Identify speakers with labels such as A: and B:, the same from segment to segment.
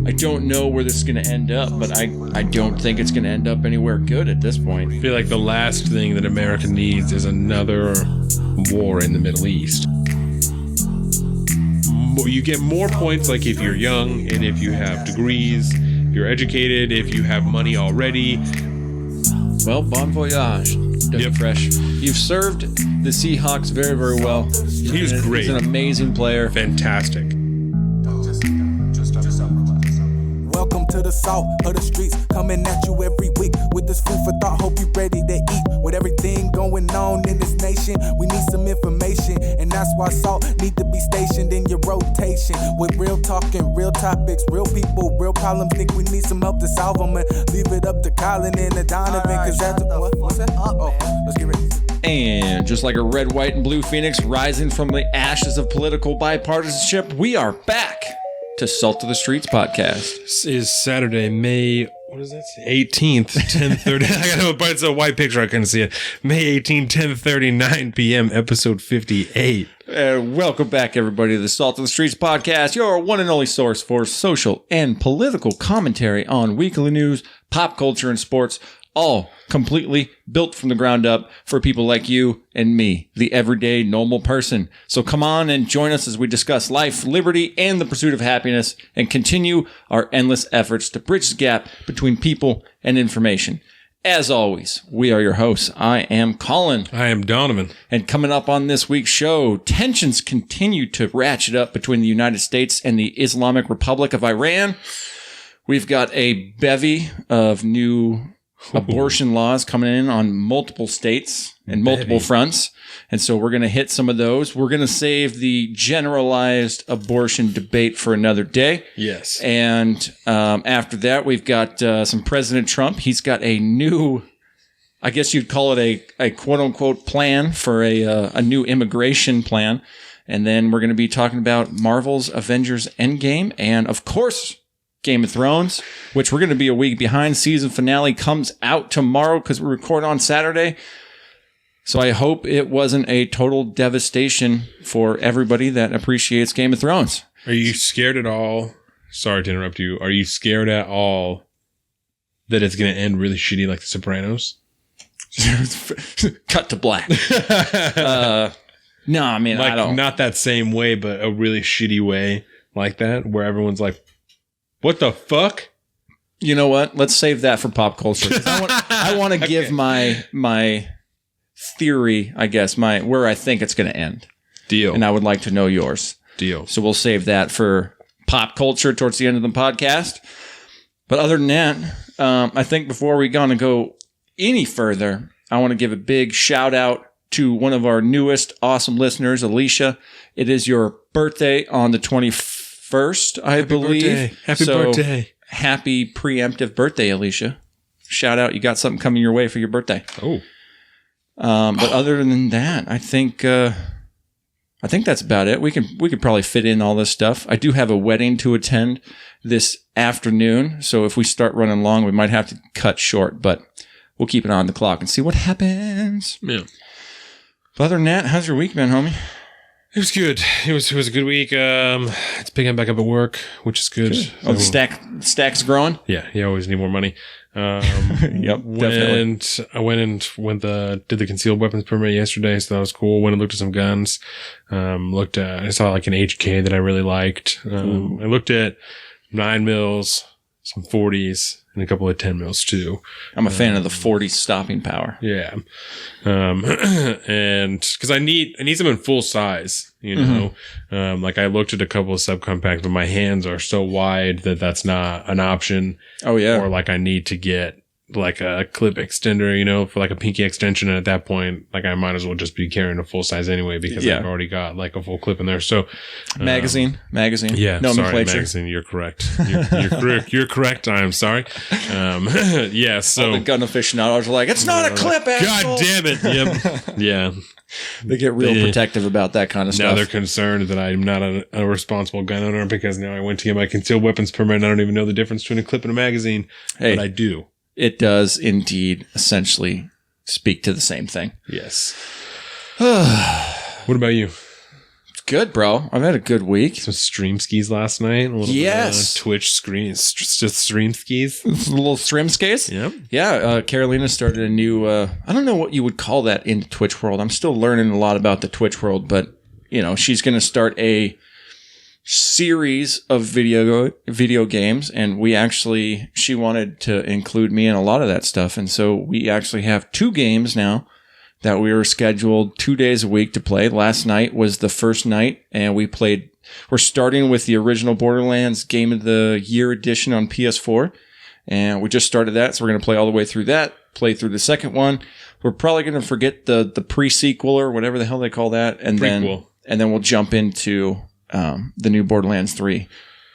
A: I don't know where this is going to end up, but I don't think it's going to end up anywhere good at this point.
B: I feel like the last thing that America needs is another war in the Middle East. You get more points like if you're young and if you have degrees, if you're educated, if you have money already.
A: Well, bon voyage, Doug Fresh. You've served the Seahawks very, very well.
B: He was great.
A: He's an amazing player.
B: Fantastic.
C: Welcome to the salt of the streets, coming at you every week with this food for thought. Hope you ready to eat. With everything going on in this nation, we need some information, and that's why salt need to be stationed in your rotation. With real talking, real topics, real people, real problems. Think we need some help to solve them, and leave it up to Colin and the Donovan, cause that's what's that? Let's get ready.
A: And just like a red, white, and blue phoenix rising from the ashes of political bipartisanship, we are back to Salt of the Streets podcast.
B: This is Saturday, May, what does that say? 18th, 10:30. I got but it's a white picture, I couldn't see it. May 18th, 10:30, 9 p.m., episode 58.
A: Welcome back, everybody, to the Salt of the Streets podcast, your one and only source for social and political commentary on weekly news, pop culture, and sports, all completely built from the ground up for people like you and me, the everyday normal person. So come on and join us as we discuss life, liberty, and the pursuit of happiness, and continue our endless efforts to bridge the gap between people and information. As always, we are your hosts. I am Colin.
B: I am Donovan.
A: And coming up on this week's show, tensions continue to ratchet up between the United States and the Islamic Republic of Iran. We've got a bevy of new abortion laws coming in on multiple states and multiple fronts. And so we're going to hit some of those. We're going to save the generalized abortion debate for another day.
B: Yes.
A: And after that, we've got some President Trump. He's got a new, I guess you'd call it a quote unquote plan for a new immigration plan. And then we're going to be talking about Marvel's Avengers Endgame. And of course, Game of Thrones, which we're going to be a week behind. Season finale comes out tomorrow because we record on Saturday. So I hope it wasn't a total devastation for everybody that appreciates Game of Thrones.
B: Are you scared at all? Sorry to interrupt you. Are you scared at all that it's going to end really shitty like The Sopranos?
A: Cut to black. No, I mean,
B: like,
A: I don't.
B: Not that same way, but a really shitty way like that, where everyone's like, what the fuck?
A: You know what? Let's save that for pop culture. I want to give my theory, I guess, where I think it's going to end.
B: Deal.
A: And I would like to know yours.
B: Deal.
A: So we'll save that for pop culture towards the end of the podcast. But other than that, I think before we're going to go any further, I want to give a big shout out to one of our newest awesome listeners, Alicia. It is your birthday on the 21st, I believe.
B: Birthday. Happy birthday.
A: Happy preemptive birthday, Alicia. Shout out. You got something coming your way for your birthday.
B: Oh.
A: But other than that, I think that's about it. We could probably fit in all this stuff. I do have a wedding to attend this afternoon, so if we start running long, we might have to cut short, but we'll keep it on the clock and see what happens.
B: Yeah.
A: But other than that, how's your week been, homie?
B: It was good. It was a good week. It's picking back up at work, which is good.
A: Oh, the stack's growing?
B: Yeah, you always need more money.
A: Yep, definitely.
B: I went and did the concealed weapons permit yesterday, so that was cool. Went and looked at some guns. I saw like an HK that I really liked. I looked at 9mm, some 40s, and a couple of 10mm too.
A: I'm a fan of the 40 stopping power.
B: Yeah. And cause I need them in full size, you know. Like I looked at a couple of subcompacts, but my hands are so wide that that's not an option.
A: Oh yeah.
B: Or like I need to get like a clip extender, you know, for like a pinky extension. And at that point, like I might as well just be carrying a full size anyway, because I've already got like a full clip in there. So
A: magazine.
B: Yeah.
A: Nomenclature.
B: Sorry, magazine. You're correct. You're correct. You're correct. I'm sorry. Yeah. So
A: all the gun aficionados are like, it's not a clip, asshole.
B: God damn it. Yep. Yeah.
A: They get real protective about that kind of stuff.
B: Now they're concerned that I'm not a responsible gun owner because now I went to get my concealed weapons permit and I don't even know the difference between a clip and a magazine.
A: Hey,
B: but I do.
A: It does indeed essentially speak to the same thing.
B: Yes. What about you?
A: It's Good, bro. I've had a good week.
B: Some stream skis last night. A little bit of Twitch screens, just stream skis.
A: A little stream skis?
B: Yep.
A: Yeah. Carolina started a new, I don't know what you would call that in the Twitch world. I'm still learning a lot about the Twitch world, but, she's going to start a series of video games, and she wanted to include me in a lot of that stuff. And so we actually have 2 games now that we were scheduled 2 days a week to play. Last night was the first night, and we're starting with the original Borderlands Game of the Year edition on PS4. And we just started that, so we're going to play all the way through that, play through the second one. We're probably going to forget the pre-sequel or whatever the hell they call that. And
B: Prequel.
A: then we'll jump into the new Borderlands 3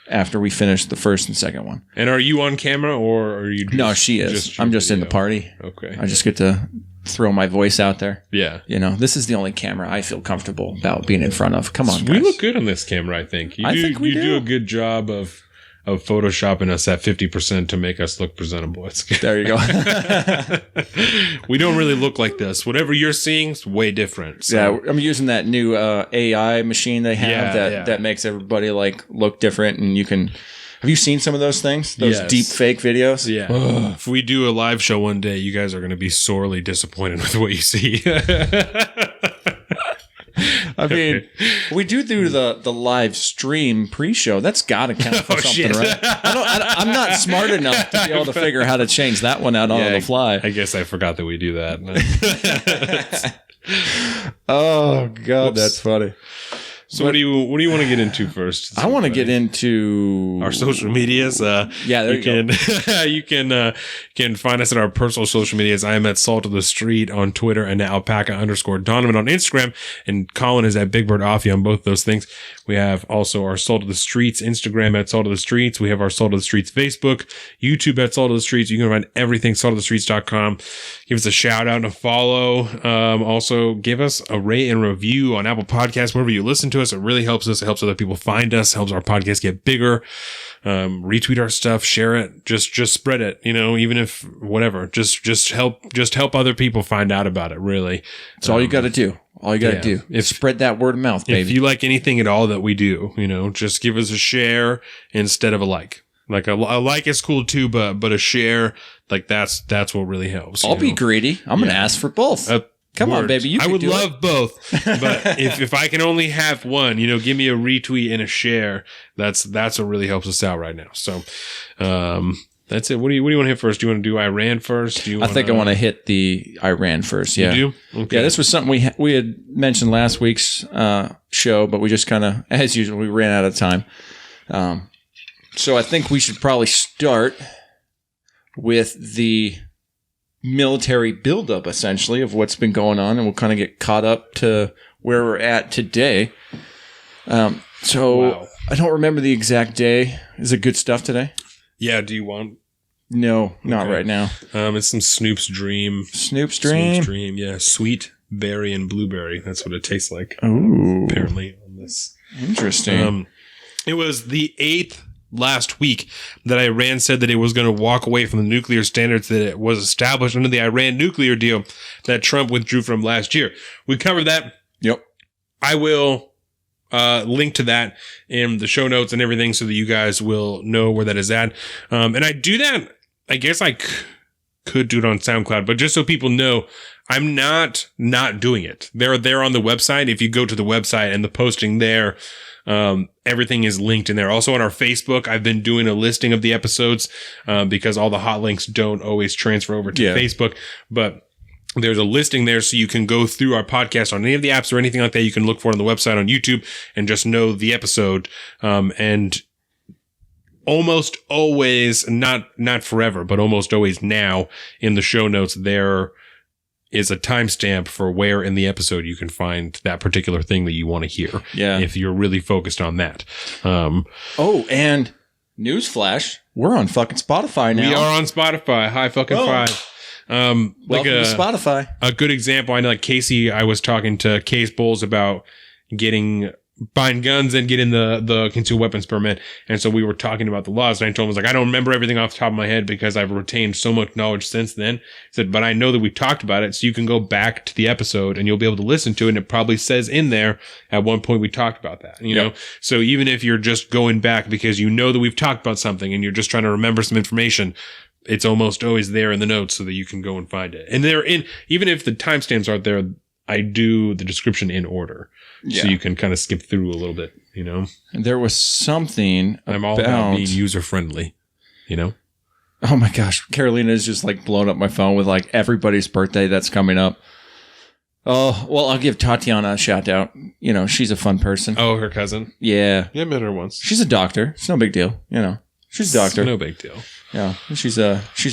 A: after we finish the first and second one.
B: And are you on camera or are you
A: No, she is. I'm just in the party.
B: Okay.
A: I just get to throw my voice out there.
B: Yeah.
A: This is the only camera I feel comfortable about being in front of. Come on, guys.
B: We look good on this camera, I think.
A: I think we
B: do a good job of photoshopping us at 50% to make us look presentable. It's good.
A: There you go.
B: We don't really look like this. Whatever you're seeing is way different. So.
A: Yeah, I'm using that new AI machine they have that makes everybody look different, and you can. Have you seen some of those things? Those deep fake videos?
B: Yeah. If we do a live show one day, you guys are going to be sorely disappointed with what you see.
A: I mean, we do the live stream pre-show. That's got to count for something, right? I'm not smart enough to be able to figure how to change that one out on the fly.
B: I guess I forgot that we do that.
A: Oh God,
B: Whoops.
A: That's funny.
B: So what do you want to get into first?
A: I want to get into
B: our social medias. There you can you can find us at our personal social medias. I am at Salt of the Street on Twitter and at Alpaca_Donovan on Instagram, and Colin is at Big Bird Offie on both those things. We have also our Salt of the Streets Instagram at Salt of the Streets. We have our Salt of the Streets Facebook, YouTube at Salt of the Streets. You can find everything saltofthestreets.com. Give us a shout out and a follow. Also give us a rate and review on Apple Podcasts, wherever you listen to us. It really helps us. It helps other people find us. Helps our podcast get bigger. Retweet our stuff, share it, just spread it. Even if whatever, just help other people find out about it. Really,
A: that's all you got to do. All you got to do is spread that word of mouth, baby.
B: If you like anything at all that we do, just give us a share instead of a like. Like a like is cool too, but a share, that's what really helps.
A: I'll be greedy. I'm going to ask for both. Come on, baby.
B: I would love both, but if I can only have one, give me a retweet and a share. That's what really helps us out right now. So, that's it. What do you want to hit first? Do you want to do Iran first?
A: I think I want to hit the Iran first. Yeah.
B: You do? Okay.
A: Yeah. This was something we had mentioned last week's show, but we just kind of, as usual, we ran out of time. So I think we should probably start with the military buildup, essentially, of what's been going on, and we'll kind of get caught up to where we're at today. Wow. I don't remember the exact day. Is it good stuff today?
B: Yeah. Do you want?
A: No, not right now.
B: It's some Snoop's Dream.
A: Snoop's Dream?
B: Yeah. Sweet berry and blueberry. That's what it tastes like.
A: Ooh.
B: Apparently on this.
A: Interesting.
B: It was the 8th last week that Iran said that it was going to walk away from the nuclear standards that it was established under the Iran nuclear deal that Trump withdrew from last year. We covered that.
A: Yep.
B: I will link to that in the show notes and everything so that you guys will know where that is at. And I do that, I guess I could do it on SoundCloud, but just so people know, I'm not doing it. They're there on the website. If you go to the website and the posting there, everything is linked in there. Also on our Facebook, I've been doing a listing of the episodes, because all the hot links don't always transfer over to Facebook, but there's a listing there so you can go through our podcast on any of the apps or anything like that. You can look for it on the website on YouTube and just know the episode. And almost always, not forever, but almost always now in the show notes, there is a timestamp for where in the episode you can find that particular thing that you want to hear.
A: Yeah.
B: If you're really focused on that.
A: And newsflash, we're on fucking Spotify now.
B: We are on Spotify. High fucking five.
A: Welcome to Spotify.
B: A good example, I know, like Casey, I was talking to Case Bowles about getting buying guns and getting the concealed weapons permit. And so we were talking about the laws, and I told him, I was like, I don't remember everything off the top of my head because I've retained so much knowledge since then. I said, but I know that we talked about it, so you can go back to the episode and you'll be able to listen to it, and it probably says in there at one point we talked about that, you know? So even if you're just going back because you know that we've talked about something and you're just trying to remember some information, it's almost always there in the notes so that you can go and find it. And they're in, even if the timestamps aren't there, I do the description in order. Yeah. So you can kind of skip through a little bit, you know?
A: And there was something
B: I'm all about being user friendly, you know?
A: Oh my gosh. Carolina is just like blowing up my phone with like everybody's birthday that's coming up. Oh, well, I'll give Tatiana a shout out. You know, she's a fun person.
B: Oh, her cousin?
A: Yeah.
B: Yeah, I met her once.
A: She's a doctor. It's no big deal. You know, she's a doctor.
B: No big deal.
A: Yeah. She's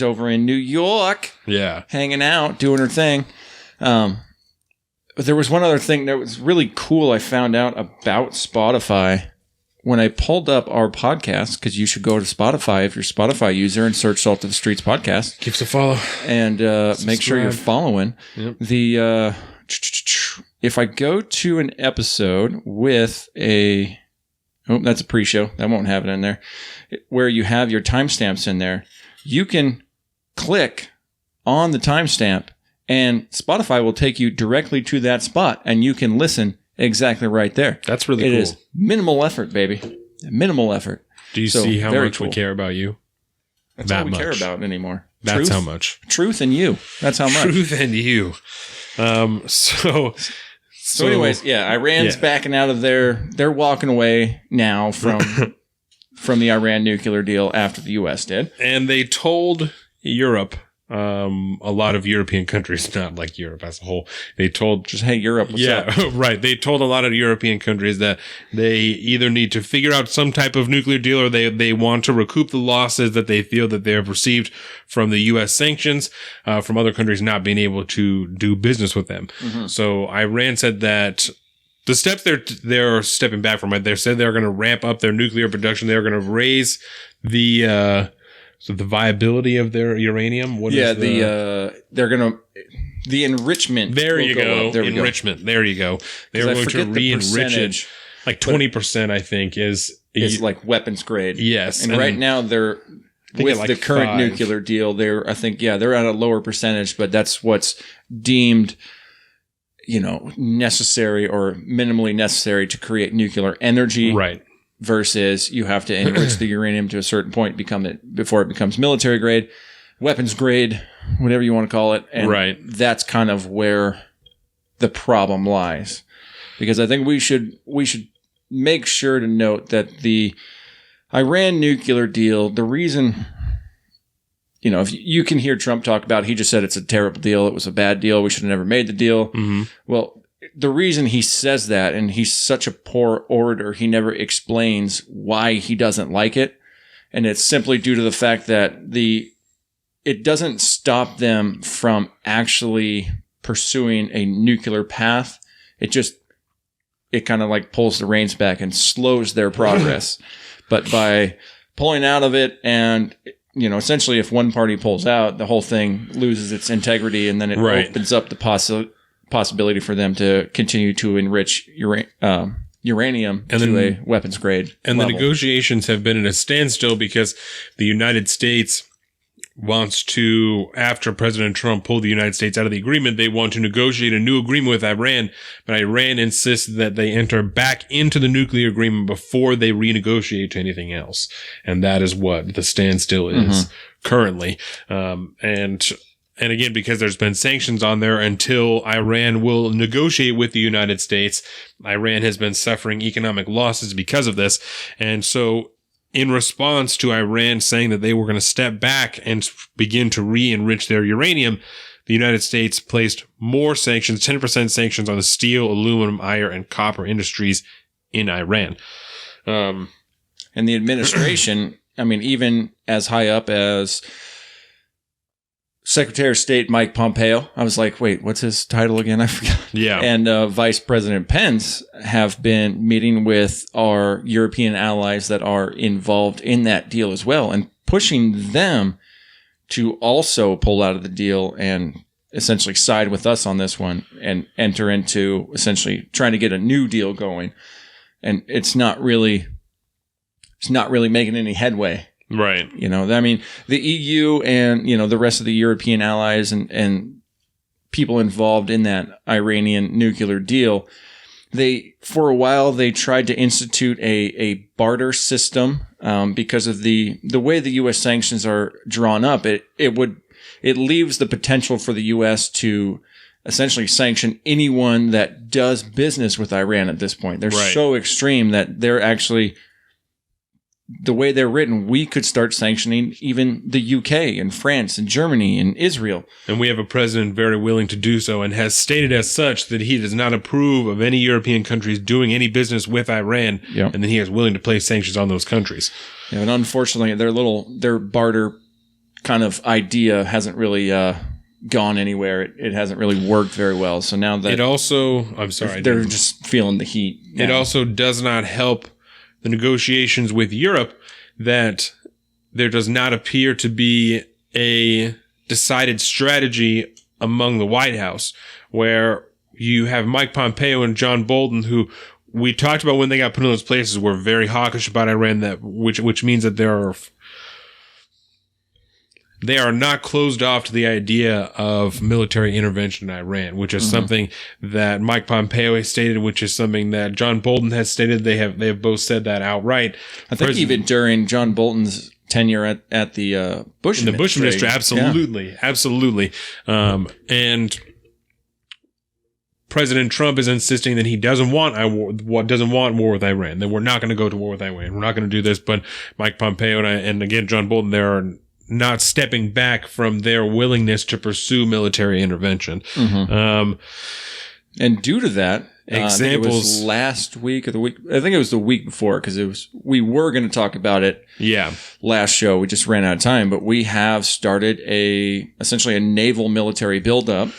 A: over in New York.
B: Yeah.
A: Hanging out, doing her thing. But there was one other thing that was really cool I found out about Spotify when I pulled up our podcast, because you should go to Spotify if you're a Spotify user and search Salt of the Streets podcast.
B: Give us a follow.
A: And make sure you're following.
B: Yep.
A: If I go to an episode with a... Oh, that's a pre-show. That won't have it in there. Where you have your timestamps in there, you can click on the timestamp and Spotify will take you directly to that spot and you can listen exactly right there.
B: That's really cool.
A: It is minimal effort, baby. Minimal effort.
B: Do you see how much we care about you?
A: That's all we care about anymore.
B: That's how much.
A: Truth and you. That's how much.
B: Truth and you. So
A: anyways, yeah, Iran's backing out of there. They're walking away now from the Iran nuclear deal after the U.S. did.
B: And they told Europe, a lot of European countries, not like Europe as a whole, they told
A: just, hey, Europe, what's up?
B: Right. They told a lot of European countries that they either need to figure out some type of nuclear deal or they want to recoup the losses that they feel that they have received from the U.S. sanctions, from other countries not being able to do business with them. Mm-hmm. So Iran said that the steps they're stepping back from it, they said they're going to ramp up their nuclear production. They're going to raise the viability of their uranium.
A: The enrichment.
B: There you go. Enrichment. There you go. They're going to re-enrich it. Like 20%, I think, is
A: like weapons grade.
B: Yes.
A: And right now they're with like the current nuclear deal. They're at a lower percentage, but that's what's deemed, necessary or minimally necessary to create nuclear energy.
B: Right.
A: Versus you have to enrich the uranium to a certain point before it becomes military grade, weapons grade, whatever you want to call it. And that's kind of where the problem lies. Because I think we should make sure to note that the Iran nuclear deal, the reason, if you can hear Trump talk about, he just said it's a terrible deal, it was a bad deal, we should have never made the deal.
B: Mm-hmm.
A: Well, the reason he says that, and he's such a poor orator, he never explains why he doesn't like it. And it's simply due to the fact that it doesn't stop them from actually pursuing a nuclear path. It kind of like pulls the reins back and slows their progress. But by pulling out of it and, essentially if one party pulls out, the whole thing loses its integrity and then it opens up the possibility for them to continue to enrich uranium to a weapons grade
B: and
A: level.
B: The negotiations have been at a standstill because the United States wants to, after President Trump pulled the United States out of the agreement, they want to negotiate a new agreement with Iran, but Iran insists that they enter back into the nuclear agreement before they renegotiate to anything else. And that is what the standstill is currently. And again, because there's been sanctions on there until Iran will negotiate with the United States, Iran has been suffering economic losses because of this. And so in response to Iran saying that they were going to step back and begin to re-enrich their uranium, the United States placed more sanctions, 10% sanctions on the steel, aluminum, iron, and copper industries in Iran.
A: And the administration, even as high up as Secretary of State Mike Pompeo, I was like, wait, what's his title again? I forgot.
B: Yeah.
A: And Vice President Pence have been meeting with our European allies that are involved in that deal as well and pushing them to also pull out of the deal and essentially side with us on this one and enter into essentially trying to get a new deal going. and it's not really making any headway.
B: Right.
A: You know, I mean, the EU and, you know, the rest of the European allies and people involved in that Iranian nuclear deal, for a while, they tried to institute a barter system, because of the way the U.S. sanctions are drawn up. It leaves the potential for the U.S. to essentially sanction anyone that does business with Iran at this point. They're so extreme that they're actually, the way they're written, we could start sanctioning even the UK and France and Germany and Israel.
B: And we have a president very willing to do so and has stated as such that he does not approve of any European countries doing any business with Iran.
A: Yep.
B: And then he is willing to place sanctions on those countries.
A: Yeah, and unfortunately, their barter kind of idea hasn't really gone anywhere. It hasn't really worked very well. So now that they're just feeling the heat.
B: It also does not help the negotiations with Europe that there does not appear to be a decided strategy among the White House, where you have Mike Pompeo and John Bolton, who we talked about when they got put in those places, were very hawkish about Iran, which means that they are not closed off to the idea of military intervention in Iran, which is something that Mike Pompeo has stated, which is something that John Bolton has stated. They have both said that outright.
A: I think even during John Bolton's tenure at the Bush administration.
B: Absolutely. And President Trump is insisting that he doesn't want war with Iran, that we're not going to go to war with Iran. We're not going to do this. But Mike Pompeo and again, John Bolton, they are not stepping back from their willingness to pursue military intervention.
A: And due to that,
B: examples,
A: I think it was last week or the week, I think it was the week before, because we were going to talk about it.
B: Yeah.
A: Last show, we just ran out of time, but we have started essentially a naval military buildup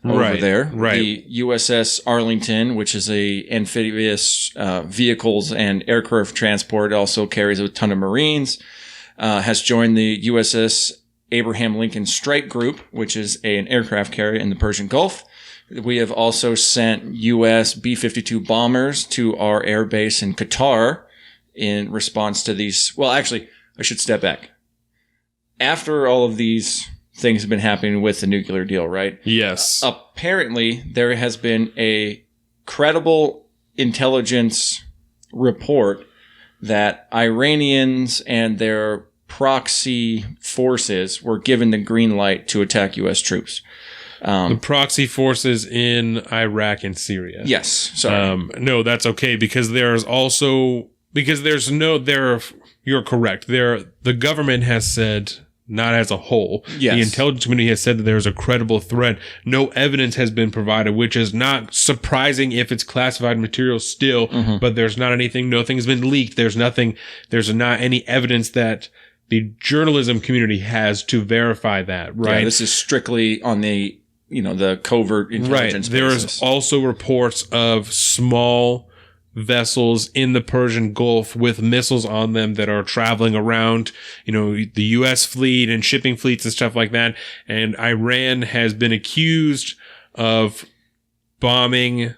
A: over there.
B: Right.
A: The USS Arlington, which is a amphibious vehicles and aircraft transport, also carries a ton of Marines. Has joined the USS Abraham Lincoln Strike Group, which is an aircraft carrier in the Persian Gulf. We have also sent U.S. B-52 bombers to our air base in Qatar in response to these. Well, actually, I should step back. After all of these things have been happening with the nuclear deal, right?
B: Yes.
A: Apparently, there has been a credible intelligence report that Iranians and their proxy forces were given the green light to attack U.S. troops.
B: The proxy forces in Iraq and Syria.
A: Yes. Sorry.
B: No, that's okay, because you're correct. The government has said, not as a whole.
A: Yes.
B: The intelligence community has said that there's a credible threat. No evidence has been provided, which is not surprising if it's classified material still, but there's not anything, nothing's been leaked. There's not any evidence that the journalism community has to verify that, right?
A: Yeah, this is strictly on the covert intelligence basis.
B: There's also reports of small vessels in the Persian Gulf with missiles on them that are traveling around, the U.S. fleet and shipping fleets and stuff like that. And Iran has been accused of bombing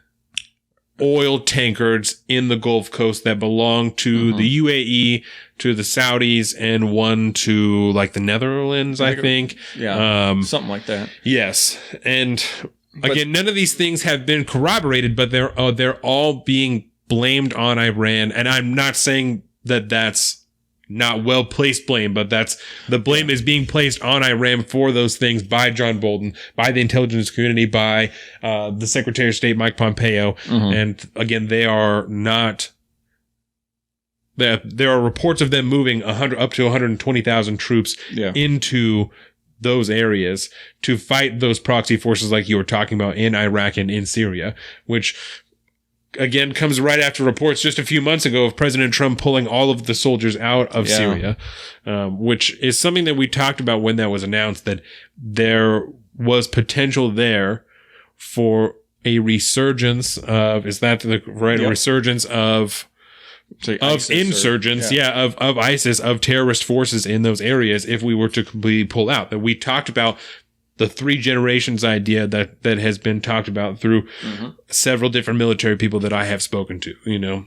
B: oil tankers in the Gulf Coast that belong to the UAE, to the Saudis, and one to like the Netherlands, I think.
A: Yeah. Something like that.
B: Yes. And again, none of these things have been corroborated, but they're all being blamed on Iran. And I'm not saying that that's not well placed blame, but the blame is being placed on Iran for those things by John Bolton, by the intelligence community, by the Secretary of State Mike Pompeo. And again, they are not. There are reports of them moving up to 120,000 troops into those areas to fight those proxy forces like you were talking about in Iraq and in Syria, which again comes right after reports just a few months ago of President Trump pulling all of the soldiers out of Syria, which is something that we talked about when that was announced, that there was potential there for a resurgence of, is that the right? A resurgence of insurgents, of ISIS, of terrorist forces in those areas if we were to completely pull out. That we talked about the 3 generations idea that has been talked about through several different military people that I have spoken to,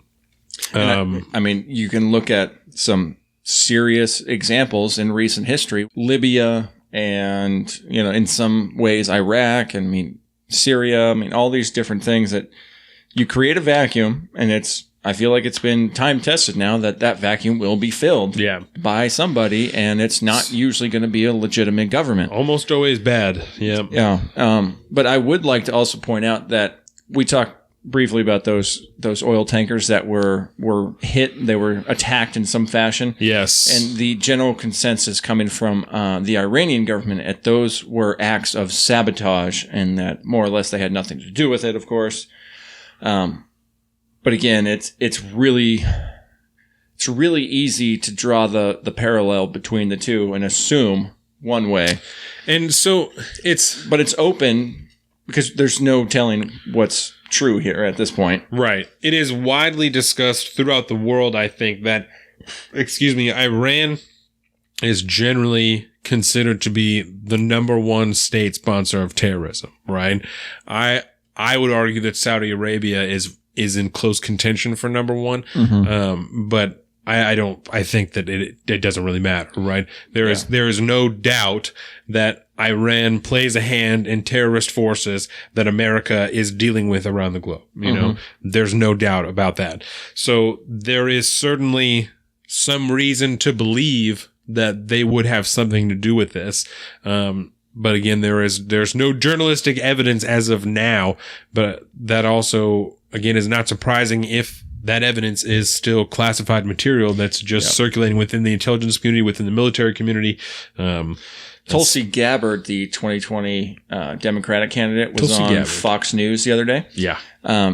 A: I mean, you can look at some serious examples in recent history, Libya and, in some ways Iraq, I mean, Syria, I mean, all these different things that you create a vacuum, and I feel like it's been time tested now that vacuum will be filled by somebody, and it's not usually going to be a legitimate government.
B: Almost always bad. Yeah.
A: But I would like to also point out that we talked briefly about those oil tankers that were hit. They were attacked in some fashion.
B: Yes.
A: And the general consensus coming from the Iranian government at those were acts of sabotage, and that more or less they had nothing to do with it, of course. But again, it's really easy to draw the parallel between the two and assume one way.
B: And so
A: but it's open because there's no telling what's true here at this point.
B: Right. It is widely discussed throughout the world, I think, that, Iran is generally considered to be the number one state sponsor of terrorism, right? I would argue that Saudi Arabia is in close contention for number one. Mm-hmm. But I think that it doesn't really matter, right? There is no doubt that Iran plays a hand in terrorist forces that America is dealing with around the globe. You know, there's no doubt about that. So there is certainly some reason to believe that they would have something to do with this. But again, there's no journalistic evidence as of now, but that also, again, is not surprising if that evidence is still classified material that's just circulating within the intelligence community, within the military community.
A: Tulsi Gabbard, the 2020 Democratic candidate, was on Fox News the other day.
B: Yeah.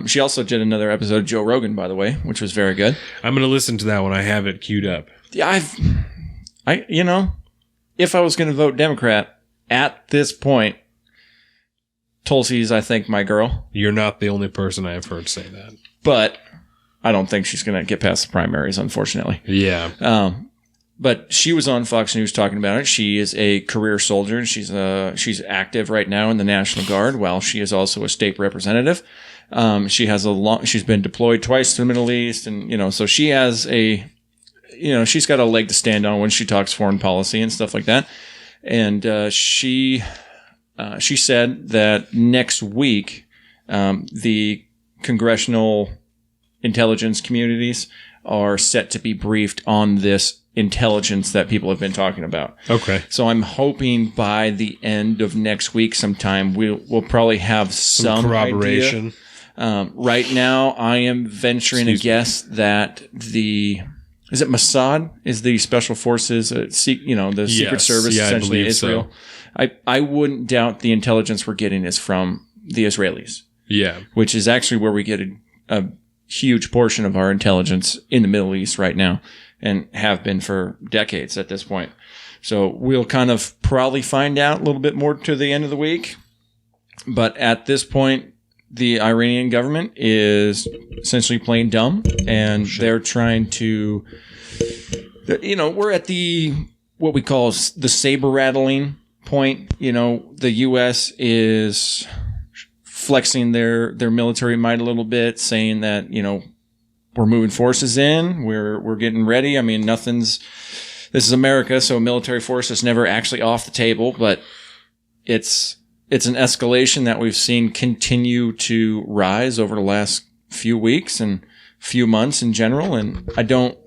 A: She also did another episode of Joe Rogan, by the way, which was very good.
B: I'm going to listen to that one. I have it queued up.
A: Yeah, if I was going to vote Democrat at this point, Tulsi's, I think, my girl.
B: You're not the only person I have heard say that.
A: But I don't think she's going to get past the primaries, unfortunately.
B: Yeah.
A: But she was on Fox News talking about it. She is a career soldier. She's active right now in the National Guard, while she is also a state representative. She's been deployed twice to the Middle East, and so she has she's got a leg to stand on when she talks foreign policy and stuff like that. And she said that next week the congressional intelligence communities are set to be briefed on this intelligence that people have been talking about.
B: Okay.
A: So I'm hoping by the end of next week sometime we'll probably have some corroboration. Right now, I am venturing a guess that is it Mossad? Is the special forces, the Secret Service, essentially Israel? So. I wouldn't doubt the intelligence we're getting is from the Israelis.
B: Yeah.
A: Which is actually where we get a huge portion of our intelligence in the Middle East right now, and have been for decades at this point. So we'll kind of probably find out a little bit more to the end of the week. But at this point, the Iranian government is essentially playing dumb, and they're trying to, we're at what we call the saber rattling point. The U.S. is flexing their military might a little bit, saying that, we're moving forces in. We're getting ready. I mean, this is America, so military force is never actually off the table, but it's an escalation that we've seen continue to rise over the last few weeks and few months in general. And I don't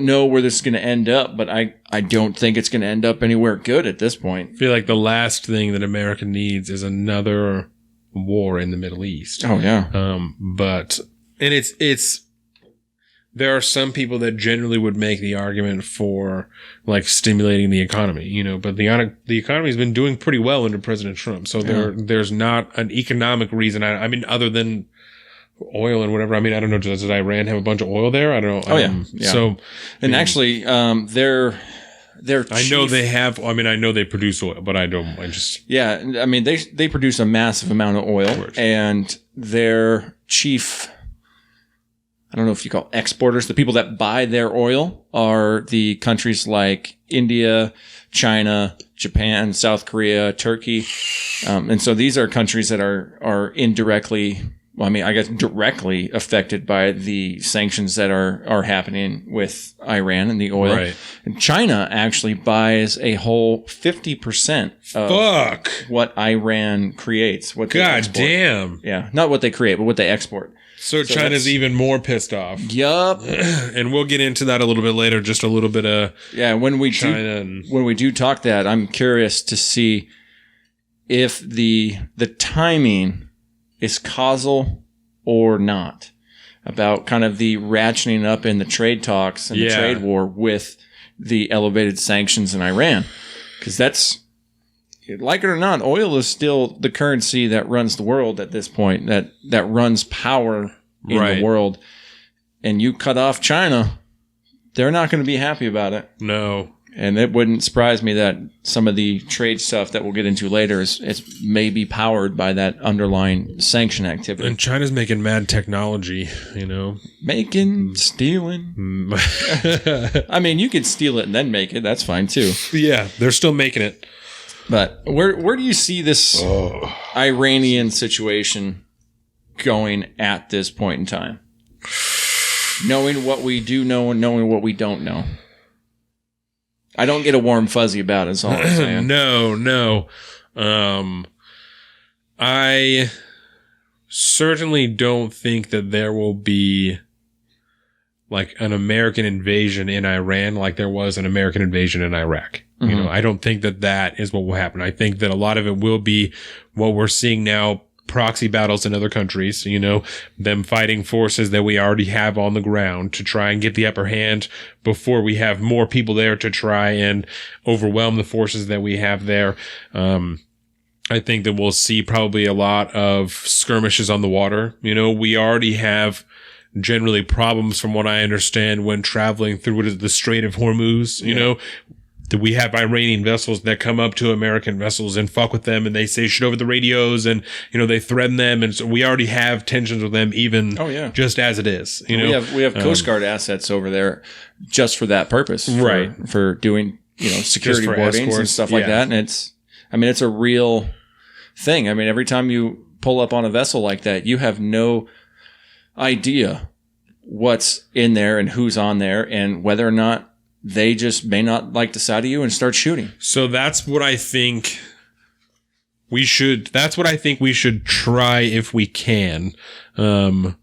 A: know where this is going to end up, but I don't think it's going to end up anywhere good at this point.
B: I feel like the last thing that America needs is another war in the Middle East.
A: Oh yeah.
B: And there are some people that generally would make the argument for like stimulating the economy, but the economy has been doing pretty well under President Trump. So there's not an economic reason. I mean, other than oil and whatever. I mean, I don't know. Does Iran have a bunch of oil there? I don't know.
A: Oh yeah. So, and actually, they're
B: I know they have. I mean, I know they produce oil, but I just.
A: Yeah. I mean, they produce a massive amount of oil, and their chief, I don't know if you call exporters, the people that buy their oil are the countries like India, China, Japan, South Korea, Turkey. And so these are countries that are indirectly well, I mean, I guess directly affected by the sanctions that are happening with Iran and the oil.
B: Right.
A: And China actually buys a whole 50% of what Iran creates. What they
B: God
A: export.
B: damn.
A: Yeah, not what they create, but what they export.
B: So China's even more pissed off.
A: Yup.
B: And we'll get into that a little bit later. Just a little bit of
A: when we do talk that, I'm curious to see if the timing is causal or not about kind of the ratcheting up in the trade talks and the trade war with the elevated sanctions in Iran. Because that's, like it or not, oil is still the currency that runs the world at this point, that runs power in the world. And you cut off China, they're not going to be happy about it.
B: No.
A: And it wouldn't surprise me that some of the trade stuff that we'll get into later is maybe powered by that underlying sanction activity.
B: And China's making mad technology, you know.
A: Stealing. I mean, you could steal it and then make it. That's fine, too.
B: Yeah, they're still making it.
A: But where do you see this Iranian situation going at this point in time? Knowing what we do know and knowing what we don't know. I don't get a warm fuzzy about it, is all I'm saying.
B: No. I certainly don't think that there will be like an American invasion in Iran like there was an American invasion in Iraq. Mm-hmm. You know, I don't think that is what will happen. I think that a lot of it will be what we're seeing now, proxy battles in other countries, you know, them fighting forces that we already have on the ground to try and get the upper hand before we have more people there to try and overwhelm the forces that we have there. I think that we'll see probably a lot of skirmishes on the water. You know, we already have generally problems from what I understand when traveling through the Strait of Hormuz, you know, that we have Iranian vessels that come up to American vessels and fuck with them and they say shit over the radios and, you know, they threaten them. And so we already have tensions with them even just as it is, you know.
A: We have Coast Guard assets over there just for that purpose. For doing, you know, security boardings and stuff like that. And it's a real thing. I mean, every time you pull up on a vessel like that, you have no idea what's in there and who's on there and whether or not they just may not like the side of you and start shooting.
B: So that's what I think we should try if we can. And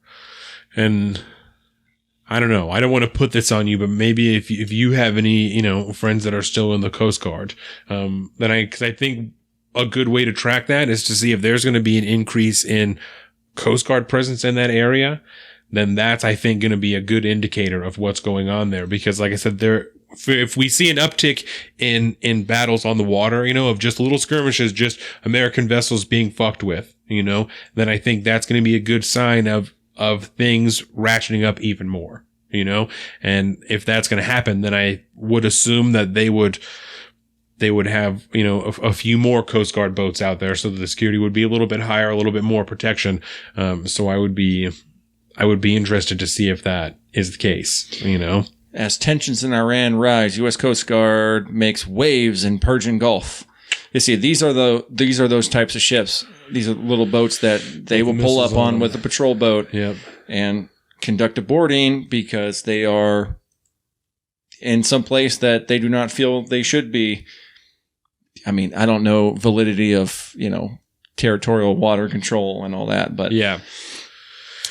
B: I don't know. I don't want to put this on you, but maybe if you have any, you know, friends that are still in the Coast Guard, because I think a good way to track that is to see if there's going to be an increase in Coast Guard presence in that area. Then that's, I think, going to be a good indicator of what's going on there. Because like I said, if we see an uptick in battles on the water, you know, of just little skirmishes, just American vessels being fucked with, you know, then I think that's going to be a good sign of things ratcheting up even more, you know. And if that's going to happen, then I would assume that they would have, you know, a few more Coast Guard boats out there so that the security would be a little bit higher, a little bit more protection. So I would be interested to see if that is the case, you know.
A: As tensions in Iran rise, U.S. Coast Guard makes waves in Persian Gulf. You see, these are those types of ships. These are little boats that they will pull up on with a patrol boat and conduct a boarding because they are in some place that they do not feel they should be. I mean, I don't know validity of, you know, territorial water control and all that, but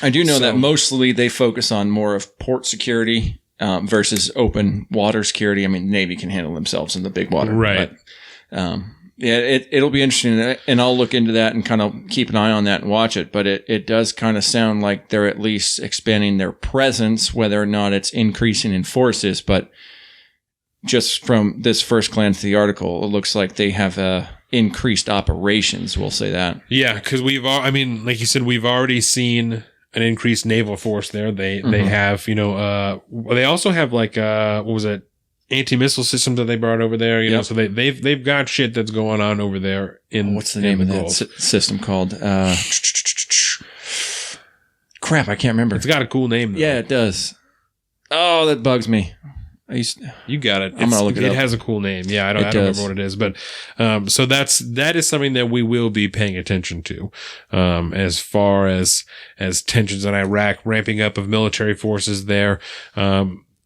A: I do know that mostly they focus on more of port security versus open water security. I mean, the Navy can handle themselves in the big water.
B: Right.
A: But, it'll be interesting, and I'll look into that and kind of keep an eye on that and watch it. But it does kind of sound like they're at least expanding their presence, whether or not it's increasing in forces. But just from this first glance at the article, it looks like they have increased operations. We'll say that.
B: Yeah, because like you said, we've already seen an increased naval force there. They have, you know, they also have like what was it, anti-missile systems that they brought over there. You know, so they've got shit that's going on over there.
A: What's the name of that system called? Crap, I can't remember.
B: It's got a cool name though.
A: Yeah, it does. Oh, that bugs me.
B: You got it.
A: I'm gonna look it up.
B: It has a cool name. Yeah, I don't remember what it is, but so that is something that we will be paying attention to, as far as tensions in Iraq, ramping up of military forces there.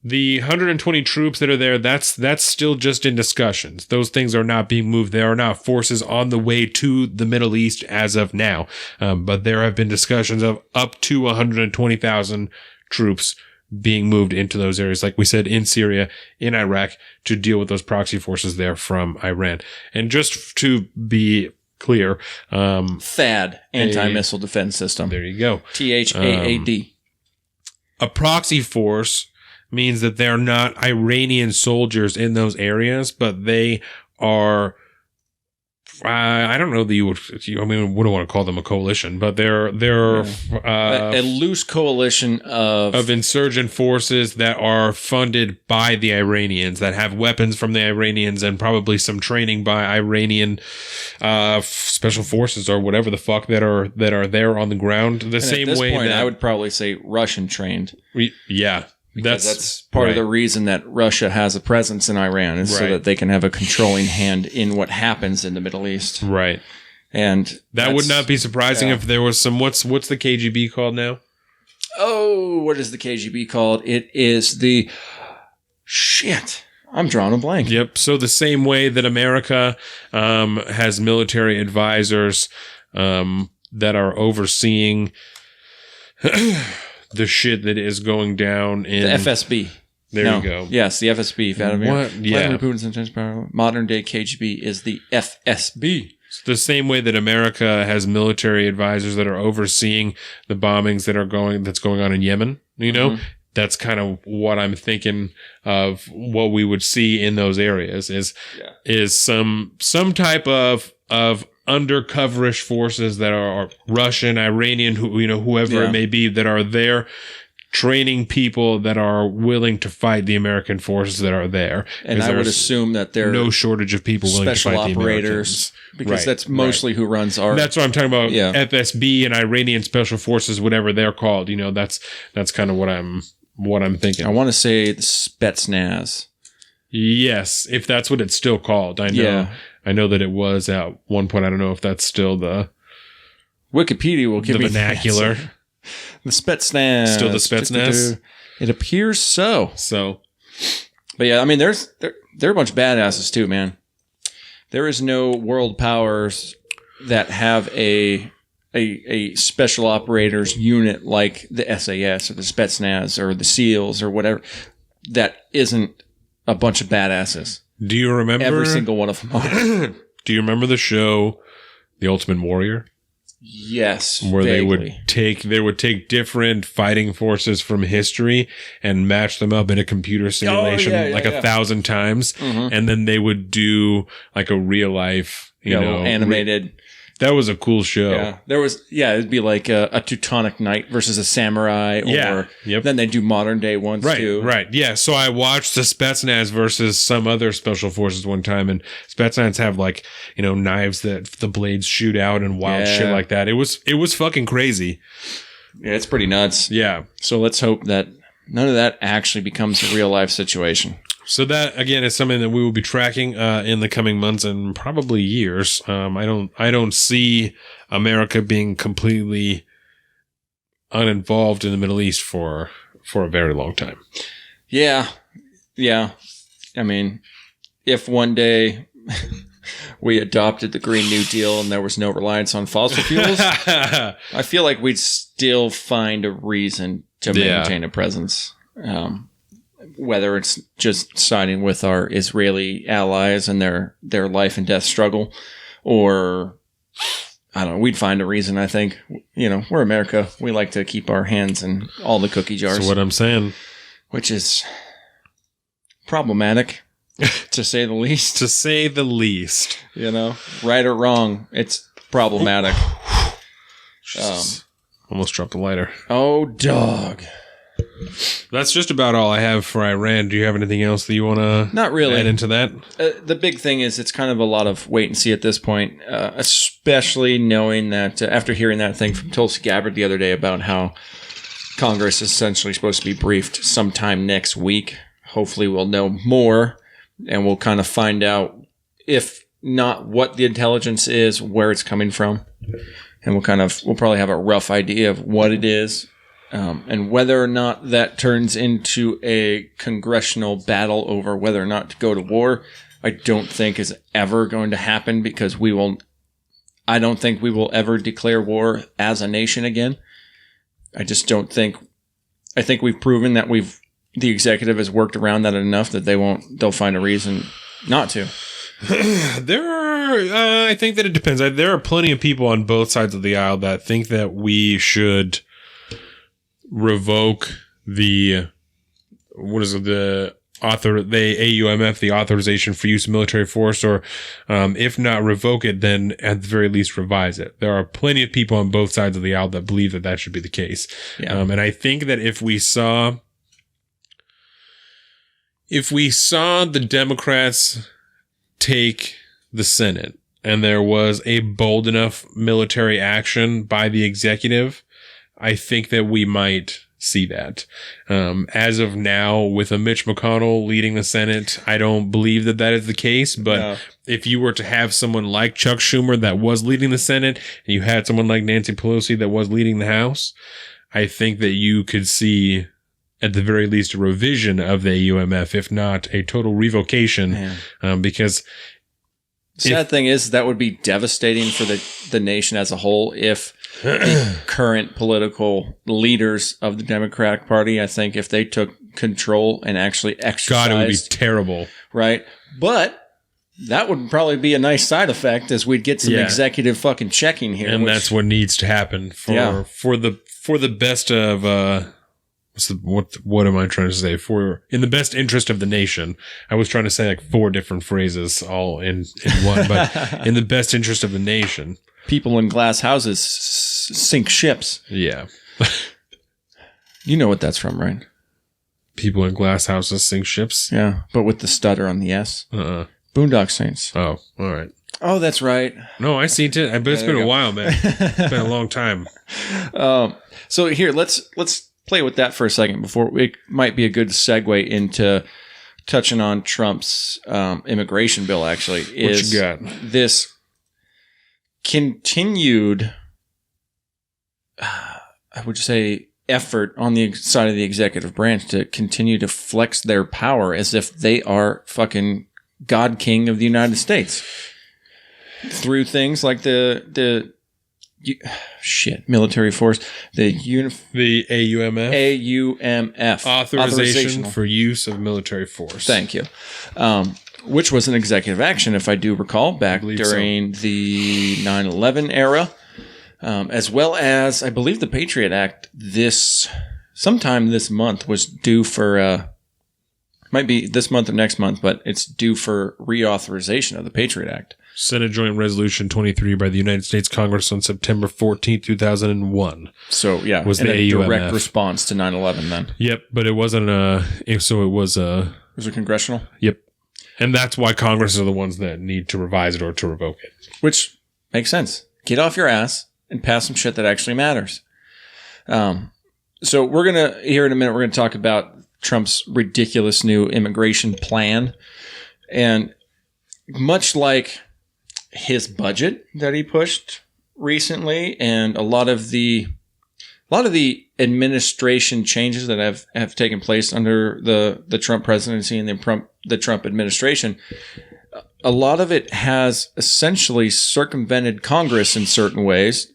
B: The 120 troops that are there, that's still just in discussions. Those things are not being moved. There are not forces on the way to the Middle East as of now, but there have been discussions of up to 120,000 troops being moved into those areas, like we said, in Syria, in Iraq, to deal with those proxy forces there from Iran. And just to be clear,
A: THAAD, anti-missile defense system.
B: There you go.
A: THAAD.
B: A proxy force means that they're not Iranian soldiers in those areas, but they are, I don't know that you would, I mean, we don't want to call them a coalition, but they're
A: a loose coalition of
B: insurgent forces that are funded by the Iranians, that have weapons from the Iranians and probably some training by Iranian special forces or whatever the fuck that are there on the ground. The same way that
A: I would probably say Russian trained.
B: Yeah.
A: Because that's part of the reason that Russia has a presence in Iran is so that they can have a controlling hand in what happens in the Middle East.
B: Right.
A: And
B: that would not be surprising if there was some, what's the KGB called now?
A: Oh, what is the KGB called? It is the I'm drawing a blank.
B: Yep. So the same way that America has military advisors that are overseeing the shit that is going down in
A: the FSB.
B: There you go.
A: Yes, the FSB.
B: What? Yeah.
A: Putin's intense power. Modern day KGB is the FSB.
B: It's the same way that America has military advisors that are overseeing the bombings that's going on in Yemen. You know, that's kind of what I'm thinking of. What we would see in those areas is some type of undercoverish forces that are Russian, Iranian, whoever it may be, that are there training people that are willing to fight the American forces that are there.
A: And I would assume that there are
B: no shortage of people willing to fight the Americans.
A: Because that's mostly who runs our...
B: That's what I'm talking about. Yeah. FSB and Iranian special forces, whatever they're called. That's kind of what I'm thinking.
A: I want to say the Spetsnaz.
B: Yes, if that's what it's still called. I know. Yeah. I know that it was at one point. I don't know if that's still the
A: Wikipedia will give
B: the vernacular.
A: The Spetsnaz.
B: Still the Spetsnaz?
A: It appears so.
B: So.
A: But yeah, I mean, they're a bunch of badasses too, man. There is no world powers that have a special operators unit like the SAS or the Spetsnaz or the SEALs or whatever that isn't a bunch of badasses.
B: Do you remember?
A: Every single one of them are.
B: Do you remember the show The Ultimate Warrior?
A: Yes.
B: Where they would take different fighting forces from history and match them up in a computer simulation 1,000 times. Mm-hmm. And then they would do like a real life,
A: animated.
B: That was a cool show.
A: Yeah. It'd be like a Teutonic Knight versus a samurai. Or then they do modern day ones too.
B: Right. Yeah. So I watched the Spetsnaz versus some other special forces one time, and Spetsnaz have knives that the blades shoot out and wild shit like that. It was fucking crazy.
A: Yeah, it's pretty nuts.
B: Yeah.
A: So let's hope that none of that actually becomes a real life situation.
B: So that again is something that we will be tracking in the coming months and probably years. I don't see America being completely uninvolved in the Middle East for a very long time.
A: Yeah. I mean, if one day we adopted the Green New Deal and there was no reliance on fossil fuels, I feel like we'd still find a reason to maintain a presence. Whether it's just siding with our Israeli allies and their life and death struggle, or I don't know, we'd find a reason. I think, we're America. We like to keep our hands in all the cookie jars.
B: That's what I'm saying.
A: Which is problematic, to say the least.
B: To say the least.
A: Right or wrong, it's problematic.
B: Almost dropped the lighter.
A: Oh, dog.
B: That's just about all I have for Iran. Do you have anything else that you want to
A: Not really.
B: add into that?
A: The big thing is it's kind of a lot of wait and see at this point, especially knowing that after hearing that thing from Tulsi Gabbard the other day about how Congress is essentially supposed to be briefed sometime next week, hopefully we'll know more, and we'll kind of find out, if not what the intelligence is, where it's coming from. And we'll probably have a rough idea of what it is, and whether or not that turns into a congressional battle over whether or not to go to war. I don't think is ever going to happen, because I don't think we will ever declare war as a nation again. I just don't think. I think we've proven that the executive has worked around that enough that they'll find a reason not to.
B: I think that it depends. There are plenty of people on both sides of the aisle that think that we should revoke the AUMF, the authorization for use of military force, or if not revoke it, then at the very least revise it. There are plenty of people on both sides of the aisle that believe that should be the case. Yeah. And I think that if we saw the Democrats take the Senate and there was a bold enough military action by the executive, I think that we might see that. As of now, with a Mitch McConnell leading the Senate, I don't believe that is the case. But if you were to have someone like Chuck Schumer that was leading the Senate, and you had someone like Nancy Pelosi that was leading the House, I think that you could see, at the very least, a revision of the AUMF, if not a total revocation, because
A: the sad thing is that would be devastating for the nation as a whole if the current political leaders of the Democratic Party, I think if they took control and actually exercised.
B: God, it would be terrible.
A: Right? But that would probably be a nice side effect, as we'd get some executive fucking checking here.
B: And that's what needs to happen for the best of what am I trying to say? In the best interest of the nation. I was trying to say like 4 different phrases all in one, but in the best interest of the nation.
A: People in glass houses sink ships.
B: Yeah.
A: You know what that's from, right?
B: People in glass houses sink ships?
A: Yeah, but with the stutter on the S. Boondock Saints.
B: Oh, all right.
A: Oh, that's right.
B: No, I seen it. But it's been a while, man. It's been a long time.
A: So here, let's play with that for a second before it might be a good segue into touching on Trump's immigration bill. Actually,
B: what you got?
A: This continued, I would say, effort on the side of the executive branch to continue to flex their power as if they are fucking God King of the United States through things like the military force, the AUMF
B: authorization for use of military force.
A: Thank you. Which was an executive action, if I do recall, back during the 9/11 era, as well as I believe the Patriot Act sometime this month was due for might be this month or next month, but it's due for reauthorization of the Patriot Act.
B: Senate Joint Resolution 23 by the United States Congress on September 14, 2001.
A: So, yeah,
B: was the
A: a direct response to 9/11 then.
B: Yep, but it wasn't it was
A: it congressional?
B: Yep. And that's why Congress are the ones that need to revise it or to revoke it.
A: Which makes sense. Get off your ass and pass some shit that actually matters. So we're going to, here in a minute, we're going to talk about Trump's ridiculous new immigration plan. And much like his budget that he pushed recently and a lot of the administration changes that have taken place under the Trump presidency and the Trump administration, a lot of it has essentially circumvented Congress in certain ways,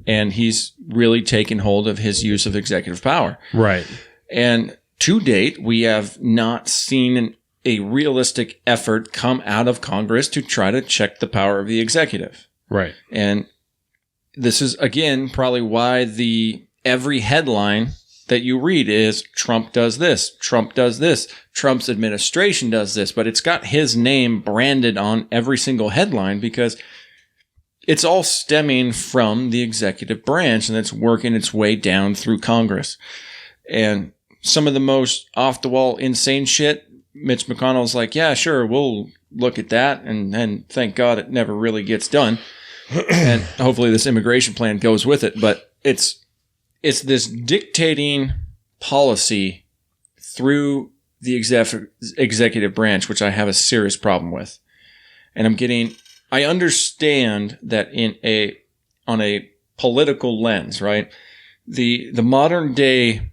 A: and he's really taken hold of his use of executive power.
B: Right.
A: And to date, we have not seen a realistic effort come out of Congress to try to check the power of the executive.
B: Right.
A: And this is, again, probably why every headline that you read is Trump does this, Trump does this, Trump's administration does this, but it's got his name branded on every single headline because it's all stemming from the executive branch and it's working its way down through Congress. And some of the most off-the-wall insane shit, Mitch McConnell's like, yeah, sure, we'll look at that, and then thank God it never really gets done. And hopefully this immigration plan goes with it. But it's this dictating policy through the executive branch, which I have a serious problem with. And I understand that on a political lens, right? The modern day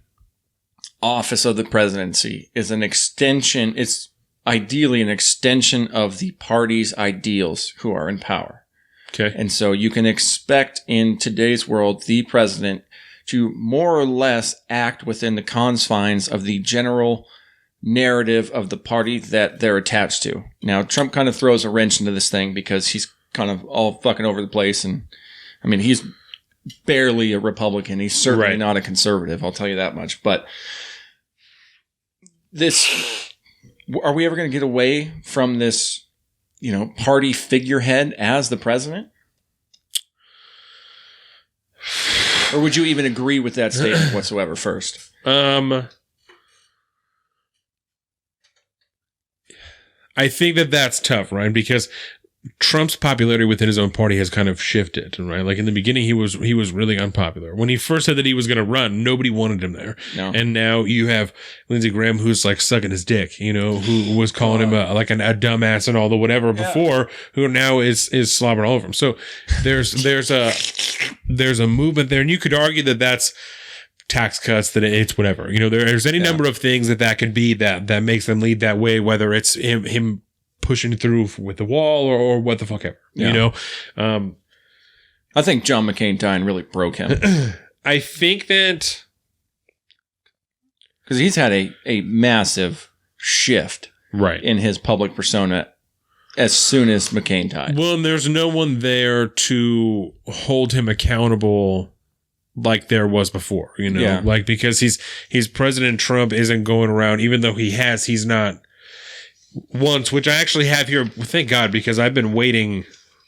A: office of the presidency is an extension. It's ideally an extension of the party's ideals who are in power.
B: Okay.
A: And so you can expect in today's world, the president to more or less act within the confines of the general narrative of the party that they're attached to. Now, Trump kind of throws a wrench into this thing because he's kind of all fucking over the place. And I mean, he's barely a Republican. He's certainly not a conservative. I'll tell you that much. But are we ever going to get away from this, party figurehead as the president? Or would you even agree with that statement whatsoever first?
B: I think that's tough, right? Because Trump's popularity within his own party has kind of shifted, right? Like in the beginning, he was really unpopular. When he first said that he was going to run, nobody wanted him there. No. And now you have Lindsey Graham, who's like sucking his dick, who was calling him a dumbass and all the whatever before, who now is slobbering all over him. So there's a movement there, and you could argue that that's tax cuts, that it's whatever. There's any number of things that could be that makes them lead that way, whether it's him pushing through with the wall or what the fuck ever,
A: I think John McCain dying really broke him.
B: I think that
A: because he's had a massive shift in his public persona as soon as McCain died.
B: Well, and there's no one there to hold him accountable like there was before, like because he's President Trump isn't going around, even though he's not once, which I actually have here. Thank God, because I've been waiting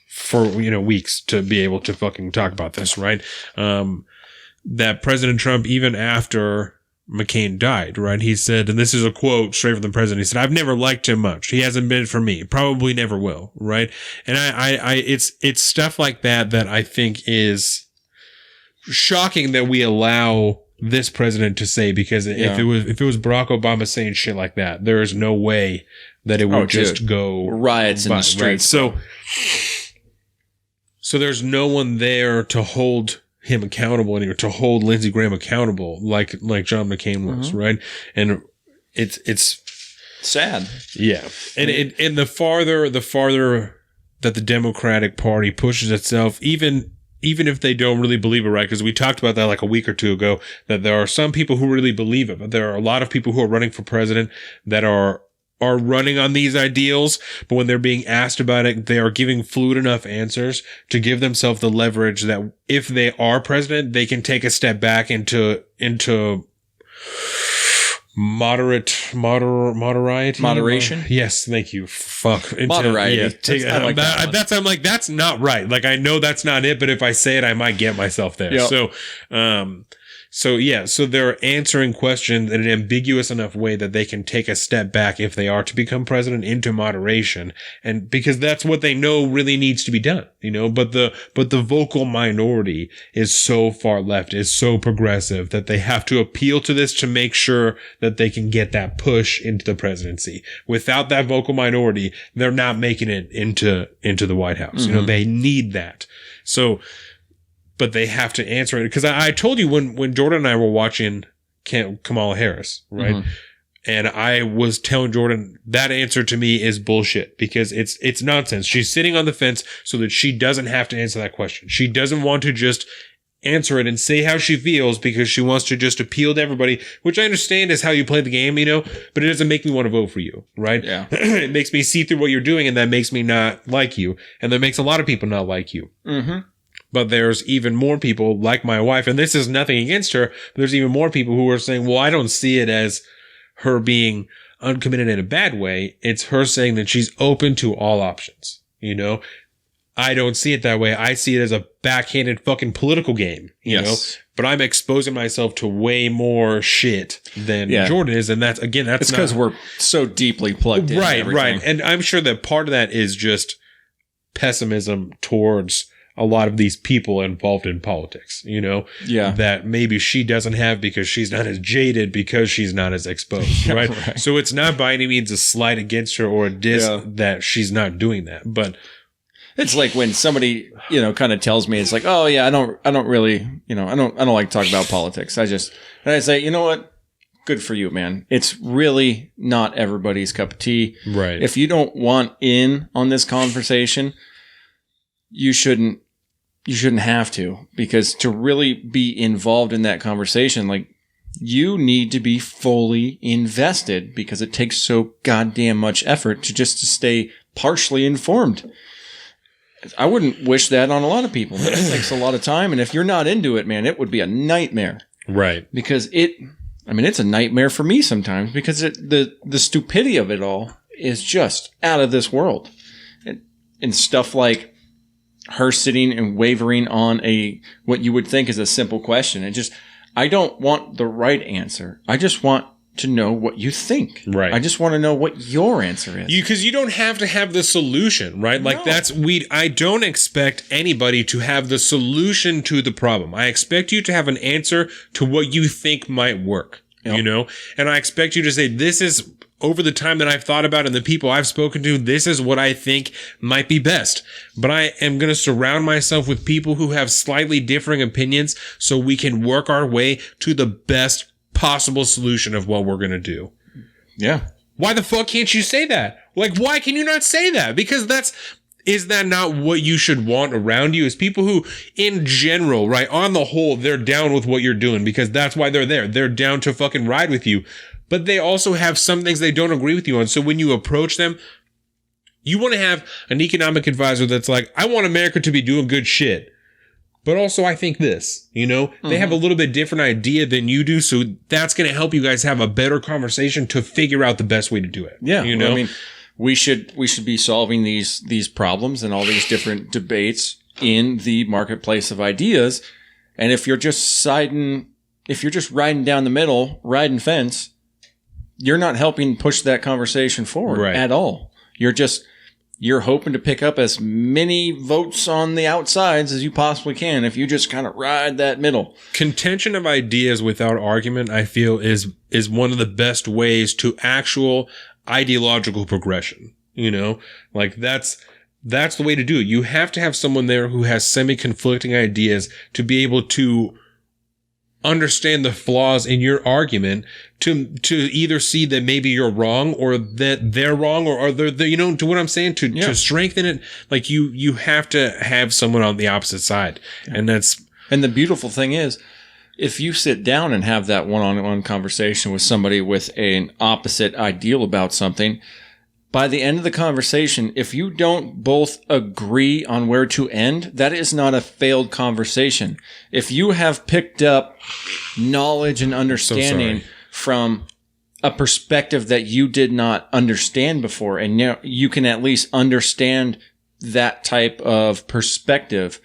B: for, weeks to be able to fucking talk about this, right? That President Trump, even after McCain died, right? He said, and this is a quote straight from the president. He said, "I've never liked him much. He hasn't been for me. Probably never will." Right. And it's stuff like that I think is shocking that we allow this president to say, because if it was Barack Obama saying shit like that, there is no way that it would just go
A: riots in the streets.
B: Right? So there's no one there to hold him accountable anymore, to hold Lindsey Graham accountable like John McCain was, right? And it's
A: sad.
B: Yeah. And the farther that the Democratic Party pushes itself, even if they don't really believe it, right? Because we talked about that like a week or two ago, that there are some people who really believe it, but there are a lot of people who are running for president that are running on these ideals, but when they're being asked about it, they are giving fluid enough answers to give themselves the leverage that if they are president, they can take a step back into
A: moderation.
B: Yes, thank you. Fuck.
A: Moderation.
B: Yeah, I'm like, that's not right. Like, I know that's not it, but if I say it, I might get myself there. Yep. So they're answering questions in an ambiguous enough way that they can take a step back if they are to become president into moderation. And because that's what they know really needs to be done, but the vocal minority is so far left, is so progressive that they have to appeal to this to make sure that they can get that push into the presidency. Without that vocal minority, they're not making it into the White House.
A: Mm-hmm.
B: They need that. So, but they have to answer it. Because I told you when Jordan and I were watching Kamala Harris, right? Mm-hmm. And I was telling Jordan that answer to me is bullshit, because it's nonsense. She's sitting on the fence so that she doesn't have to answer that question. She doesn't want to just answer it and say how she feels because she wants to just appeal to everybody, which I understand is how you play the game, but it doesn't make me want to vote for you, right?
A: Yeah.
B: It makes me see through what you're doing, and that makes me not like you. And that makes a lot of people not like you.
A: Mm-hmm.
B: But there's even more people like my wife, and this is nothing against her, but there's even more people who are saying, well, I don't see it as her being uncommitted in a bad way. It's her saying that she's open to all options. I don't see it that way. I see it as a backhanded fucking political game, you know, but I'm exposing myself to way more shit than Jordan is. And that's
A: because we're so deeply plugged in.
B: Right. And I'm sure that part of that is just pessimism towards a lot of these people involved in politics, you know, that maybe she doesn't have because she's not as jaded, because she's not as exposed, right? So it's not by any means a slight against her or a diss that she's not doing that. But
A: it's like when somebody, you know, kind of tells me, it's like, oh yeah, I don't really, you know, I don't like to talk about politics. And I say, you know what? Good for you, man. It's really not everybody's cup of tea.
B: Right.
A: If you don't want in on this conversation, you shouldn't have to, because to really be involved in that conversation, like, you need to be fully invested, because it takes so goddamn much effort to stay partially informed. I wouldn't wish that on a lot of people. It takes a lot of time. And if you're not into it, man, it would be a nightmare.
B: Right.
A: Because it's a nightmare for me sometimes, because the stupidity of it all is just out of this world. And stuff like her sitting and wavering on what you would think is a simple question. I don't want the right answer. I just want to know what you think.
B: Right.
A: I just want to know what your answer is.
B: Because you don't have to have the solution, right? Like I don't expect anybody to have the solution to the problem. I expect you to have an answer to what you think might work, you know? And I expect you to say, this is, over the time that I've thought about and the people I've spoken to, this is what I think might be best. But I am going to surround myself with people who have slightly differing opinions so we can work our way to the best possible solution of what we're going to do.
A: Yeah.
B: Why the fuck can't you say that? Like, why can you not say that? Because is that not what you should want around you? Is people who, in general, right, on the whole, they're down with what you're doing, because that's why they're there. They're down to fucking ride with you. But they also have some things they don't agree with you on. So when you approach them, you want to have an economic advisor that's like, I want America to be doing good shit. But also, I think this, you know, they have a little bit different idea than you do. So that's going to help you guys have a better conversation to figure out the best way to do it.
A: Yeah.
B: You know,
A: I mean, we should be solving these problems and all these different debates in the marketplace of ideas. And if you're just riding down the middle, riding fence, you're not helping push that conversation forward at all. You're hoping to pick up as many votes on the outsides as you possibly can if you just kind of ride that middle. Contention
B: of ideas without argument, I feel, is one of the best ways to actual ideological progression. You know, like that's the way to do it. You have to have someone there who has semi-conflicting ideas to be able to understand the flaws in your argument, to either see that maybe you're wrong or that they're wrong, or they're you know, to what I'm saying, to strengthen it. Like you have to have someone on the opposite side. Yeah.
A: And the beautiful thing is, if you sit down and have that one-on-one conversation with somebody with an opposite ideal about something, by the end of the conversation, if you don't both agree on where to end, that is not a failed conversation. If you have picked up knowledge and understanding from a perspective that you did not understand before, and now you can at least understand that type of perspective,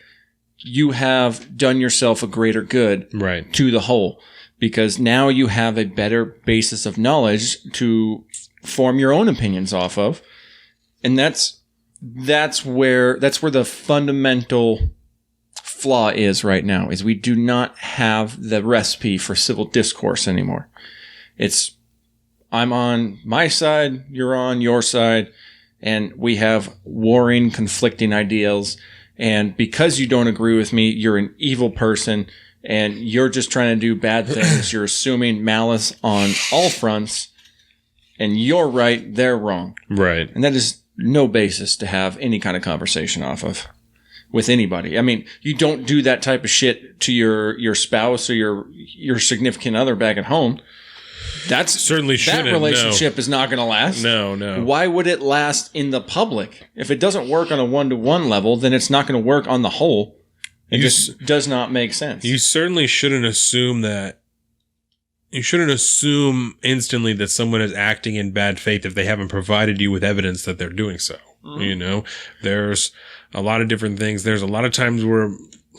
A: you have done yourself a greater good to the whole, because now you have a better basis of knowledge to form your own opinions off of. And that's where the fundamental flaw is right now, is we do not have the recipe for civil discourse anymore. It's, I'm on my side, you're on your side, and we have warring, conflicting ideals. And because you don't agree with me, you're an evil person and you're just trying to do bad things. You're assuming malice on all fronts. And you're right, they're wrong.
B: Right.
A: And that is no basis to have any kind of conversation off of with anybody. I mean, you don't do that type of shit to your spouse or your significant other back at home. That's certainly shouldn't. That relationship is not going to last.
B: No.
A: Why would it last in the public? If it doesn't work on a one-to-one level, then it's not going to work on the whole. It just does not make sense.
B: You certainly shouldn't assume that. You shouldn't assume instantly that someone is acting in bad faith if they haven't provided you with evidence that they're doing so. Mm-hmm. You know, there's a lot of different things. There's a lot of times where,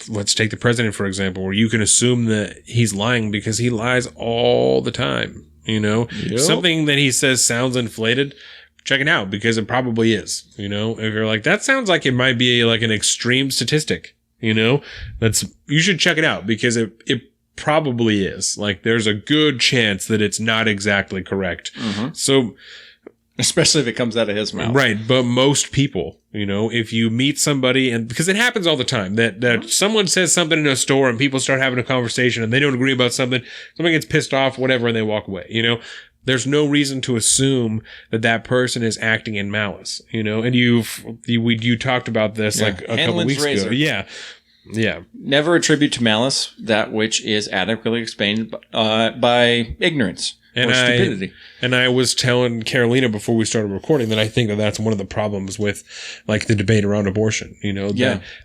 B: let's take the president, for example, where you can assume that he's lying because he lies all the time. You know, something that he says sounds inflated. Check it out, because it probably is. You know, if you're like, that sounds like it might be like an extreme statistic. You should check it out because it probably is. Like, there's a good chance that it's not exactly correct.
A: Mm-hmm.
B: So,
A: especially if it comes out of his mouth.
B: Right. But most people, if you meet somebody, and because it happens all the time that someone says something in a store and people start having a conversation and they don't agree about something, somebody gets pissed off, whatever, and they walk away, There's no reason to assume that person is acting in malice, and you talked about this like a couple weeks ago. Yeah. Yeah.
A: Never attribute to malice that which is adequately explained by ignorance or stupidity.
B: And I was telling Carolina before we started recording that I think that that's one of the problems with like the debate around abortion,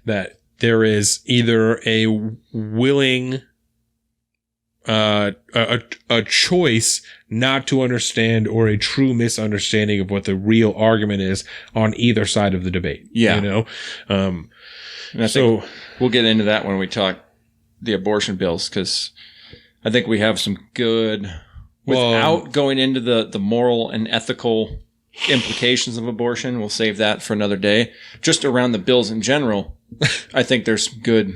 B: that there is either a willing, a choice not to understand or a true misunderstanding of what the real argument is on either side of the debate.
A: Yeah. And I think we'll get into that when we talk the abortion bills, because I think we have some good, without going into the moral and ethical implications of abortion. We'll save that for another day. Just around the bills in general, I think there's good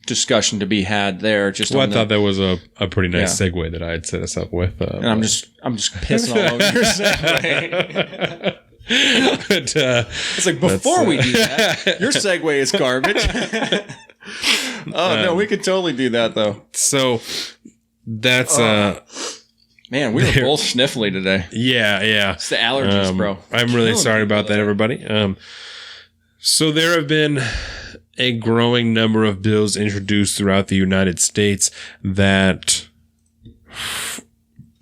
A: discussion to be had there. I
B: thought that was a pretty nice segue that I had set us up with.
A: And I'm just pissing all over your segue.
B: But,
A: it's like, before we do that, your segue is garbage. No, we could totally do that though.
B: So that's
A: man, we were both sniffly today.
B: Yeah.
A: It's the allergies, bro.
B: I'm really sorry about that, everybody. So there have been a growing number of bills introduced throughout the United States that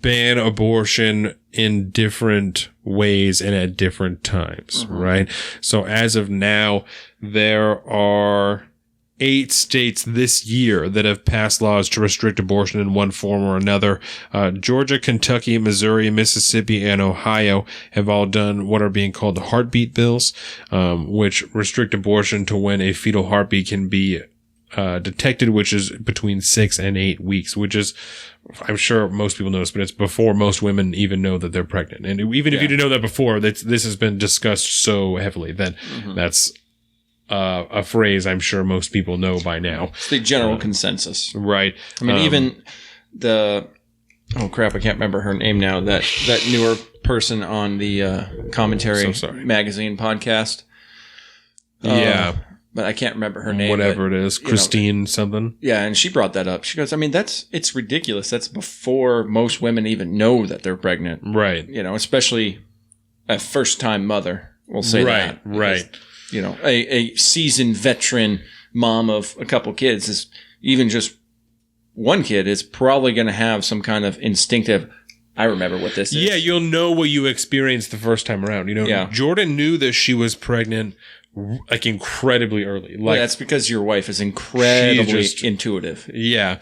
B: ban abortion in different ways and at different times, right? So as of now, there are 8 states this year that have passed laws to restrict abortion in one form or another. Georgia, Kentucky, Missouri, Mississippi, and Ohio have all done what are being called the heartbeat bills, which restrict abortion to when a fetal heartbeat can be detected, which is between 6 and 8 weeks, which is, I'm sure most people know this, but it's before most women even know that they're pregnant. And even if you didn't know that before, this has been discussed so heavily that that's a phrase I'm sure most people know by now.
A: It's the general consensus.
B: Right.
A: I mean, even oh crap, I can't remember her name now, that newer person on the Commentary Magazine podcast.
B: Yeah.
A: But I can't remember her name.
B: Whatever it is. Christine something.
A: Yeah, and she brought that up. She goes, I mean, it's ridiculous. That's before most women even know that they're pregnant.
B: Right.
A: Especially a first-time mother, we'll say that.
B: Right.
A: A seasoned veteran mom of a couple kids is, even just one kid, is probably going to have some kind of instinctive, I remember what this is.
B: Yeah, you'll know what you experienced the first time around. Jordan knew that she was pregnant like incredibly early. Like,
A: that's because your wife is incredibly intuitive.
B: Yeah.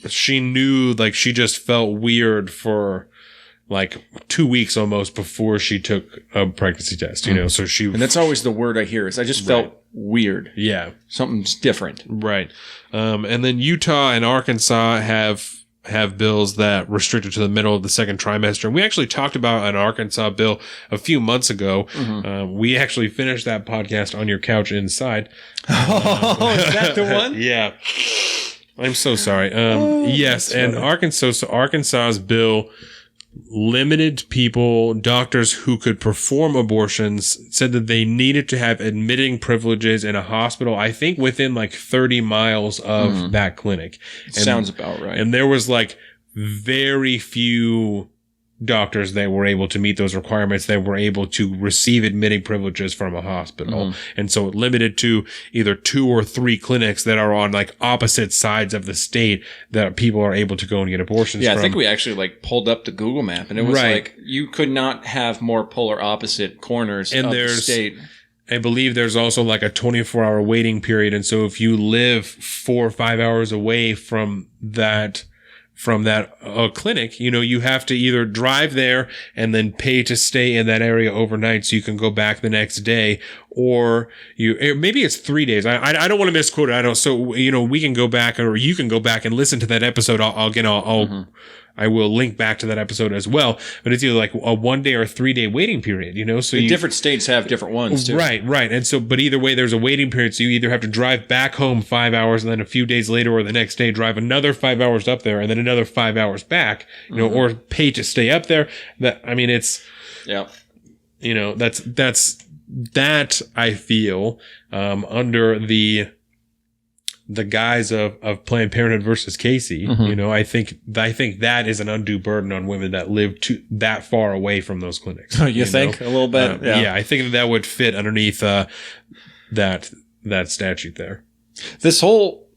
B: She knew, like, she just felt weird for like 2 weeks almost before she took a pregnancy test, so she,
A: and that's always the word I hear is I just felt weird.
B: Yeah.
A: Something's different.
B: Right. And then Utah and Arkansas have bills that restrict it to the middle of the second trimester. And we actually talked about an Arkansas bill a few months ago. We actually finished that podcast on your couch inside.
A: Oh, is that the one?
B: Yeah. I'm so sorry. Yes. And Arkansas's bill limited doctors who could perform abortions, said that they needed to have admitting privileges in a hospital, I think within like 30 miles of that clinic.
A: Sounds about right.
B: And there was like very few doctors that were able to meet those requirements, that were able to receive admitting privileges from a hospital. And so it limited to either 2 or 3 clinics that are on like opposite sides of the state that people are able to go and get abortions from.
A: I think we actually like pulled up the Google map, and it was like you could not have more polar opposite corners of the state.
B: I believe there's also like a 24-hour waiting period. And so if you live 4 or 5 hours away from that clinic, you have to either drive there and then pay to stay in that area overnight so you can go back the next day, or maybe it's 3 days. I don't want to misquote it. So we can go back, or you can go back and listen to that episode. I I will link back to that episode as well. But it's either like a 1 day or 3 day waiting period, you know? So
A: different states have different ones too.
B: Right. And so, but either way, there's a waiting period. So you either have to drive back home 5 hours and then a few days later or the next day drive another 5 hours up there and then another 5 hours back, you know, or pay to stay up there. It's, you know, that I feel, under the guise of Planned Parenthood versus Casey, you know, I think that is an undue burden on women that live that far away from those clinics.
A: Oh, you think? A little bit?
B: Yeah, I think that would fit underneath that statute there.
A: This whole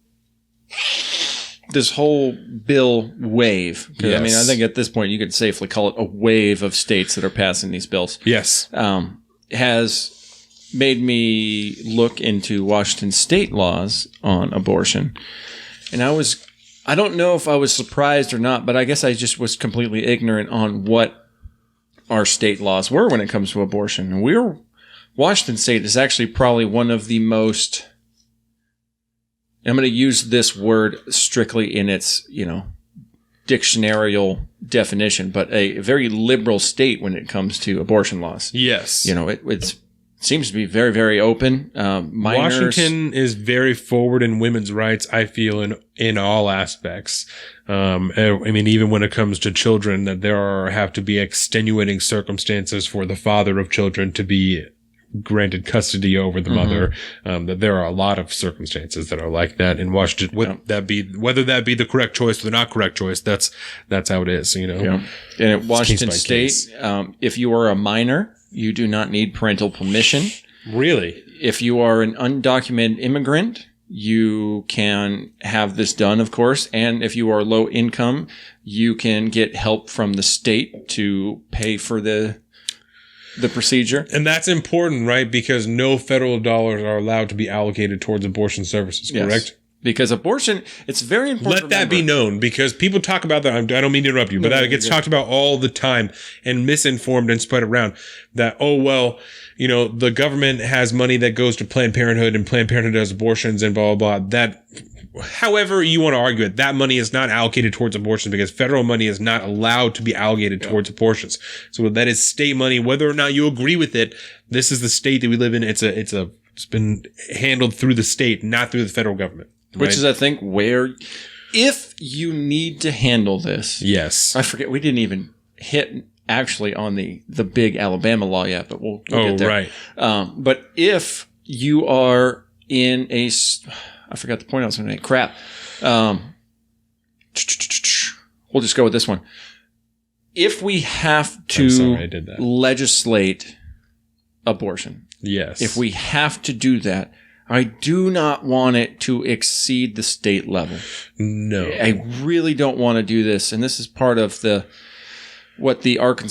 A: bill wave.
B: Yes.
A: I mean, I think at this point you could safely call it a wave of states that are passing these bills.
B: Yes.
A: Has made me look into Washington state laws on abortion. And I don't know if I was surprised or not, but I guess I just was completely ignorant on what our state laws were when it comes to abortion. And Washington state is actually probably one of the most, I'm going to use this word strictly in its, you know, dictionarial definition, but a very liberal state when it comes to abortion laws.
B: Yes.
A: You know, it seems to be very, very open.
B: Washington is very forward in women's rights, I feel, in all aspects. I mean, even when it comes to children, that have to be extenuating circumstances for the father of children to be granted custody over the mother. That there are a lot of circumstances that are like that in Washington. Whether that be the correct choice or the not correct choice, that's how it is, you know.
A: Yeah. And at Washington state, if you are a minor, you do not need parental permission.
B: Really?
A: If you are an undocumented immigrant, you can have this done, of course. And if you are low income, you can get help from the state to pay for the procedure.
B: And that's important, right? Because no federal dollars are allowed to be allocated towards abortion services, correct?
A: Yes. Because abortion, it's very important.
B: Let that be known, because people talk about that. I don't mean to interrupt you, but that gets talked about all the time and misinformed and spread around that, oh, well, you know, the government has money that goes to Planned Parenthood and Planned Parenthood does abortions and blah, blah, blah. That, however you want to argue it, that money is not allocated towards abortions because federal money is not allowed to be allocated towards abortions. So that is state money. Whether or not you agree with it, this is the state that we live in. It's been handled through the state, not through the federal government. Right?
A: Which is, I think, where if you need to handle this.
B: Yes.
A: I forget, we didn't even hit actually on the big Alabama law yet, but we'll get there.
B: Right.
A: But if you are in I forgot the point I was going to make. Crap. We'll just go with this one. If we have to legislate abortion.
B: Yes.
A: If we have to do that, I do not want it to exceed the state level.
B: No.
A: I really don't want to do this. And this is part of what the Alabama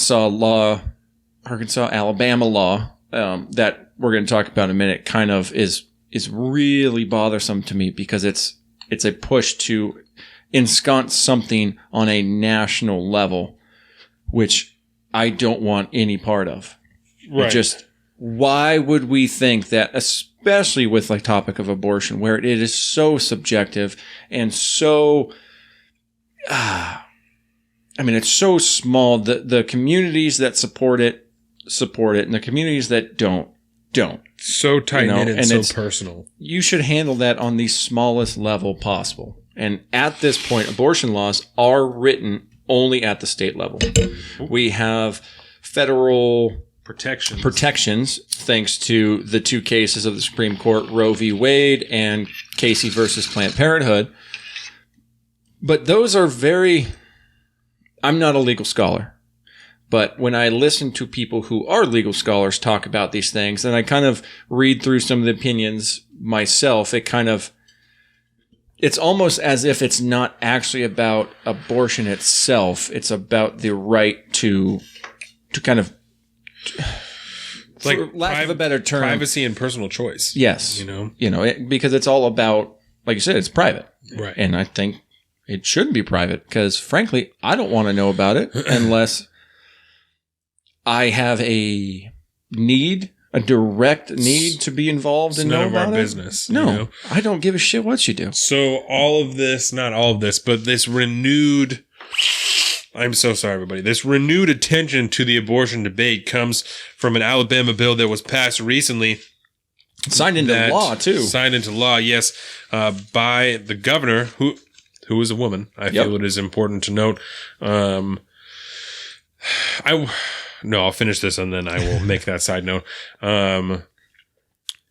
A: law, that we're going to talk about in a minute, kind of is really bothersome to me because it's a push to ensconce something on a national level, which I don't want any part of.
B: Right.
A: Why would we think that, especially with the topic of abortion, where it is so subjective and so, it's so small. The communities that support it, and the communities that don't.
B: So tight-knit and so personal.
A: You should handle that on the smallest level possible. And at this point, abortion laws are written only at the state level. We have federal protections, thanks to the two cases of the Supreme Court, Roe v. Wade and Casey versus Planned Parenthood. But those are I'm not a legal scholar, but when I listen to people who are legal scholars talk about these things, and I kind of read through some of the opinions myself, it's almost as if it's not actually about abortion itself. It's about the right to kind of, for lack of a better term,
B: privacy and personal choice.
A: Yes. Because it's all about, like you said, it's private.
B: Right.
A: And I think it shouldn't be private because, frankly, I don't want to know about it unless I have a direct need to be involved and know about it. It's none of our
B: business.
A: No, I don't give a shit what you do.
B: So not all of this, but this renewed I'm so sorry, everybody. This renewed attention to the abortion debate comes from an Alabama bill that was passed recently.
A: Signed into law, too.
B: Signed into law, yes, by the governor, who is a woman. I feel it is important to note. I'll finish this and then I will make that side note.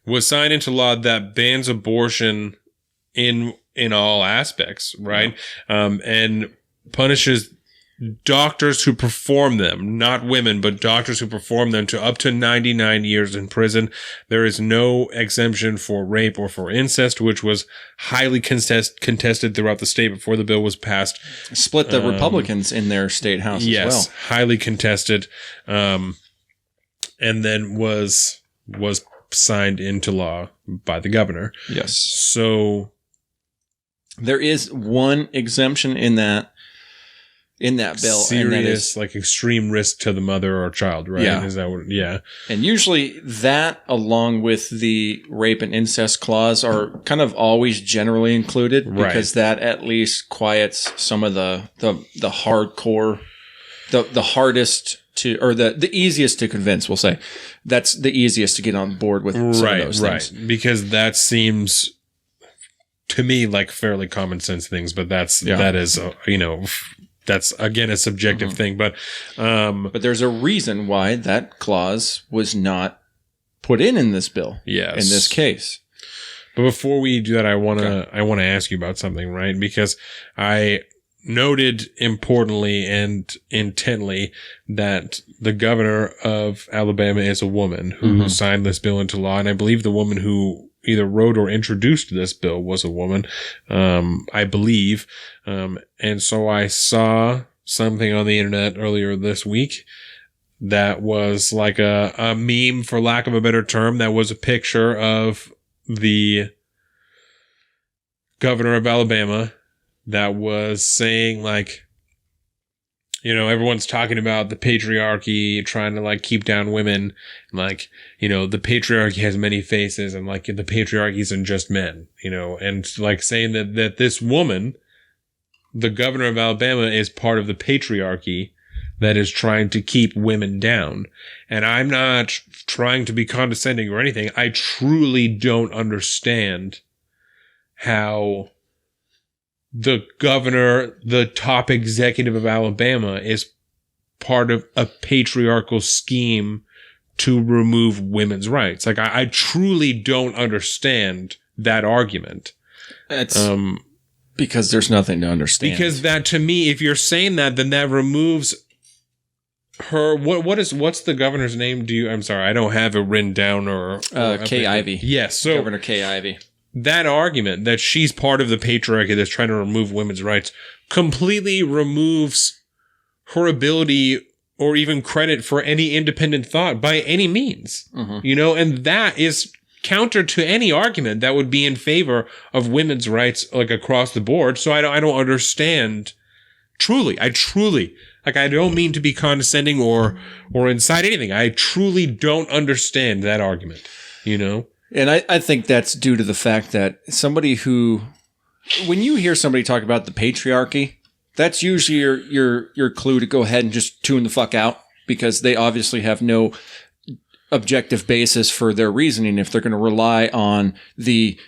B: Was signed into law that bans abortion in all aspects, right? And punishes doctors who perform them, not women, but doctors who perform them, to up to 99 years in prison. There is no exemption for rape or for incest, which was highly contested throughout the state before the bill was passed.
A: Split the Republicans in their state house as well.
B: Highly contested. And then was signed into law by the governor.
A: Yes.
B: So there
A: is one exemption in that bill.
B: Serious,
A: and that is
B: like extreme risk to the mother or child, right?
A: Yeah.
B: Is that what, yeah.
A: And usually that, along with the rape and incest clause, are kind of always generally included, because that at least quiets some of the hardcore, the hardest to, or the easiest to convince, we'll say. That's the easiest to get on board with some of those things. Right,
B: because that seems to me like fairly common sense things, but that is, that's again a subjective thing, but
A: there's a reason why that clause was not put in this bill.
B: Yes.
A: In this case.
B: But before we do that, I want to ask you about something, right? Because I noted importantly and intently that the governor of Alabama is a woman who signed this bill into law, and I believe the woman who either wrote or introduced this bill was a woman, I believe. And so I saw something on the internet earlier this week that was like a meme, for lack of a better term, that was a picture of the governor of Alabama that was saying, like, everyone's talking about the patriarchy, trying to like keep down women. Like, the patriarchy has many faces, and like the patriarchy isn't just men, and like saying that this woman, the governor of Alabama, is part of the patriarchy that is trying to keep women down. And I'm not trying to be condescending or anything. I truly don't understand how the governor, the top executive of Alabama, is part of a patriarchal scheme to remove women's rights. Like, I truly don't understand that argument.
A: It's because there's nothing to understand.
B: Because that, to me, if you're saying that, then that removes her. What's the governor's name? I'm sorry, I don't have it written down. Or
A: Kay Ivey.
B: Yes, so
A: Governor Kay Ivey.
B: That argument that she's part of the patriarchy that's trying to remove women's rights completely removes her ability or even credit for any independent thought by any means. And that is counter to any argument that would be in favor of women's rights, like, across the board. So I don't understand. I truly, like, I don't mean to be condescending or incite anything. I truly don't understand that argument,
A: And I think that's due to the fact that when you hear somebody talk about the patriarchy, that's usually your clue to go ahead and just tune the fuck out, because they obviously have no objective basis for their reasoning if they're going to rely on the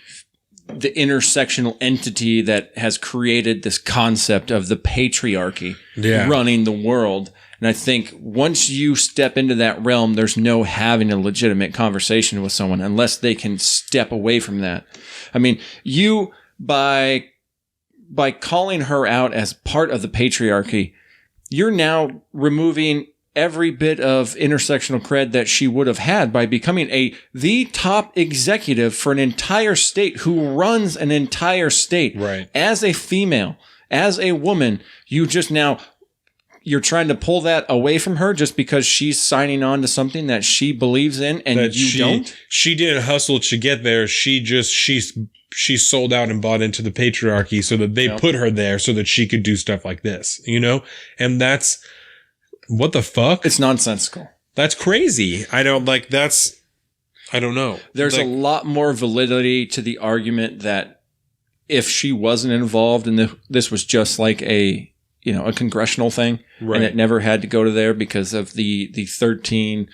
A: intersectional entity that has created this concept of the patriarchy running the world. And I think once you step into that realm, there's no having a legitimate conversation with someone unless they can step away from that. I mean, you, by calling her out as part of the patriarchy, you're now removing every bit of intersectional cred that she would have had by becoming the top executive for an entire state, who runs an entire state.
B: Right.
A: As a female, as a woman, you're trying to pull that away from her just because she's signing on to something that she believes in and that you don't?
B: She didn't hustle to get there. She sold out and bought into the patriarchy so that they put her there so that she could do stuff like this, And that's, what the fuck?
A: It's nonsensical.
B: That's crazy. I don't know.
A: There's a lot more validity to the argument that if she wasn't involved and this was just like a a congressional thing,
B: Right.
A: and it never had to go to there because of the 13,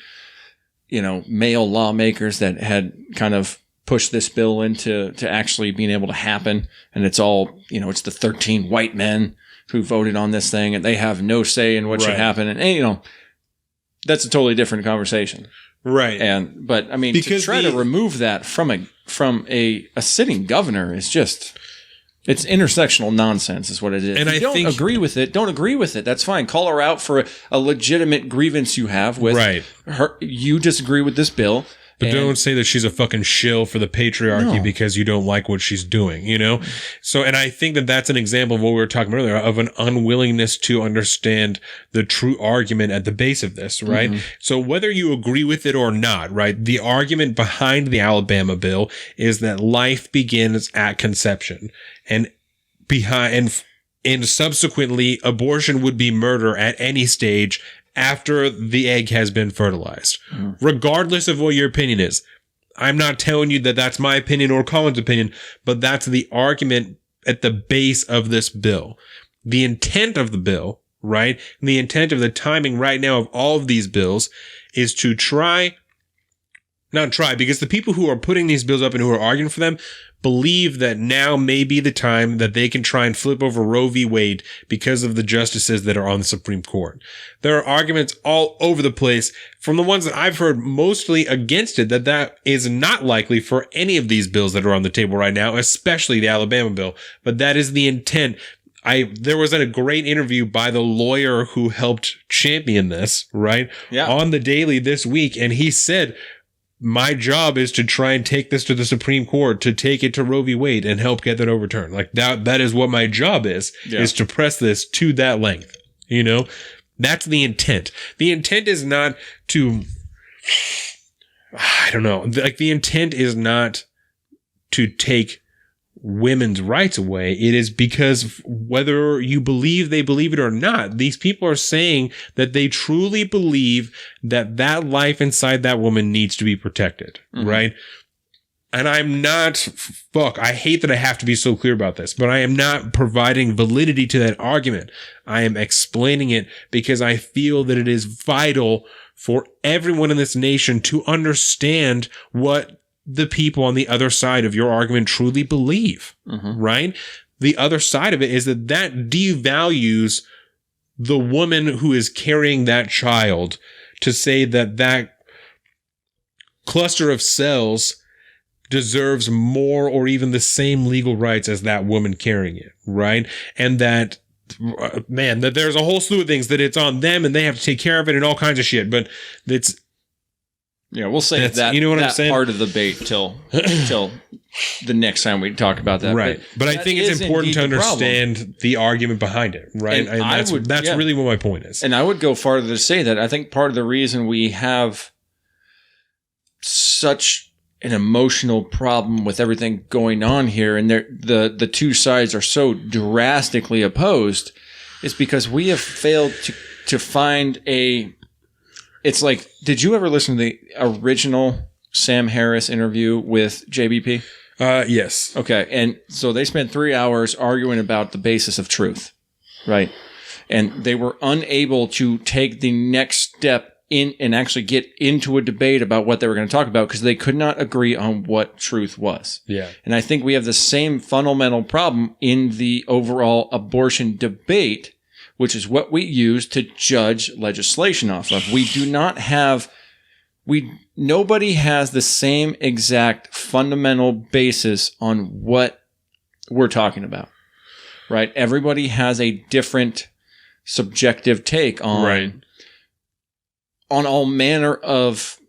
A: male lawmakers that had kind of pushed this bill into actually being able to happen. And it's all, it's the 13 white men who voted on this thing, and they have no say in what should happen. And that's a totally different conversation.
B: Right.
A: But I mean, because to try to remove that from a sitting governor is just, it's intersectional nonsense is what it is. And if you don't agree with it, don't agree with it. That's fine. Call her out for a legitimate grievance you have with her. You disagree with this bill.
B: But don't say that she's a fucking shill for the patriarchy because you don't like what she's doing, So, and I think that that's an example of what we were talking about earlier, of an unwillingness to understand the true argument at the base of this, right? Mm-hmm. So whether you agree with it or not, right? The argument behind the Alabama bill is that life begins at conception, and subsequently abortion would be murder at any stage after the egg has been fertilized, regardless of what your opinion is. I'm not telling you that that's my opinion or Colin's opinion, but that's the argument at the base of this bill. The intent of the bill, right? And the intent of the timing right now of all of these bills is to because the people who are putting these bills up and who are arguing for them believe that now may be the time that they can try and flip over Roe v. Wade because of the justices that are on the Supreme Court. There are arguments all over the place from the ones that I've heard mostly against it, that is not likely for any of these bills that are on the table right now, especially the Alabama bill. But that is the intent. There was a great interview by the lawyer who helped champion this, right? Yeah. On the Daily this week. And he said, my job is to try and take this to the Supreme Court, to take it to Roe v. Wade and help get that overturned. Like that is what my job is to press this to that length. That's the intent. The intent is not to, I don't know. Like the intent is not to take women's rights away. It is because whether you believe they believe it or not, these people are saying that they truly believe that life inside that woman needs to be protected, right? And I'm not, I hate that I have to be so clear about this, but I am not providing validity to that argument. I am explaining it because I feel that it is vital for everyone in this nation to understand what the people on the other side of your argument truly believe, right? The other side of it is that devalues the woman who is carrying that child, to say that cluster of cells deserves more or even the same legal rights as that woman carrying it, right? And that there's a whole slew of things that it's on them and they have to take care of it and all kinds of shit, but it's,
A: we'll save that, I'm saying? Part of the debate till the next time we talk about that.
B: Right. But I think it's important to understand the argument behind it, right? And that's really what my point is.
A: And I would go farther to say that I think part of the reason we have such an emotional problem with everything going on here, and the two sides are so drastically opposed, is because we have failed to find it's like, did you ever listen to the original Sam Harris interview with JBP?
B: Yes.
A: Okay. And so they spent 3 hours arguing about the basis of truth, right? And they were unable to take the next step in and actually get into a debate about what they were going to talk about because they could not agree on what truth was.
B: Yeah.
A: And I think we have the same fundamental problem in the overall abortion debate, which is what we use to judge legislation off of. Nobody has the same exact fundamental basis on what we're talking about, right? Everybody has a different subjective take on all manner of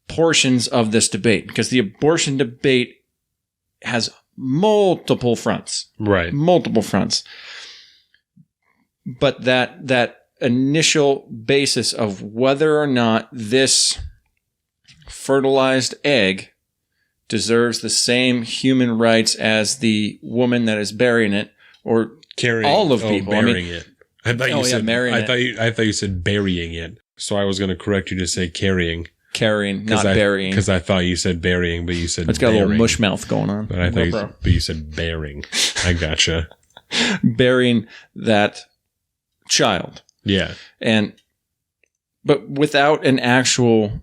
A: portions of this debate, because the abortion debate has multiple fronts,
B: right?
A: Multiple fronts. But that initial basis of whether or not this fertilized egg deserves the same human rights as the woman that is burying it, or carrying all of people.
B: Burying it. I thought you said marrying it. I thought you said burying it. So I was going to correct you to say carrying.
A: Carrying, not burying.
B: Because I thought you said burying, but you said
A: it's got a little mush mouth going on.
B: But I thought you said bearing. I gotcha.
A: Burying that child.
B: Yeah.
A: But without an actual,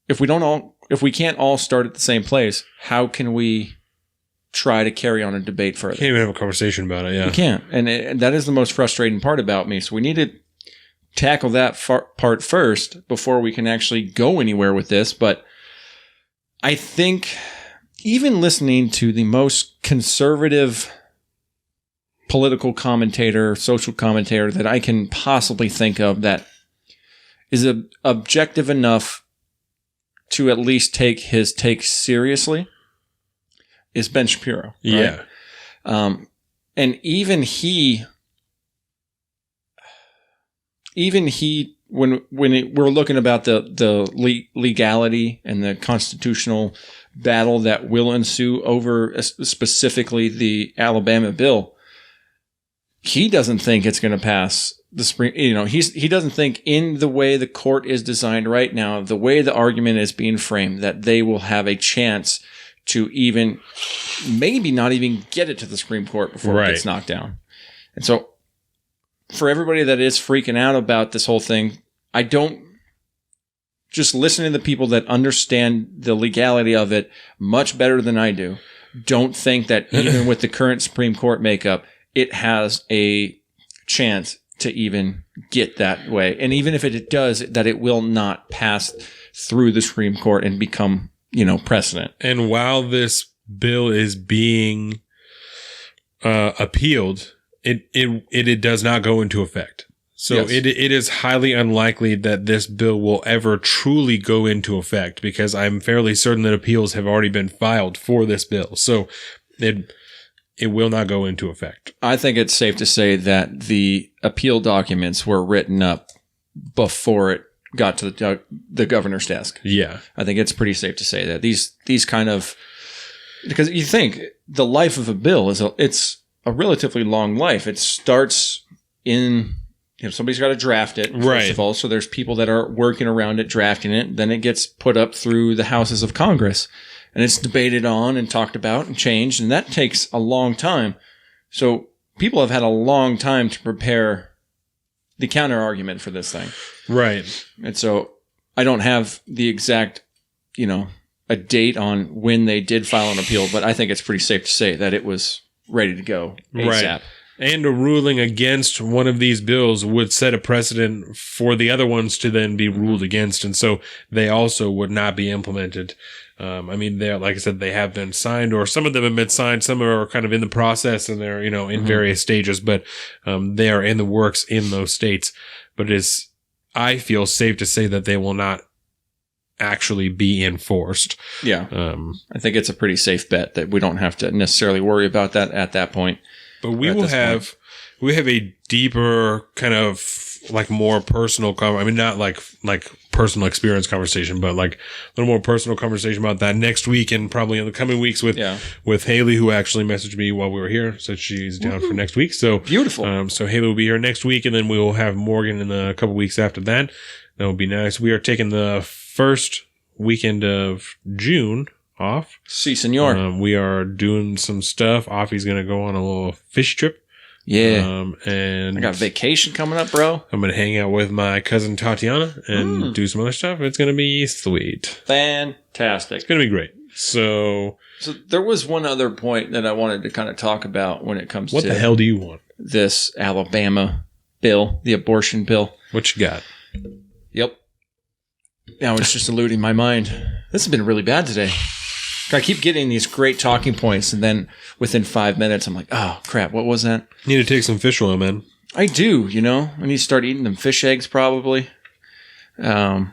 A: if we can't all start at the same place, how can we try to carry on a debate further?
B: Can't even have a conversation about it. Yeah.
A: We can't. And that is the most frustrating part about me. So we need to tackle that part first before we can actually go anywhere with this. But I think even listening to the most conservative political commentator, social commentator that I can possibly think of that is objective enough to at least take his take seriously is Ben Shapiro. Right?
B: Yeah.
A: And even he, when we're looking about the legality and the constitutional battle that will ensue over specifically the Alabama bill, he doesn't think it's going to pass the Supreme. He doesn't think, in the way the court is designed right now, the way the argument is being framed, that they will have a chance to even maybe not even get it to the Supreme Court before it gets knocked down. And so for everybody that is freaking out about this whole thing, I don't just listen to the people that understand the legality of it much better than I do. Don't think that even with the current Supreme Court makeup, it has a chance to even get that way. And even if it does, that it will not pass through the Supreme Court and become, precedent.
B: And while this bill is being appealed, it does not go into effect. So
A: Yes.
B: it is highly unlikely that this bill will ever truly go into effect, because I'm fairly certain that appeals have already been filed for this bill. So it will not go into effect.
A: I think it's safe to say that the appeal documents were written up before it got to the governor's desk.
B: Yeah.
A: I think it's pretty safe to say that these kind of, because you think the life of a bill it's a relatively long life. It starts in, somebody's got to draft it, first of all. So there's people that are working around it, drafting it. Then it gets put up through the houses of Congress, and it's debated on and talked about and changed. And that takes a long time. So people have had a long time to prepare the counter argument for this thing.
B: Right.
A: And so I don't have the exact, a date on when they did file an appeal, but I think it's pretty safe to say that it was ready to go ASAP.
B: Right. And a ruling against one of these bills would set a precedent for the other ones to then be ruled against. And so they also would not be implemented. They're, like I said, they have been signed, or some of them have been signed. Some are kind of in the process, and they're, in various stages, but they are in the works in those states. But it is, I feel, safe to say that they will not actually be enforced.
A: Yeah. I think it's a pretty safe bet that we don't have to necessarily worry about that at that point.
B: But we have a deeper kind of like more personal not like personal experience conversation, but like a little more personal conversation about that next week, and probably in the coming weeks with Haley, who actually messaged me while we were here, said she's down for next week. So
A: beautiful.
B: So Haley will be here next week, and then we will have Morgan in a couple weeks after that. That would be nice. We are taking the first weekend of June off.
A: Si, senor.
B: We are doing some stuff. Offie's going to go on a little fish trip.
A: Yeah.
B: And
A: I got vacation coming up, bro.
B: I'm going to hang out with my cousin Tatiana and do some other stuff. It's going to be sweet.
A: Fantastic.
B: It's going to be great. So
A: there was one other point that I wanted to kind of talk about when it comes to
B: what the hell do you want?
A: This Alabama bill, the abortion bill.
B: What you got?
A: Yep. Now it's just eluding my mind. This has been really bad today. I keep getting these great talking points, and then within 5 minutes, I'm like, oh, crap, what was that?
B: You need to take some fish oil, man.
A: I do, I need to start eating them fish eggs, probably. But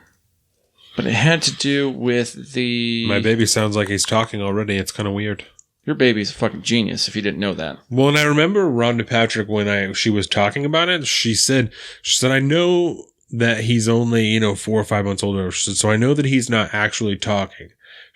A: it had to do with the...
B: My baby sounds like he's talking already. It's kind of weird.
A: Your baby's a fucking genius, if you didn't know that.
B: Well, and I remember Rhonda Patrick, when she was talking about it, she said, I know that he's only, 4 or 5 months older, so I know that he's not actually talking.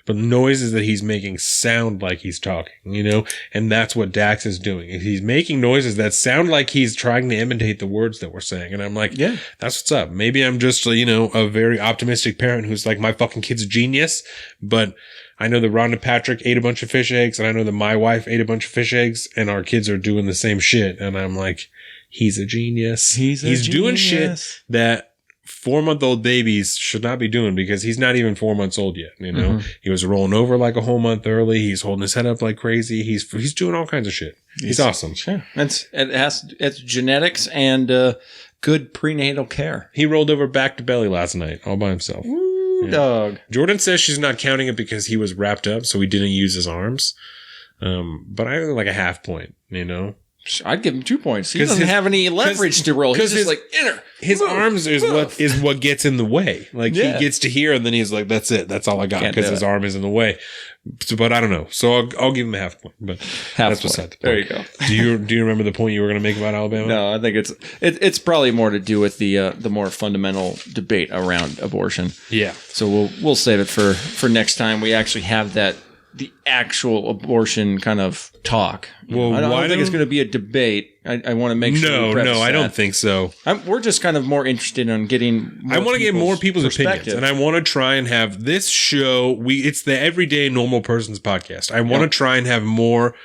B: But the noises that he's making sound like he's talking, and that's what Dax is doing. He's making noises that sound like he's trying to imitate the words that we're saying. And I'm like, yeah, that's what's up. Maybe I'm just, a very optimistic parent who's like, my fucking kid's a genius. But I know that Rhonda Patrick ate a bunch of fish eggs, and I know that my wife ate a bunch of fish eggs, and our kids are doing the same shit. And I'm like, He's a genius. He's doing shit that 4-month-old babies should not be doing because he's not even 4 months old yet. You know, he was rolling over like a whole month early. He's holding his head up like crazy. He's doing all kinds of shit. He's awesome.
A: Sure. It's genetics and good prenatal care.
B: He rolled over back to belly last night all by himself.
A: Ooh, dog.
B: Jordan says she's not counting it because he was wrapped up, so he didn't use his arms. But I like a half point, you know.
A: I'd give him 2 points. He doesn't have any leverage to roll. He's just like inner.
B: His arms is what gets in the way. Like he gets to here and then he's like, that's it. That's all I got because his arm is in the way. So, but I don't know. So I'll give him a half point. But that's beside the point.
A: There you go.
B: Do you remember the point you were going to make about Alabama?
A: No, I think it's probably more to do with the more fundamental debate around abortion.
B: Yeah.
A: So we'll save it for next time. We actually have the actual abortion kind of talk.
B: Well,
A: I don't think it's going to be a debate. I want to make sure.
B: No, I don't think so.
A: We're just kind of more interested in getting.
B: I want to get more people's opinions, and I want to try and have this show. It's the everyday normal person's podcast. I want to try and have more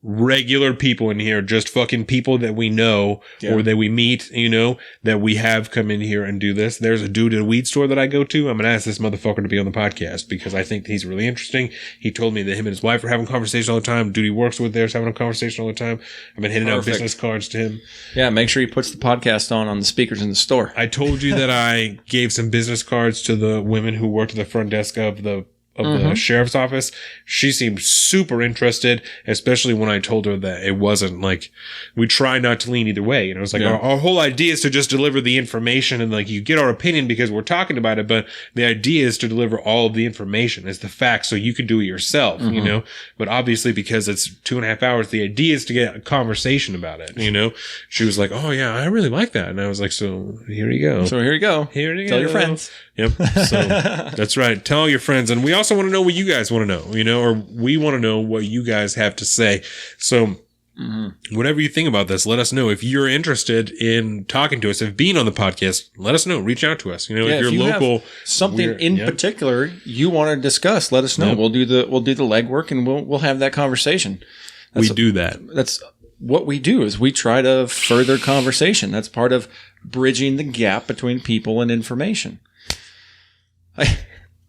B: regular people in here, just fucking people that we know or that we meet, you know, that we have come in here and do this. There's a dude at a weed store that I go to. I'm going to ask this motherfucker to be on the podcast because I think he's really interesting. He told me that him and his wife are having conversations all the time. Dude he works with there's having a conversation all the time. I've been hitting out business cards to him.
A: Yeah, make sure he puts the podcast on the speakers in the store.
B: I told you that I gave some business cards to the women who worked at the front desk of the sheriff's office. She seemed super interested, especially when I told her that it wasn't like we try not to lean either way. You know, it's like our whole idea is to just deliver the information and like you get our opinion because we're talking about it, but the idea is to deliver all of the information as the facts so you can do it yourself, you know. But obviously because it's 2.5 hours, the idea is to get a conversation about it, you know. She was like, oh yeah, I really like that. And I was like, so here you go.
A: Tell your friends.
B: Yep. So that's right. Tell your friends. And we also want to know what you guys want to know, you know, or we want to know what you guys have to say. So whatever you think about this, let us know. If you're interested in talking to us, if being on the podcast, let us know. Reach out to us. You know, if you're local,
A: something in particular you want to discuss, let us know. We'll do the legwork and we'll have that conversation.
B: Do that.
A: That's what we do is we try to further conversation. That's part of bridging the gap between people and information.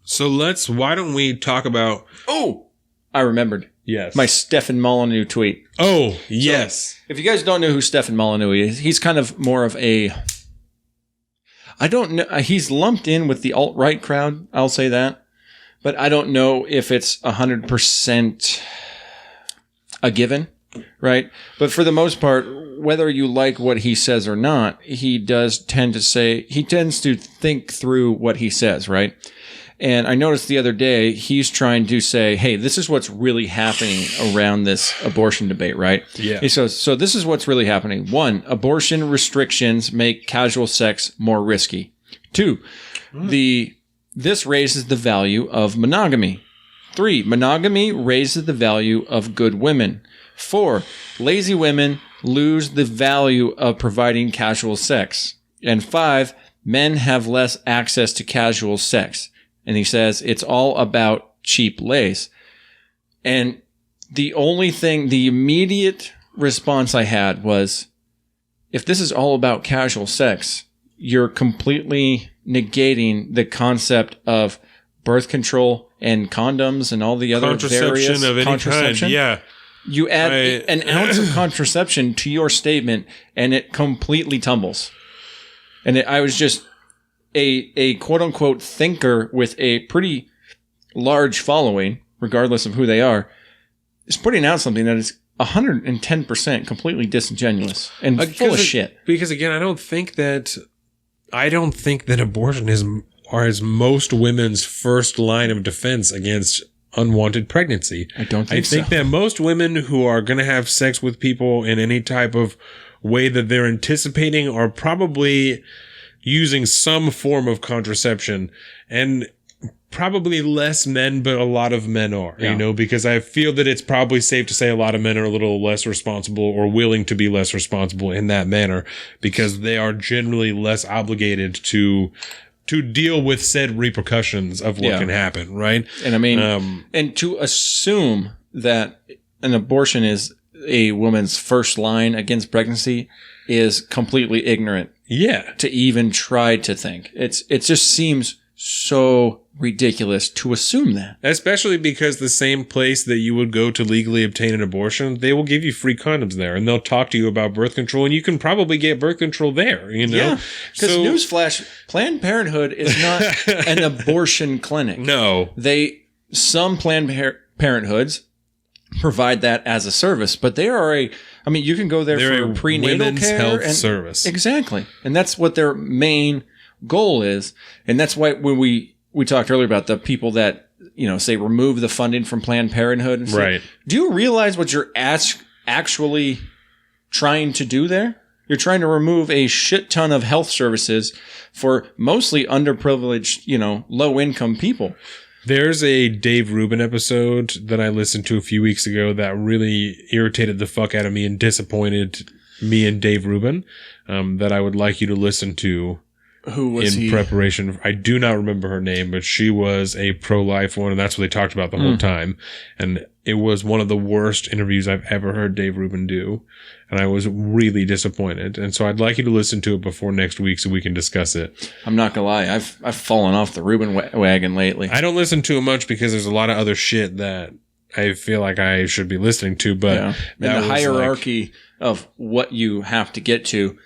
B: So why don't we talk about...
A: Oh, I remembered.
B: Yes.
A: My Stefan Molyneux tweet.
B: Oh, yes.
A: So, if you guys don't know who Stefan Molyneux is, he's kind of more of a... I don't know. He's lumped in with the alt-right crowd. I'll say that. But I don't know if it's 100% a given, right? But for the most part, whether you like what he says or not, he tends to think through what he says, right? And I noticed the other day, he's trying to say, hey, this is what's really happening around this abortion debate, right?
B: Yeah.
A: He says, so this is what's really happening. 1, abortion restrictions make casual sex more risky. 2, this raises the value of monogamy. 3, monogamy raises the value of good women. 4, lazy women lose the value of providing casual sex. And 5, men have less access to casual sex. And he says it's all about cheap lace. And the immediate response I had was, if this is all about casual sex, you're completely negating the concept of birth control and condoms and all the other
B: contraception of any kind. Yeah.
A: You add an ounce of contraception to your statement and it completely tumbles. And I was just a quote unquote thinker with a pretty large following, regardless of who they are, is putting out something that is 110% completely disingenuous and full of shit.
B: Because again, I don't think that abortion is most women's first line of defense against unwanted pregnancy.
A: I think
B: that most women who are going to have sex with people in any type of way that they're anticipating are probably using some form of contraception, and probably less men, but a lot of men are, you know, because I feel that it's probably safe to say a lot of men are a little less responsible or willing to be less responsible in that manner because they are generally less obligated to deal with said repercussions of what can happen, right?
A: And I mean, and to assume that an abortion is a woman's first line against pregnancy is completely ignorant.
B: Yeah.
A: To even try to think. It just seems so ridiculous to assume that.
B: Especially because the same place that you would go to legally obtain an abortion, they will give you free condoms there, and they'll talk to you about birth control, and you can probably get birth control there, you know?
A: Yeah, because newsflash, Planned Parenthood is not an abortion clinic.
B: No.
A: Some Planned Parenthoods provide that as a service, but they are you can go there for prenatal
B: women's
A: care
B: health
A: and
B: service.
A: Exactly. And that's what their main goal is. And that's why when we talked earlier about the people that, say remove the funding from Planned Parenthood and stuff.
B: Right.
A: Do you realize what you're actually trying to do there? You're trying to remove a shit ton of health services for mostly underprivileged, low income people.
B: There's a Dave Rubin episode that I listened to a few weeks ago that really irritated the fuck out of me and disappointed me and Dave Rubin, that I would like you to listen to.
A: Who was he?
B: Preparation. I do not remember her name, but she was a pro-life one, and that's what they talked about the whole time. And it was one of the worst interviews I've ever heard Dave Rubin do, and I was really disappointed. And so I'd like you to listen to it before next week so we can discuss it.
A: I'm not gonna lie, I've fallen off the Rubin wagon lately.
B: I don't listen to it much because there's a lot of other shit that I feel like I should be listening to, but
A: and the hierarchy of what you have to get to.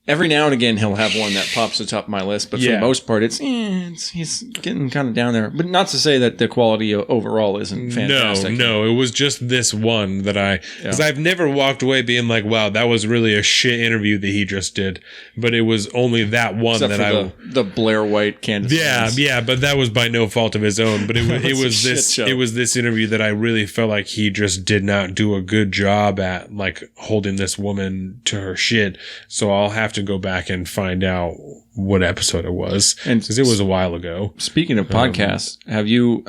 A: Every now and again, he'll have one that pops to the top of my list, but for the most part, he's getting kind of down there. But not to say that the quality overall isn't fantastic.
B: No, it was just this one that because I've never walked away being like, wow, that was really a shit interview that he just did. But it was only that one
A: Except
B: that
A: for the Blair White candidacy.
B: Yeah, but that was by no fault of his own. But it was this interview that I really felt like he just did not do a good job at like holding this woman to her shit. So I'll have to go back and find out what episode it was, because it was a while ago.
A: Speaking of podcasts, have you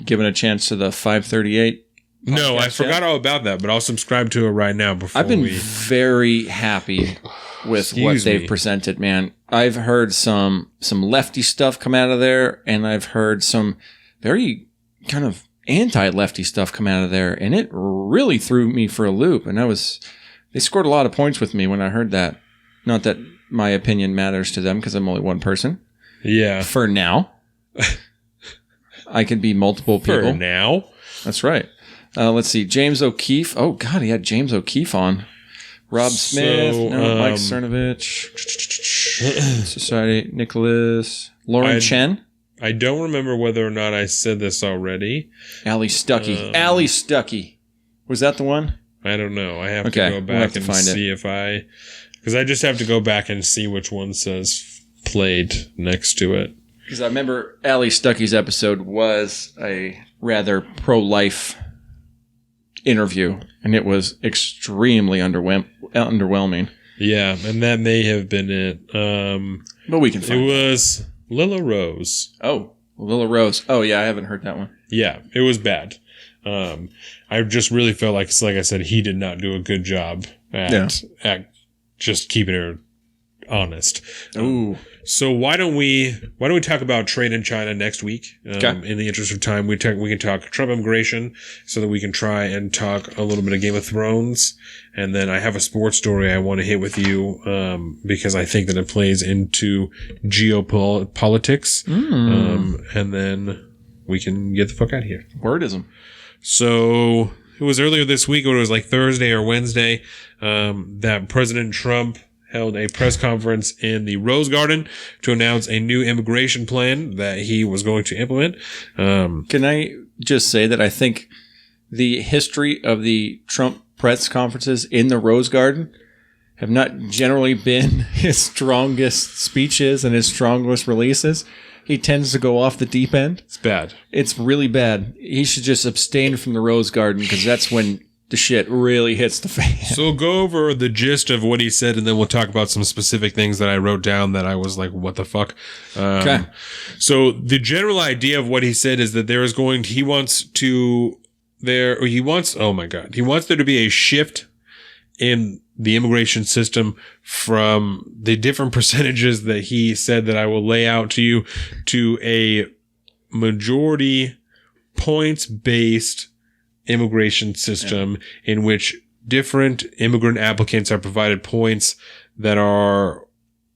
A: given a chance to the 538?
B: No, I forgot all about that, but I'll subscribe to it right now.
A: I've been very happy with what they've presented, man. I've heard some lefty stuff come out of there, and I've heard some very kind of anti-lefty stuff come out of there, and it really threw me for a loop. And they scored a lot of points with me when I heard that. Not that my opinion matters to them, because I'm only one person.
B: Yeah.
A: For now. I can be multiple people.
B: For now.
A: That's right. Let's see. James O'Keefe. Oh, God, he had James O'Keefe on. Rob Smith. Mike Cernovich. Society. Nicholas. Lauren Chen.
B: I don't remember whether or not I said this already.
A: Ali Stuckey. Ali Stuckey. Was that the one?
B: I don't know. I have to go back and see if I... Because I just have to go back and see which one says played next to it.
A: Because I remember Ali Stuckey's episode was a rather pro-life interview, and it was extremely underwhelming.
B: Yeah, and that may have been it.
A: But we can find
B: it. Was Lila Rose.
A: Oh, Lila Rose. Oh, yeah, I haven't heard that one.
B: Yeah, it was bad. I just really felt like I said, he did not do a good job at just keeping her honest.
A: Ooh.
B: So why don't we talk about trade in China next week? In the interest of time, we can talk Trump immigration, so that we can try and talk a little bit of Game of Thrones, and then I have a sports story I want to hit with you, because I think that it plays into geopolitics, and then we can get the fuck out of here.
A: Wordism.
B: So it was earlier this week, or it was like Thursday or Wednesday, that President Trump held a press conference in the Rose Garden to announce a new immigration plan that he was going to implement.
A: Can I just say that I think the history of the Trump press conferences in the Rose Garden have not generally been his strongest speeches and his strongest releases. He tends to go off the deep end.
B: It's bad.
A: It's really bad. He should just abstain from the Rose Garden, because that's when the shit really hits the fan.
B: So go over the gist of what he said, and then we'll talk about some specific things that I wrote down that I was like, what the fuck?
A: Okay.
B: So the general idea of what he said is that he wants there to be a shift in the immigration system from the different percentages that he said that I will lay out to you, to a majority points-based immigration system in which different immigrant applicants are provided points that are,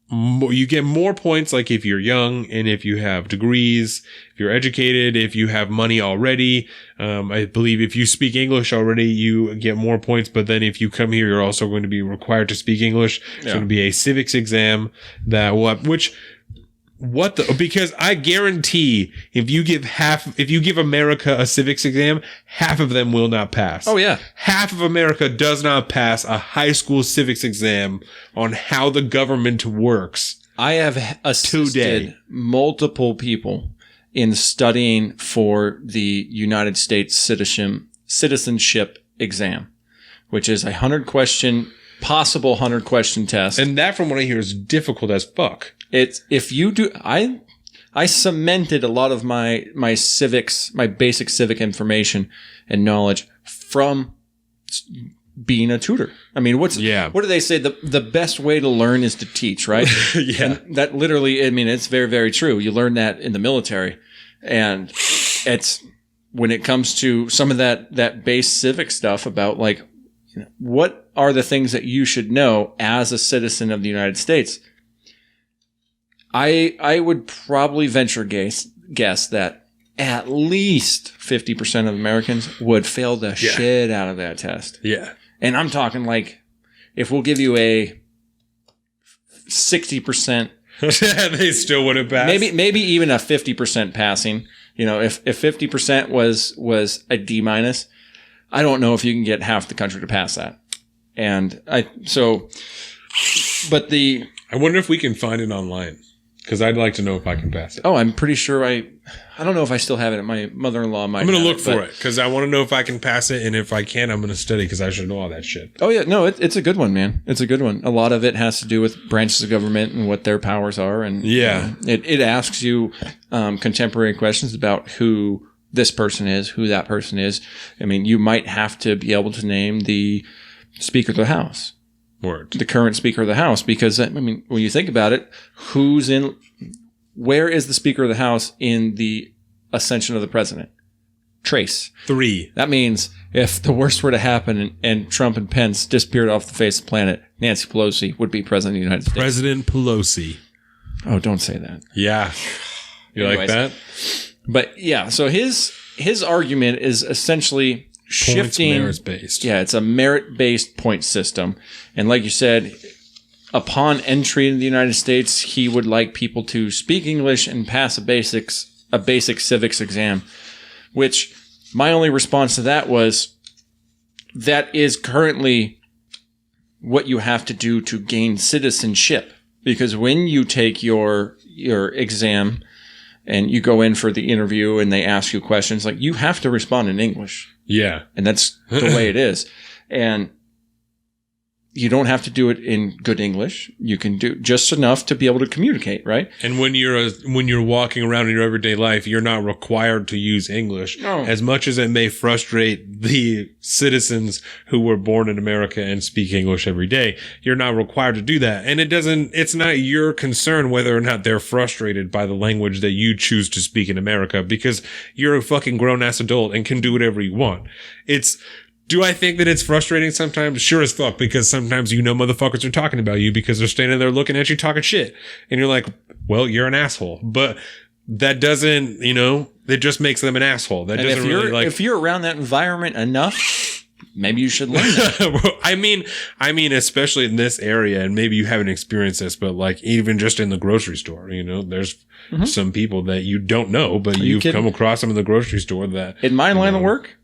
B: you get more points like if you're young and if you have degrees, if you're educated, if you have money already. I believe if you speak English already, you get more points. But then if you come here, you're also going to be required to speak English. It's going to be a civics exam that will have, because I guarantee if you give America a civics exam, half of them will not pass.
A: Oh yeah.
B: Half of America does not pass a high school civics exam on how the government works.
A: I have assisted multiple people in studying for the United States citizenship exam, which is a 100-question test.
B: And that, from what I hear, is difficult as fuck.
A: It's if you do, I cemented a lot of my basic civic information and knowledge from being a tutor. I mean, what do they say? The best way to learn is to teach, right?
B: Yeah.
A: And that literally, I mean, it's very, very true. You learn that in the military, and it's when it comes to some of that base civic stuff about like, what are the things that you should know as a citizen of the United States? I would probably venture guess that at least 50% of Americans would fail the shit out of that test.
B: Yeah.
A: And I'm talking like, if we'll give you a 60%,
B: they still wouldn't pass.
A: Maybe even a 50% passing. You know, if 50% was a D minus, I don't know if you can get half the country to pass that. I
B: wonder if we can find it online. Because I'd like to know if I can pass it.
A: Oh, I'm pretty sure I don't know if I still have it. My mother-in-law might.
B: I'm going to look for it because I want to know if I can pass it. And if I can, I'm going to study because I should know all that shit.
A: Oh, yeah. No, it's a good one, man. It's a good one. A lot of it has to do with branches of government and what their powers are. And it asks you contemporary questions about who this person is, who that person is. I mean, you might have to be able to name the Speaker of the House. The current Speaker of the House, because I mean, when you think about it, where is the Speaker of the House in the ascension of the president? Trace
B: 3.
A: That means if the worst were to happen and Trump and Pence disappeared off the face of the planet, Nancy Pelosi would be president of the United States.
B: President Pelosi.
A: Oh, don't say that.
B: Yeah. Anyways, like that?
A: But yeah, so his argument is essentially shifting.
B: Merit-based.
A: Yeah, it's a merit-based point system. And like you said, upon entry in the United States, he would like people to speak English and pass a basic civics exam, which my only response to that was, that is currently what you have to do to gain citizenship. Because when you take your exam and you go in for the interview and they ask you questions, like, you have to respond in English.
B: Yeah.
A: And that's the way it is. And you don't have to do it in good English. You can do just enough to be able to communicate, right?
B: And when you're walking around in your everyday life, you're not required to use English.
A: No.
B: As much as it may frustrate the citizens who were born in America and speak English every day, you're not required to do that. And it's not your concern whether or not they're frustrated by the language that you choose to speak in America, because you're a fucking grown-ass adult and can do whatever you want. Do I think that it's frustrating sometimes? Sure as fuck, because sometimes motherfuckers are talking about you because they're standing there looking at you talking shit. And you're like, well, you're an asshole. But that doesn't, it just makes them an asshole. That
A: and
B: doesn't really
A: if you're around that environment enough, maybe you should learn that.
B: I mean, especially in this area, and maybe you haven't experienced this, but like even just in the grocery store, there's some people that you don't know, but you've come across them in the grocery store that.
A: In my line of work,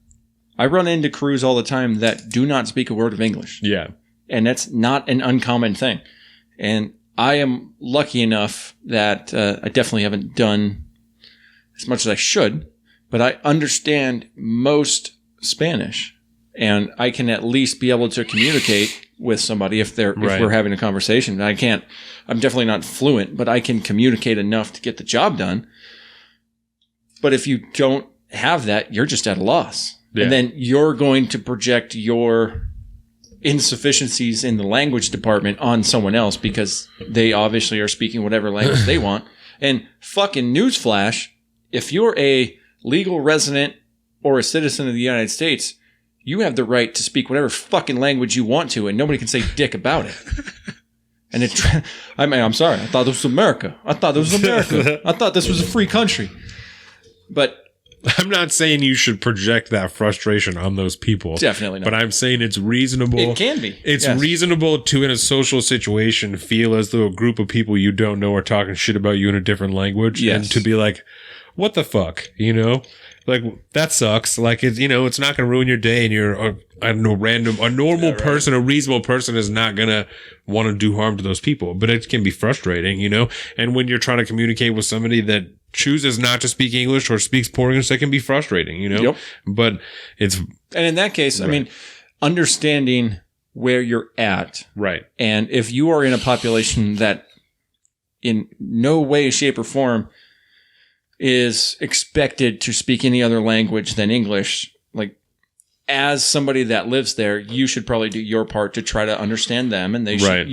A: I run into crews all the time that do not speak a word of English.
B: Yeah.
A: And that's not an uncommon thing. And I am lucky enough that I definitely haven't done as much as I should, but I understand most Spanish. And I can at least be able to communicate with somebody if we're having a conversation. I'm definitely not fluent, but I can communicate enough to get the job done. But if you don't have that, you're just at a loss. Yeah. And then you're going to project your insufficiencies in the language department on someone else because they obviously are speaking whatever language they want. And fucking newsflash, if you're a legal resident or a citizen of the United States, you have the right to speak whatever fucking language you want to, and nobody can say dick about it. And I'm sorry. I thought this was America. I thought this was a free country. But
B: I'm not saying you should project that frustration on those people.
A: Definitely not.
B: But I'm saying it's reasonable.
A: It can be.
B: It's reasonable to, in a social situation, feel as though a group of people you don't know are talking shit about you in a different language.
A: Yes.
B: And to be like, what the fuck? You know? Like, that sucks. Like, it's, you know, it's not going to ruin your day, and you're, I don't know, a normal person, a reasonable person is not going to want to do harm to those people. But it can be frustrating, you know? And when you're trying to communicate with somebody that chooses not to speak English or speaks poor English, that can be frustrating, you know?
A: Yep.
B: But it's...
A: And in that case, I mean, understanding where you're at.
B: Right.
A: And if you are in a population that in no way, shape, or form is expected to speak any other language than English, like, as somebody that lives there, you should probably do your part to try to understand them, and they should,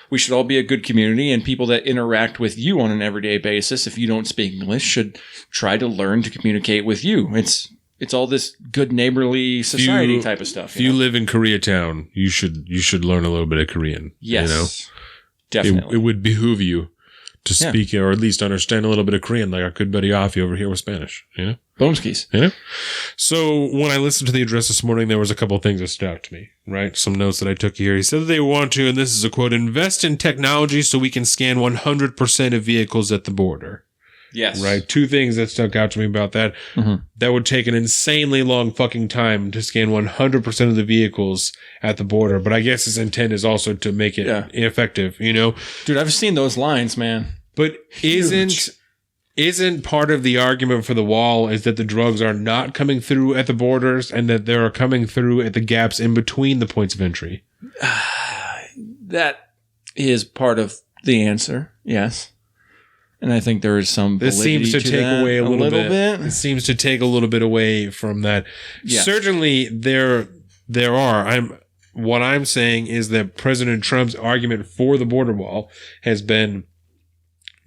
A: we should all be a good community, and people that interact with you on an everyday basis, if you don't speak English, should try to learn to communicate with you. It's all this good neighborly society type of stuff.
B: If you live in Koreatown, you should learn a little bit of Korean.
A: Yes,
B: you know?
A: Definitely.
B: It would behoove you to speak or at least understand a little bit of Korean, like our good buddy Offie over here with Spanish. You know,
A: Boomskis.
B: You know. So when I listened to the address this morning, there was a couple of things that stood out to me. Right, some notes that I took here. He said that they want to, and this is a quote: invest in technology so we can scan 100% of vehicles at the border.
A: Yes.
B: Right. Two things that stuck out to me about that. Mm-hmm. That would take an insanely long fucking time to scan 100% of the vehicles at the border. But I guess his intent is also to make it effective, you know?
A: Dude, I've seen those lines, man.
B: But isn't part of the argument for the wall is that the drugs are not coming through at the borders and that they are coming through at the gaps in between the points of entry?
A: That is part of the answer. Yes. And I think there is some validity.
B: This seems to take away a little bit.
A: It
B: seems to take a little bit away from that. Yeah. Certainly there are. What I'm saying is that President Trump's argument for the border wall has been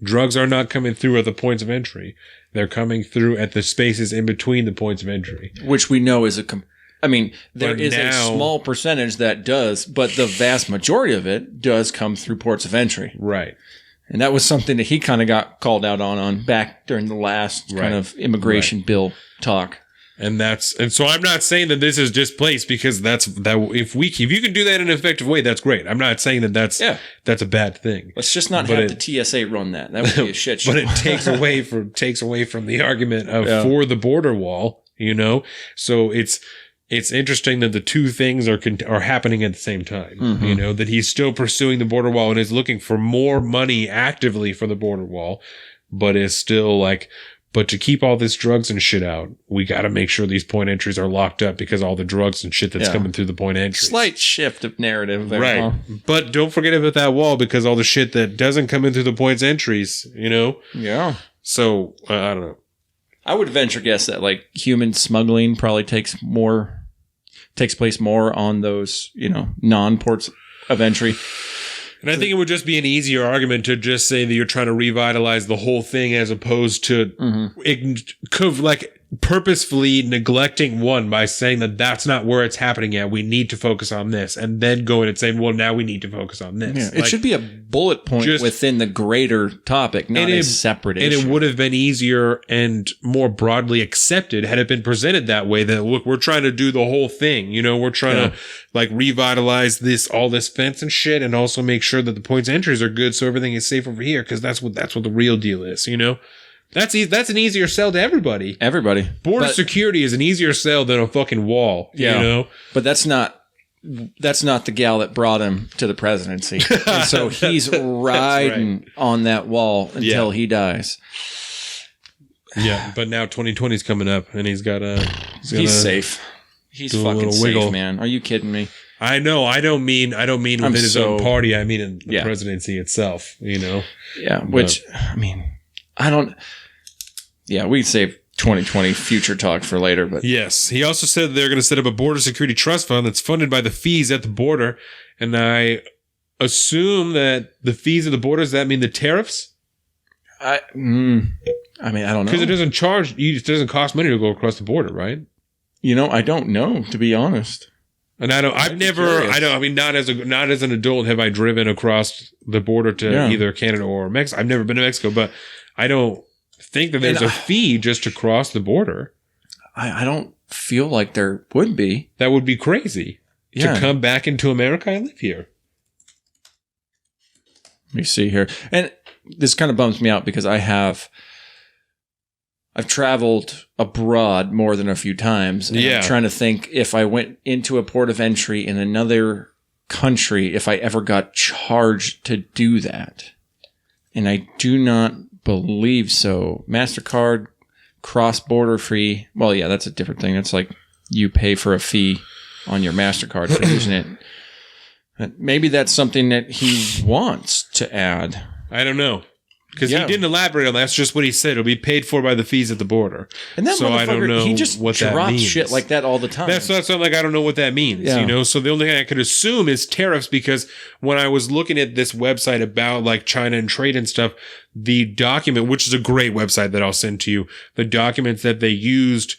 B: drugs are not coming through at the points of entry. They're coming through at the spaces in between the points of entry.
A: Which we know is there is a small percentage that does, but the vast majority of it does come through ports of entry.
B: Right.
A: And that was something that he kind of got called out on back during the last kind of immigration bill talk.
B: And so I'm not saying that this is displaced because if you can do that in an effective way, that's great. I'm not saying that that's a bad thing.
A: Let's just not have the TSA run that. That would be a shit show.
B: But it takes away from the argument of for the border wall, you know? So it's interesting that the two things are happening at the same time. Mm-hmm. You know, that he's still pursuing the border wall and is looking for more money actively for the border wall, but is still like, but to keep all this drugs and shit out, we got to make sure these point entries are locked up because all the drugs and shit that's coming through the point entries.
A: Slight shift of narrative there.
B: Right. Huh? But don't forget about that wall because all the shit that doesn't come in through the points entries, you know? Yeah. So, I don't know.
A: I would venture guess that like human smuggling probably takes place more on those, you know, non-ports of entry.
B: And I think it would just be an easier argument to just say that you're trying to revitalize the whole thing as opposed to purposefully neglecting one by saying that that's not where it's happening yet. We need to focus on this. And then go in and say, well, now we need to focus on this.
A: Yeah, it should be a bullet point within the greater topic, not a separate issue.
B: And it would have been easier and more broadly accepted had it been presented that way, that, look, we're trying to do the whole thing. You know, we're trying to like revitalize all this fence and shit and also make sure that the points of entries are good so everything is safe over here because that's what the real deal is, you know? That's an easier sell to everybody. Border security is an easier sell than a fucking wall. Yeah. You know?
A: But that's not the gal that brought him to the presidency. And so he's riding on that wall until he dies.
B: Yeah, but now 2020 is coming up and he's
A: safe. He's fucking safe, man. Are you kidding me?
B: I know. I don't mean within his own party. I mean in the presidency itself, you know?
A: Yeah, which, I mean, I don't... Yeah, we'd save 2020 future talk for later, but...
B: Yes. He also said that they're going to set up a border security trust fund that's funded by the fees at the border. And I assume that the fees at the border, does that mean the tariffs?
A: I mean, I don't know.
B: Because it doesn't cost money to go across the border, right?
A: I don't know, to be honest.
B: And not as an adult have I driven across the border to either Canada or Mexico. I've never been to Mexico, but I don't think that there's a fee just to cross the border.
A: I don't feel like there would be.
B: That would be crazy.
A: Yeah.
B: To come back into America, I live here.
A: Let me see here. And this kind of bums me out because I've traveled abroad more than a few times. And I'm trying to think if I went into a port of entry in another country, if I ever got charged to do that. And I do not believe so. MasterCard, cross-border fee. Well, yeah, that's a different thing. That's like you pay for a fee on your MasterCard for using it. Maybe that's something that he wants to add.
B: I don't know. Because he didn't elaborate on that. That's just what he said. It'll be paid for by the fees at the border.
A: And that
B: I don't know
A: he just
B: what that
A: drops
B: means.
A: shit like that all the time.
B: That's like, I don't know what that means, So the only thing I could assume is tariffs, because when I was looking at this website about like China and trade and stuff, the document, which is a great website that I'll send to you, the documents that they used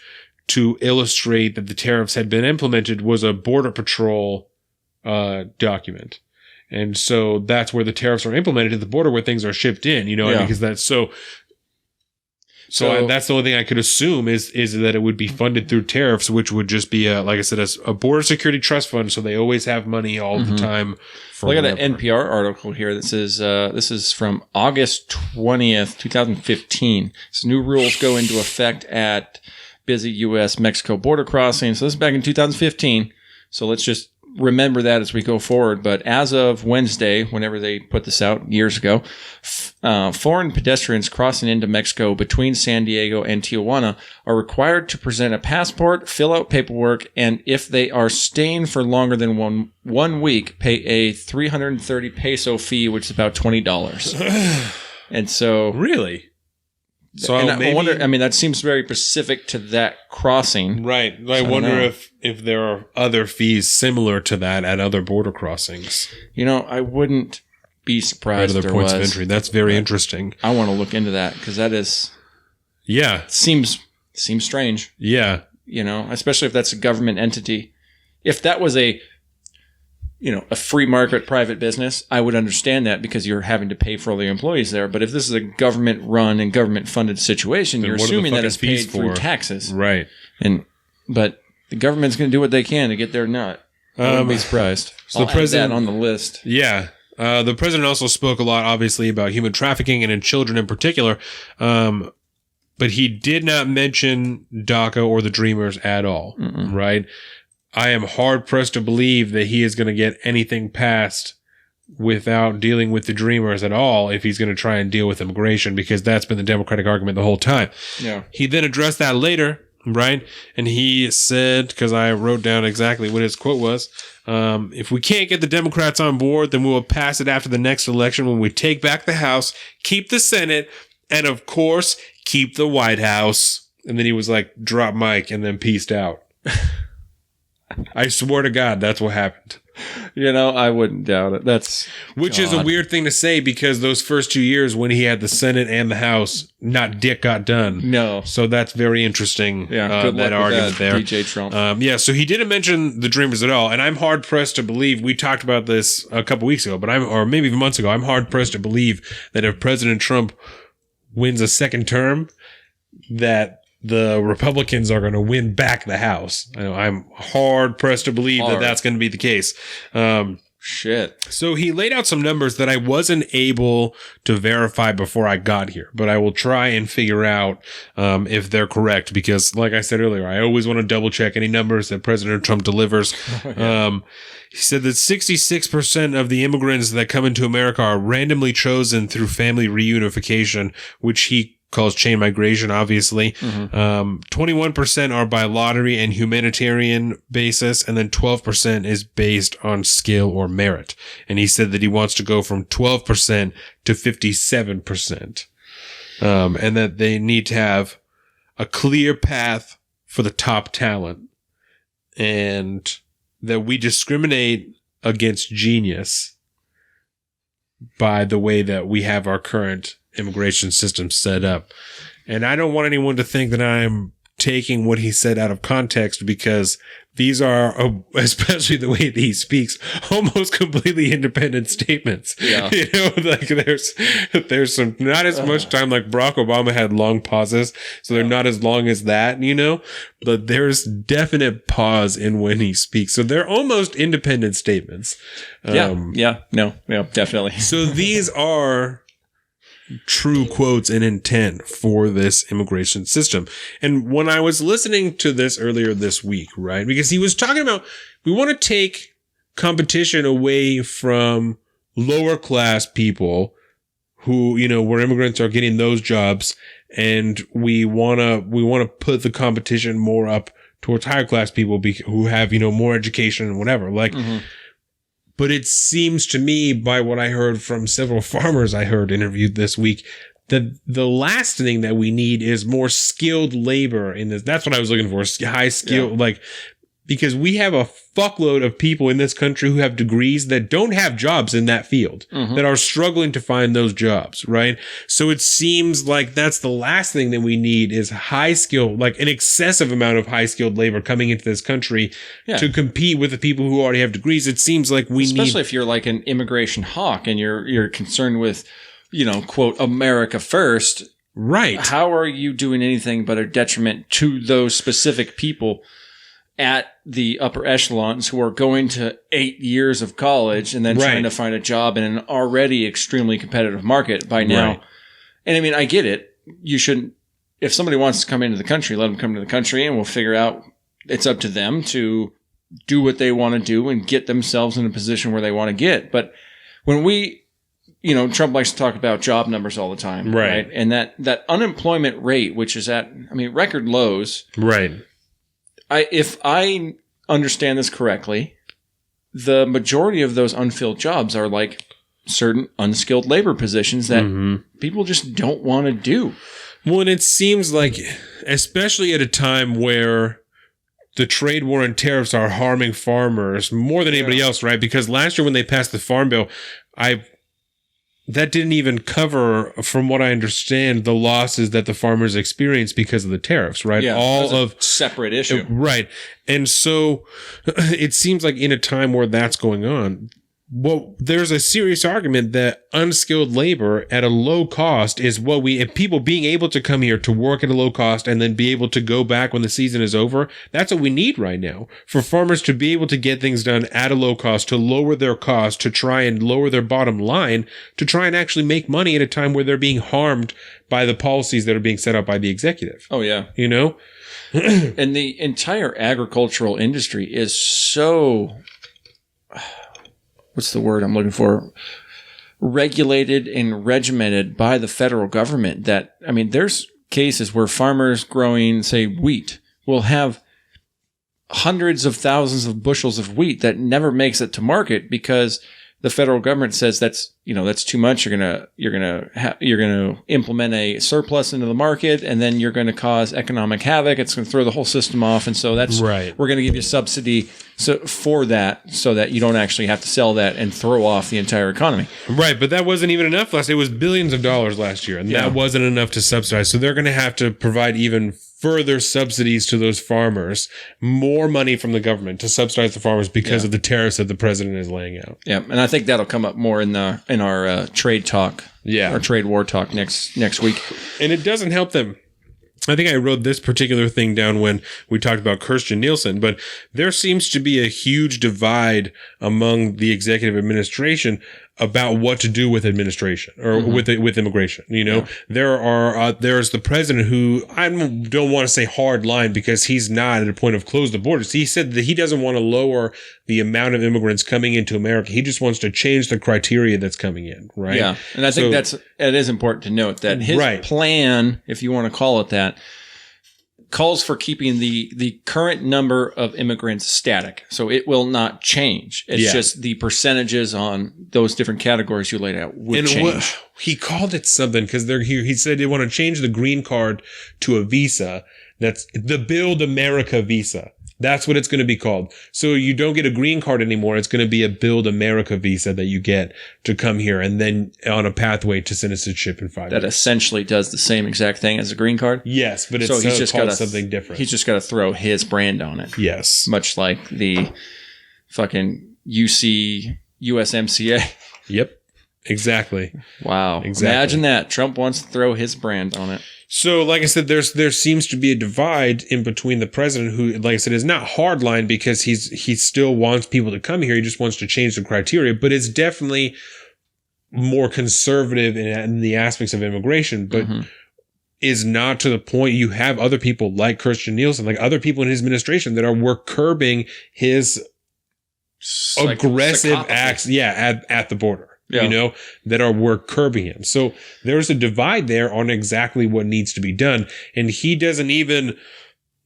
B: to illustrate that the tariffs had been implemented was a Border Patrol document. And so that's where the tariffs are implemented at the border, where things are shipped in, because that's so that's the only thing I could assume is that it would be funded through tariffs, which would just be like I said, a border security trust fund. So they always have money all the time.
A: I got an NPR article here that says, this is from August 20th, 2015. So new rules go into effect at busy U.S.-Mexico border crossing. So this is back in 2015. So let's just remember that as we go forward. But as of Wednesday, whenever they put this out years ago, foreign pedestrians crossing into Mexico between San Diego and Tijuana are required to present a passport, fill out paperwork, and if they are staying for longer than one week, pay a 330 peso fee, which is about $20. And so
B: really. So
A: and I wonder. I mean, that seems very specific to that crossing,
B: right? I wonder if there are other fees similar to that at other border crossings.
A: I wouldn't be surprised.
B: At other points of entry. That's very interesting.
A: I want to look into that because that is, seems strange.
B: Yeah,
A: especially if that's a government entity. If that was a free market private business, I would understand that because you're having to pay for all the employees there. But if this is a government run and government funded situation, then you're assuming that it's paid through taxes.
B: Right.
A: But the government's going to do what they can to get their nut. I wouldn't be surprised. So the president on the list.
B: Yeah. The president also spoke a lot, obviously, about human trafficking and in children in particular. But he did not mention DACA or the Dreamers at all. Right. I am hard-pressed to believe that he is going to get anything passed without dealing with the Dreamers at all if he's going to try and deal with immigration, because that's been the Democratic argument the whole time.
A: Yeah.
B: He then addressed that later, right? And he said, because I wrote down exactly what his quote was, if we can't get the Democrats on board, then we will pass it after the next election when we take back the House, keep the Senate, and of course, keep the White House. And then he was like, drop mic, and then peaced out. I swear to God, that's what happened.
A: I wouldn't doubt it.
B: Which is a weird thing to say, because those first 2 years when he had the Senate and the House, not dick got done.
A: No.
B: So that's very interesting.
A: Yeah, good luck
B: that argument
A: with that,
B: there.
A: DJ Trump.
B: So he didn't mention the Dreamers at all, and I'm hard pressed to believe. We talked about this a couple weeks ago, or maybe even months ago. I'm hard pressed to believe that if President Trump wins a second term, that the Republicans are going to win back the House. I'm hard pressed to believe that that's going to be the case.
A: Shit.
B: So he laid out some numbers that I wasn't able to verify before I got here, but I will try and figure out if they're correct, because like I said earlier, I always want to double check any numbers that President Trump delivers. He said that 66% of the immigrants that come into America are randomly chosen through family reunification, which he calls chain migration, obviously. 21% are by lottery and humanitarian basis, and then 12% is based on skill or merit. And he said that he wants to go from 12% to 57%. And that they need to have a clear path for the top talent, and that we discriminate against genius by the way that we have our current immigration system set up. And I don't want anyone to think that I'm taking what he said out of context, because these are, especially the way that he speaks, almost completely independent statements.
A: Yeah.
B: You know, like there's some, not as much time, like Barack Obama had long pauses, so they're not as long as that, you know, but there's definite pause in when he speaks. So they're almost independent statements.
A: Definitely.
B: So these are true quotes and intent for this immigration system. And when I was listening to this earlier this week, right, because he was talking about, we want to take competition away from lower class people who, you know, where immigrants are getting those jobs. And we want to put the competition more up towards higher class people who have, you know, more education and whatever. Like, but it seems to me, by what I heard from several farmers I heard interviewed this week, that the last thing that we need is more skilled labor in this. That's what I was looking for. High skill, like, because we have a fuckload of people in this country who have degrees that don't have jobs in that field, that are struggling to find those jobs, right? So it seems like that's the last thing that we need is high skill, like an excessive amount of high skilled labor coming into this country to compete with the people who already have degrees. It seems like we need,
A: especially if you're like an immigration hawk and you're concerned with, you know, quote, America first.
B: Right.
A: How are you doing anything but a detriment to those specific people at the upper echelons who are going to 8 years of college and then trying to find a job in an already extremely competitive market by now? Right. And I mean, I get it. You shouldn't, if somebody wants to come into the country, let them come to the country and we'll figure out, it's up to them to do what they want to do and get themselves in a position where they want to get. But when we, you know, Trump likes to talk about job numbers all the time. Right. And that unemployment rate, which is at, I mean, record lows.
B: Right.
A: If I understand this correctly, the majority of those unfilled jobs are like certain unskilled labor positions that people just don't want to do.
B: Well, and it seems like, especially at a time where the trade war and tariffs are harming farmers more than anybody else, right? Because last year when they passed the Farm Bill, that didn't even cover, from what I understand, the losses that the farmers experienced because of the tariffs, right?
A: Yeah, all of separate issue.
B: Right. And so it seems like in a time where that's going on, well, there's a serious argument that unskilled labor at a low cost is what and people being able to come here to work at a low cost and then be able to go back when the season is over. That's what we need right now, for farmers to be able to get things done at a low cost, to lower their cost, to try and lower their bottom line, to try and actually make money at a time where they're being harmed by the policies that are being set up by the executive.
A: Oh, yeah.
B: You know?
A: And the entire agricultural industry is so, what's the word I'm looking for? Regulated and regimented by the federal government that, I mean, there's cases where farmers growing, say, wheat will have hundreds of thousands of bushels of wheat that never makes it to market because the federal government says that's too much. You're gonna implement a surplus into the market, and then you're going to cause economic havoc. It's going to throw the whole system off, and so that's right. We're going to give you a subsidy for that, so that you don't actually have to sell that and throw off the entire economy.
B: Right, but that wasn't even enough last. It was billions of dollars last year, and that wasn't enough to subsidize. So they're going to have to provide even further subsidies to those farmers, more money from the government to subsidize the farmers because of the tariffs that the president is laying out.
A: Yeah, and I think that'll come up more in our trade talk, our trade war talk next week.
B: And it doesn't help them. I think I wrote this particular thing down when we talked about Kirstjen Nielsen, but there seems to be a huge divide among the executive administration about what to do with administration or with immigration. You know, there's the president who, I don't want to say hard line because he's not at a point of close the borders. He said that he doesn't want to lower the amount of immigrants coming into America. He just wants to change the criteria that's coming in. Right.
A: Yeah. And I think it is important to note that his plan, if you want to call it that, calls for keeping the current number of immigrants static. So it will not change. It's just the percentages on those different categories you laid out would change.
B: He called it something because he said they want to change the green card to a visa. That's the Build America visa. That's what it's going to be called. So you don't get a green card anymore. It's going to be a Build America visa that you get to come here and then on a pathway to citizenship in 5 years.
A: That essentially does the same exact thing as a green card?
B: Yes, but it's
A: so he's just
B: called
A: got
B: something different.
A: He's just got to throw his brand on it.
B: Yes.
A: Much like the fucking USMCA.
B: Yep. Exactly.
A: Wow.
B: Exactly.
A: Imagine that. Trump wants to throw his brand on it.
B: So, like I said, there seems to be a divide in between the president, who, like I said, is not hardline because he still wants people to come here. He just wants to change the criteria, but it's definitely more conservative in the aspects of immigration, but is not to the point. You have other people like Kirstjen Nielsen, like other people in his administration that were curbing his aggressive acts. Yeah, at the border. Yeah. We're curbing him. So there's a divide there on exactly what needs to be done. And he doesn't even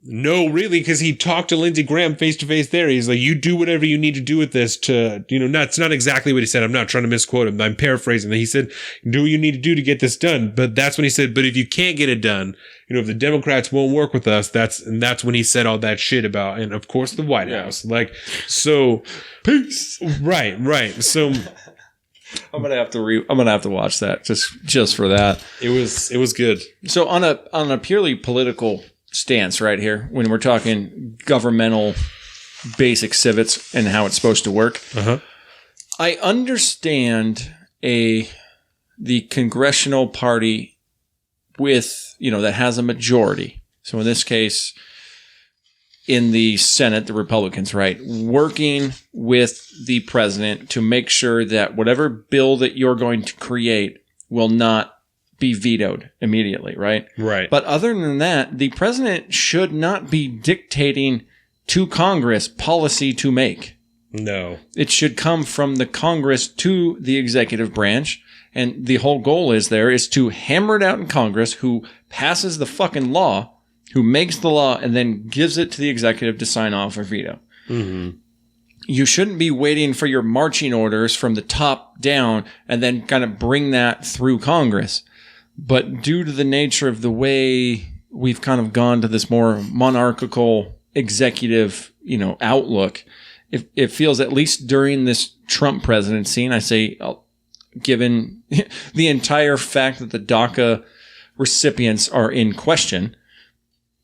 B: know really, because he talked to Lindsey Graham face to face there. He's like, you do whatever you need to do with this to, it's not exactly what he said. I'm not trying to misquote him. I'm paraphrasing. He said, do what you need to do to get this done. But that's when he said, but if you can't get it done, if the Democrats won't work with us, that's when he said all that shit about, and of course the White House. Like, so
A: peace.
B: Right. So
A: I'm gonna have to watch that just for that.
B: It was good.
A: So on a purely political stance right here, when we're talking governmental basic civics and how it's supposed to work, I understand the congressional party with that has a majority. So in this case, in the Senate, the Republicans, right, working with the president to make sure that whatever bill that you're going to create will not be vetoed immediately, right?
B: Right.
A: But other than that, the president should not be dictating to Congress policy to make.
B: No.
A: It should come from the Congress to the executive branch. And the whole goal is to hammer it out in Congress, who passes the fucking law, who makes the law and then gives it to the executive to sign off or veto. Mm-hmm. You shouldn't be waiting for your marching orders from the top down and then kind of bring that through Congress. But due to the nature of the way we've kind of gone to this more monarchical executive, outlook, it feels, at least during this Trump presidency, and I say, given the entire fact that the DACA recipients are in question,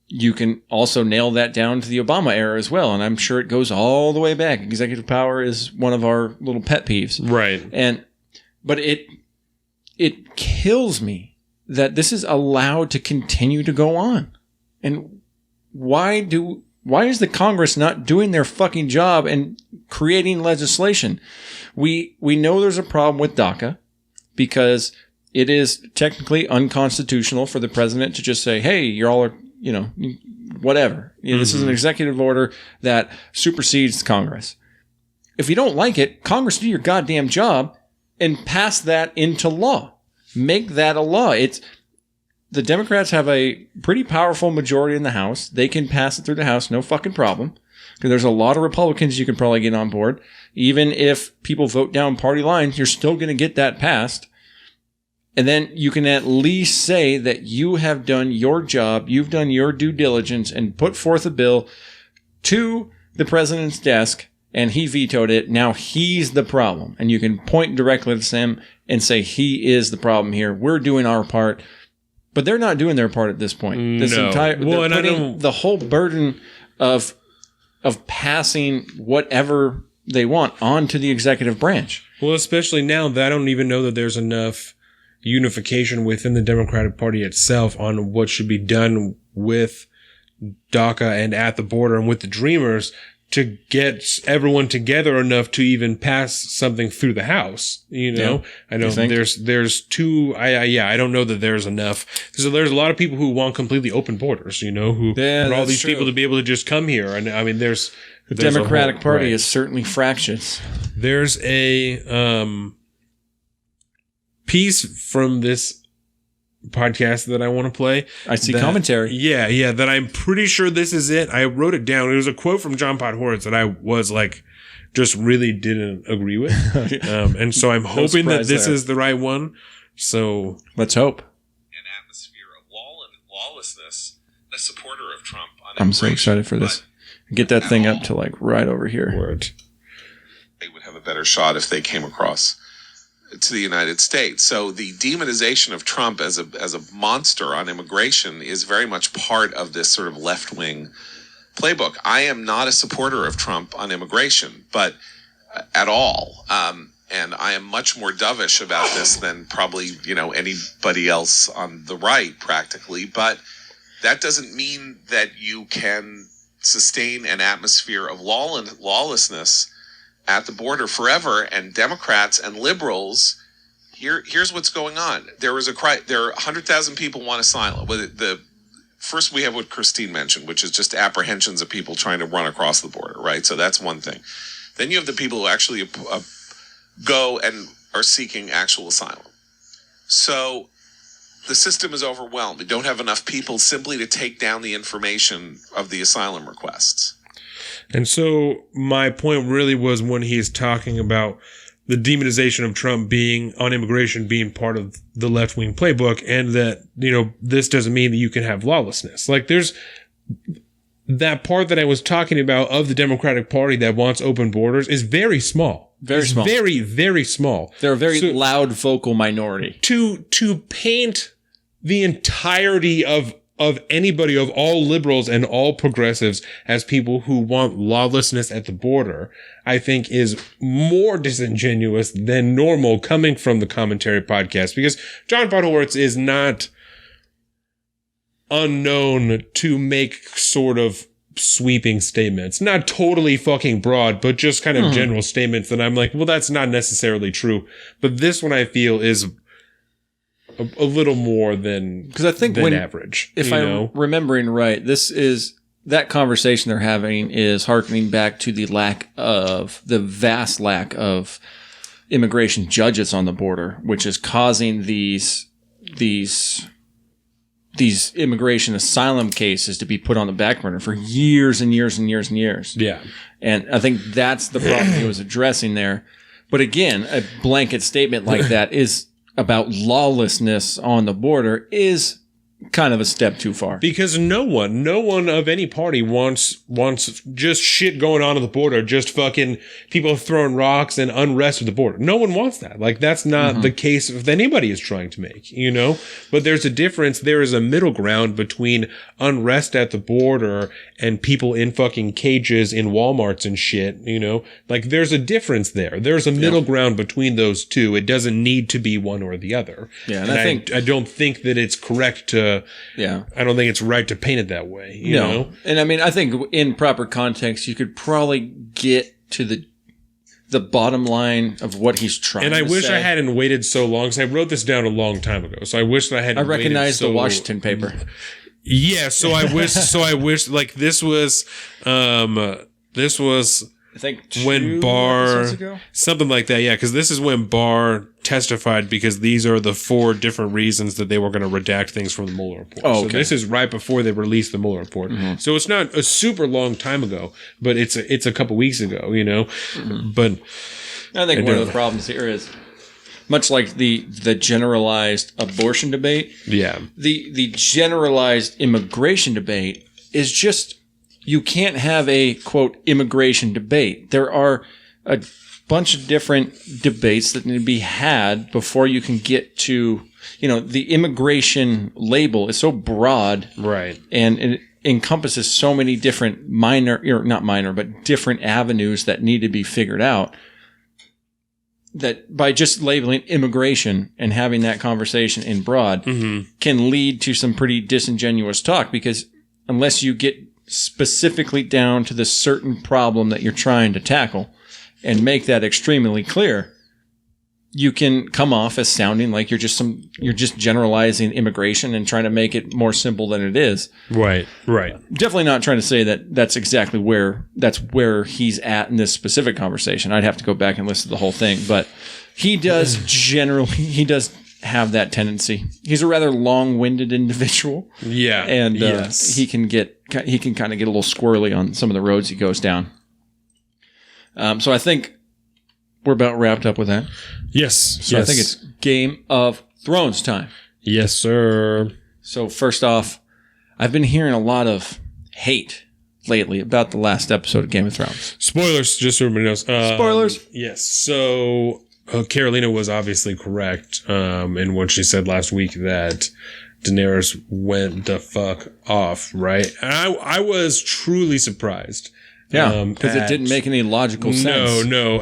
A: you can also nail that down to the Obama era as well. And I'm sure it goes all the way back. Executive power is one of our little pet peeves.
B: Right.
A: But it kills me that this is allowed to continue to go on. And why is the Congress not doing their fucking job and creating legislation? We know there's a problem with DACA because it is technically unconstitutional for the president to just say, hey, you're all whatever. This is an executive order that supersedes Congress. If you don't like it, Congress, do your goddamn job and pass that into law. Make that a law. The Democrats have a pretty powerful majority in the House. They can pass it through the House, no fucking problem. Because there's a lot of Republicans you can probably get on board. Even if people vote down party lines, you're still going to get that passed. And then you can at least say that you have done your job, you've done your due diligence, and put forth a bill to the president's desk, and he vetoed it. Now he's the problem. And you can point directly to him and say, he is the problem here. We're doing our part. But they're not doing their part at this point. They're putting the whole burden of passing whatever they want onto the executive branch.
B: Well, especially now that I don't even know that there's enough unification within the Democratic Party itself on what should be done with DACA and at the border and with the Dreamers to get everyone together enough to even pass something through the House.
A: Yeah.
B: I know there's two. I don't know that there's enough. So there's a lot of people who want completely open borders. Who want all these people to be able to just come here. And I mean, the
A: Democratic Party is certainly fractious.
B: There's a piece from this podcast that I want to play.
A: I see commentary.
B: Yeah, that I'm pretty sure this is it. I wrote it down. It was a quote from John Podhoretz that I was like, just really didn't agree with. And so I'm hoping that this is the right one. So
A: let's hope.
D: An atmosphere of lawlessness, the supporter of Trump.
A: I'm so excited for this. Get that thing up to like right over here.
B: Word.
D: They would have a better shot if they came across to the United States. So the demonization of Trump as a monster on immigration is very much part of this sort of left-wing playbook. I am not a supporter of Trump on immigration, but at all. And I am much more dovish about this than probably, anybody else on the right practically. But that doesn't mean that you can sustain an atmosphere of lawlessness at the border forever. And Democrats and liberals, here's what's going on. There are 100,000 people want asylum. First, we have what Christine mentioned, which is just apprehensions of people trying to run across the border, right? So that's one thing. Then you have the people who actually go and are seeking actual asylum. So the system is overwhelmed. We don't have enough people simply to take down the information of the asylum requests.
B: And so my point really was when he's talking about the demonization of Trump on immigration being part of the left-wing playbook, and that, this doesn't mean that you can have lawlessness. Like, there's that part that I was talking about of the Democratic Party that wants open borders is very small.
A: Very small.
B: Very, very small.
A: They're a very loud, vocal minority.
B: To paint the entirety of anybody, of all liberals and all progressives, as people who want lawlessness at the border, I think is more disingenuous than normal coming from the Commentary Podcast, because John Podhoretz is not unknown to make sort of sweeping statements, not totally fucking broad, but just kind of general statements that I'm like, well, that's not necessarily true. But this one I feel is a little more than, because I think than average.
A: If I'm remembering right, that conversation they're having is hearkening back to the vast lack of immigration judges on the border, which is causing these immigration asylum cases to be put on the back burner for years and years and years and years.
B: Yeah.
A: And I think that's the problem he was addressing there. But again, a blanket statement like that is about lawlessness on the border is kind of a step too far.
B: Because no one of any party wants just shit going on at the border, just fucking people throwing rocks and unrest at the border. No one wants that. Like, that's not the case that anybody is trying to make, But there's a difference. There is a middle ground between unrest at the border and people in fucking cages in Walmarts and shit, Like, there's a difference there. There's a middle ground between those two. It doesn't need to be one or the other.
A: Yeah, and
B: I don't think that it's correct to I don't think it's right to paint it that way. You know?
A: And I mean, I think in proper context, you could probably get to the bottom line of what he's trying to say.
B: And I wish I hadn't waited so long, because I wrote this down a long time ago. So I wish that I hadn't waited so...
A: I recognize the Washington paper.
B: Yeah, so I wish like this was
A: I think
B: when Barr, something like that, yeah, because this is when Barr testified, because these are the 4 different reasons that they were going to redact things from the Mueller report.
A: Oh, okay.
B: So this is right before they released the Mueller report. Mm-hmm. So it's not a super long time ago, but it's a couple weeks ago, Mm-hmm. But
A: I think one of the problems here is, much like the generalized abortion debate, the generalized immigration debate is just... You can't have a, quote, immigration debate. There are a bunch of different debates that need to be had before you can get to, the immigration label is so broad.
B: Right.
A: And it encompasses so many different different avenues that need to be figured out, that by just labeling immigration and having that conversation in broad can lead to some pretty disingenuous talk, because unless you get specifically down to the certain problem that you're trying to tackle and make that extremely clear, you can come off as sounding like you're just generalizing immigration and trying to make it more simple than it is.
B: Right.
A: Definitely not trying to say that that's exactly where he's at in this specific conversation. I'd have to go back and listen to the whole thing, but he does have that tendency. He's a rather long-winded individual.
B: Yeah.
A: And he can kind of get a little squirrely on some of the roads he goes down. So I think we're about wrapped up with that.
B: Yes.
A: So I think it's Game of Thrones time.
B: Yes, sir.
A: So first off, I've been hearing a lot of hate lately about the last episode of Game of Thrones?
B: Spoilers, just so everybody knows.
A: Spoilers.
B: Yes. So Carolina was obviously correct in what she said last week that Daenerys went the fuck off, right? And I was truly surprised.
A: Yeah, because it didn't make any logical sense.
B: No.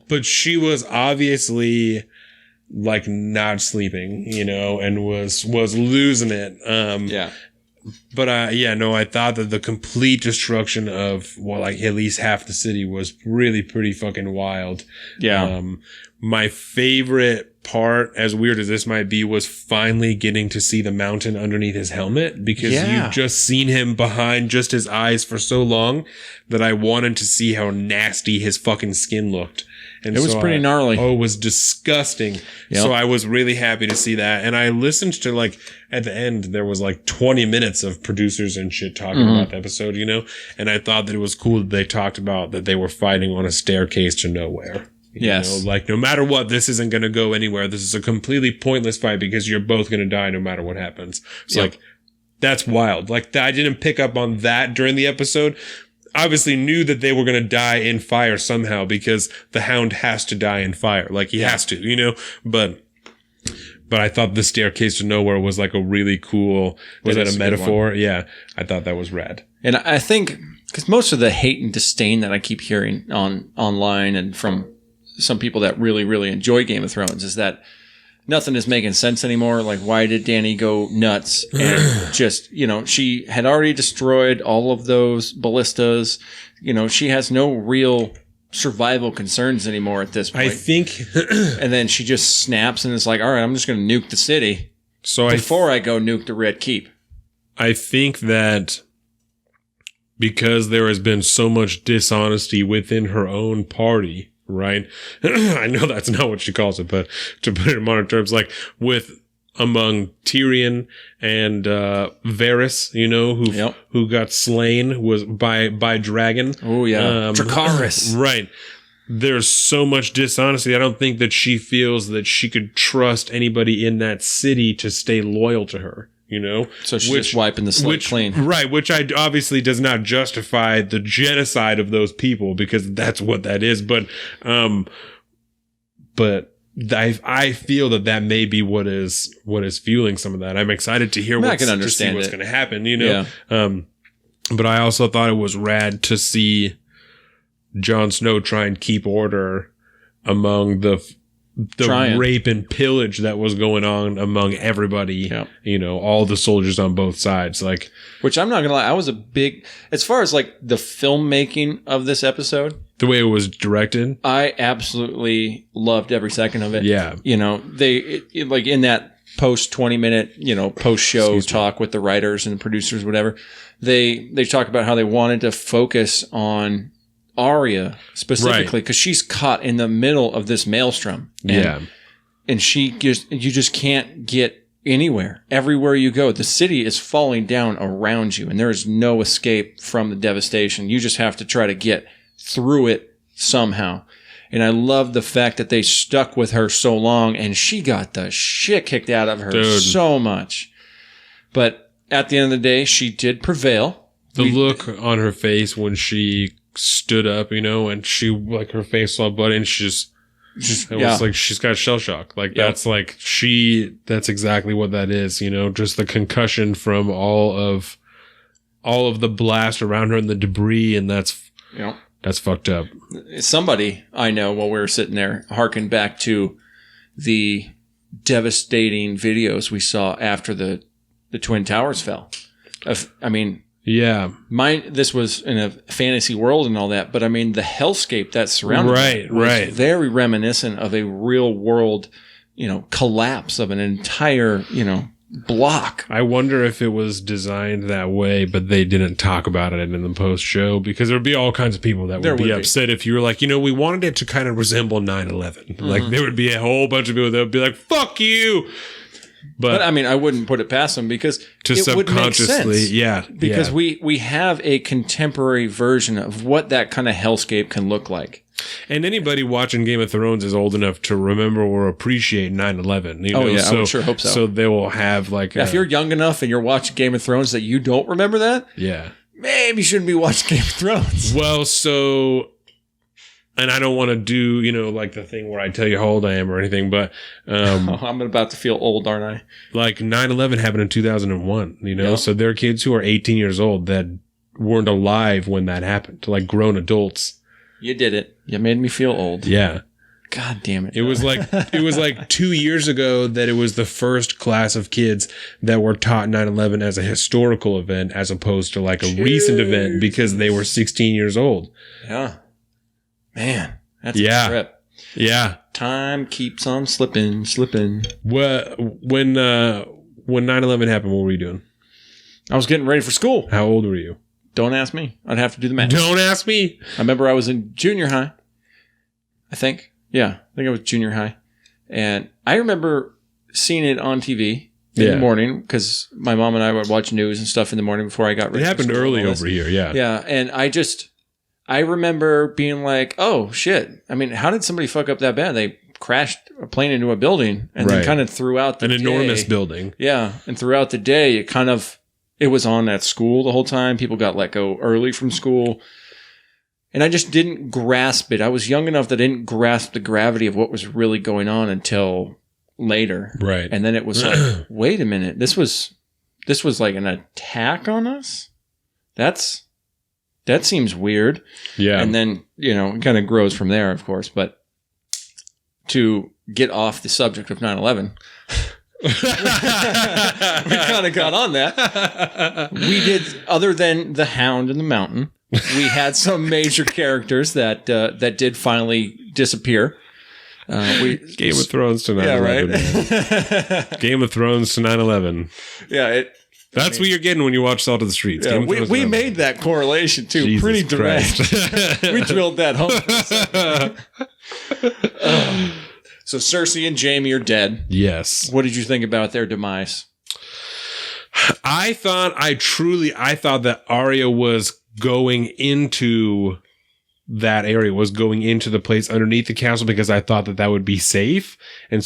B: But she was obviously like not sleeping, and was losing it.
A: Yeah.
B: But I thought that the complete destruction of like at least half the city was really pretty fucking wild.
A: Yeah.
B: My favorite part, as weird as this might be, was finally getting to see the mountain underneath his helmet, because you've just seen him behind just his eyes for so long that I wanted to see how nasty his fucking skin looked. And
A: it was pretty gnarly.
B: Oh, it was disgusting. Yep. So I was really happy to see that. And I listened to like, at the end, there was like 20 minutes of producers and shit talking about the episode, and I thought that it was cool that they talked about that they were fighting on a staircase to nowhere.
A: Yes.
B: Like no matter what, this isn't going to go anywhere. This is a completely pointless fight because you're both going to die no matter what happens. It's like, that's wild. Like I didn't pick up on that during the episode. Obviously knew that they were going to die in fire somehow because the Hound has to die in fire. Like he has to, but I thought the staircase to nowhere was like a really cool, was that a metaphor? Yeah. I thought that was rad.
A: And I think because most of the hate and disdain that I keep hearing online and from some people that really, really enjoy Game of Thrones is that nothing is making sense anymore. Like, why did Dany go nuts? And just, she had already destroyed all of those ballistas. She has no real survival concerns anymore at this point.
B: I think.
A: And then she just snaps and is like, all right, I'm just going to nuke the city before I go nuke the Red Keep.
B: I think that because there has been so much dishonesty within her own party, right? I know that's not what she calls it, but to put it in modern terms, like among Tyrion and Varys, who got slain was by dragon.
A: Oh yeah, Dracarys.
B: Right. There's so much dishonesty. I don't think that she feels that she could trust anybody in that city to stay loyal to her.
A: So she's just wiping the slate clean. Right,
B: which obviously does not justify the genocide of those people because that's what that is. But I feel that may be what is fueling some of that. I'm excited to hear what's going to happen, Yeah. But I also thought it was rad to see Jon Snow try and keep order among the rape and pillage that was going on among everybody, all the soldiers on both sides. Like,
A: which I'm not going to lie, I was a big, as far as like the filmmaking of this episode,
B: the way it was directed,
A: I absolutely loved every second of it.
B: Yeah.
A: Like in that post 20-minute, post show talk with the writers and the producers, whatever, they talk about how they wanted to focus on Arya specifically because she's caught in the middle of this maelstrom. And you just can't get anywhere. Everywhere you go, the city is falling down around you and there is no escape from the devastation. You just have to try to get through it somehow. And I love the fact that they stuck with her so long and she got the shit kicked out of her so much. But at the end of the day, she did prevail.
B: The look on her face when she stood up, and she like her face all bloody and was like she's got shell shock. Like that's like that's exactly what that is, just the concussion from all of the blast around her and the debris, and that's fucked up.
A: Somebody I know while we were sitting there harkened back to the devastating videos we saw after the Twin Towers fell.
B: Yeah.
A: This was in a fantasy world and all that, but the hellscape that surrounded it was very reminiscent of a real world, collapse of an entire, block.
B: I wonder if it was designed that way, but they didn't talk about it in the post show because there'd be all kinds of people that would be upset if you were like, we wanted it to kind of resemble 9/11. Mm-hmm. Like there would be a whole bunch of people that would be like, fuck you. But
A: I wouldn't put it past them because it would make sense. Because we have a contemporary version of what that kind of hellscape can look like.
B: And anybody watching Game of Thrones is old enough to remember or appreciate 9/11.
A: I would sure hope so.
B: So they will have like
A: if you're young enough and you're watching Game of Thrones that you don't remember that, maybe you shouldn't be watching Game of Thrones.
B: Well, so, and I don't want to do, like the thing where I tell you how old I am or anything, but
A: I'm about to feel old, aren't I?
B: like 9/11 happened in 2001,
A: Yeah.
B: So there are kids who are 18 years old that weren't alive when that happened, like grown adults.
A: You did it. You made me feel old.
B: Yeah.
A: God damn it.
B: It was like 2 years ago that it was the first class of kids that were taught 9/11 as a historical event as opposed to like a recent event because they were 16 years old.
A: Yeah. Man, that's a trip.
B: Yeah.
A: Time keeps on slipping.
B: Well, when 9/11 happened, what were you doing?
A: I was getting ready for school.
B: How old were you?
A: Don't ask me. I'd have to do the math.
B: Don't ask me.
A: I remember I was in junior high. I think. Yeah, I think I was junior high. And I remember seeing it on TV in the morning because my mom and I would watch news and stuff in the morning before I got ready.
B: It happened early over here, yeah.
A: Yeah, and I remember being like, oh, shit. I mean, how did somebody fuck up that bad? They crashed a plane into a building and then kind of throughout the day.
B: An enormous building.
A: Yeah, and throughout the day, it was on at school the whole time. People got let go early from school. And I just didn't grasp it. I was young enough that I didn't grasp the gravity of what was really going on until later.
B: Right.
A: And then it was like, wait a minute. This was like an attack on us? That seems weird. Yeah. And then, it kind of grows from there, of course. But to get off the subject of 9/11, we kind of got on that. We did, other than the Hound and the Mountain, we had some major characters that did finally disappear.
B: Game of Thrones to 9/11. Yeah, right. Game of Thrones to 9/11.
A: Yeah,
B: that's what you're getting when you watch Salt of the Streets.
A: Yeah, we made that correlation too, Jesus pretty direct. We drilled that home. So Cersei and Jaime are dead.
B: Yes.
A: What did you think about their demise?
B: I thought that Arya was going into that area, was going into the place underneath the castle because I thought that would be safe. And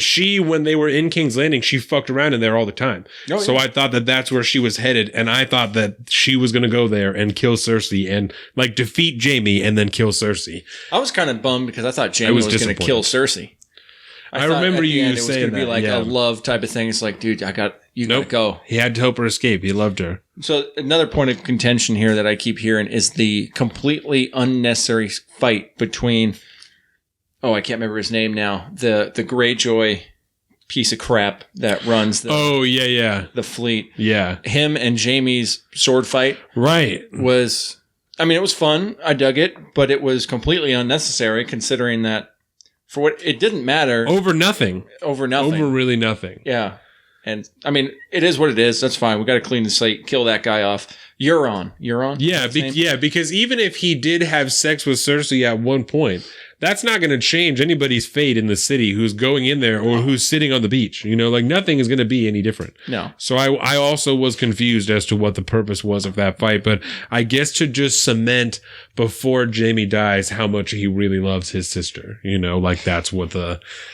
B: she, when they were in King's Landing, she fucked around in there all the time. Oh, so I thought that that's where she was headed. And I thought that she was going to go there and kill Cersei and like defeat Jaime and then kill Cersei.
A: I was kind of bummed because I thought Jaime was going to kill Cersei.
B: I remember you saying that. It was going to be
A: like a love type of thing. It's like, dude, gotta go.
B: He had to help her escape. He loved her.
A: So another point of contention here that I keep hearing is the completely unnecessary fight between, I can't remember his name now, the Greyjoy piece of crap that runs the fleet. Yeah. Him and Jaime's sword fight.
B: Right.
A: It was fun. I dug it, but it was completely unnecessary considering that for what it didn't matter.
B: Over nothing.
A: Over
B: really nothing.
A: Yeah. And it is what it is. That's fine. We got to clean the slate, kill that guy off. Euron.
B: Yeah. Because even if he did have sex with Cersei at one point, that's not going to change anybody's fate in the city who's going in there or who's sitting on the beach. Nothing is going to be any different.
A: No. So
B: I also was confused as to what the purpose was of that fight, but I guess to just cement before Jaime dies how much he really loves his sister. That's what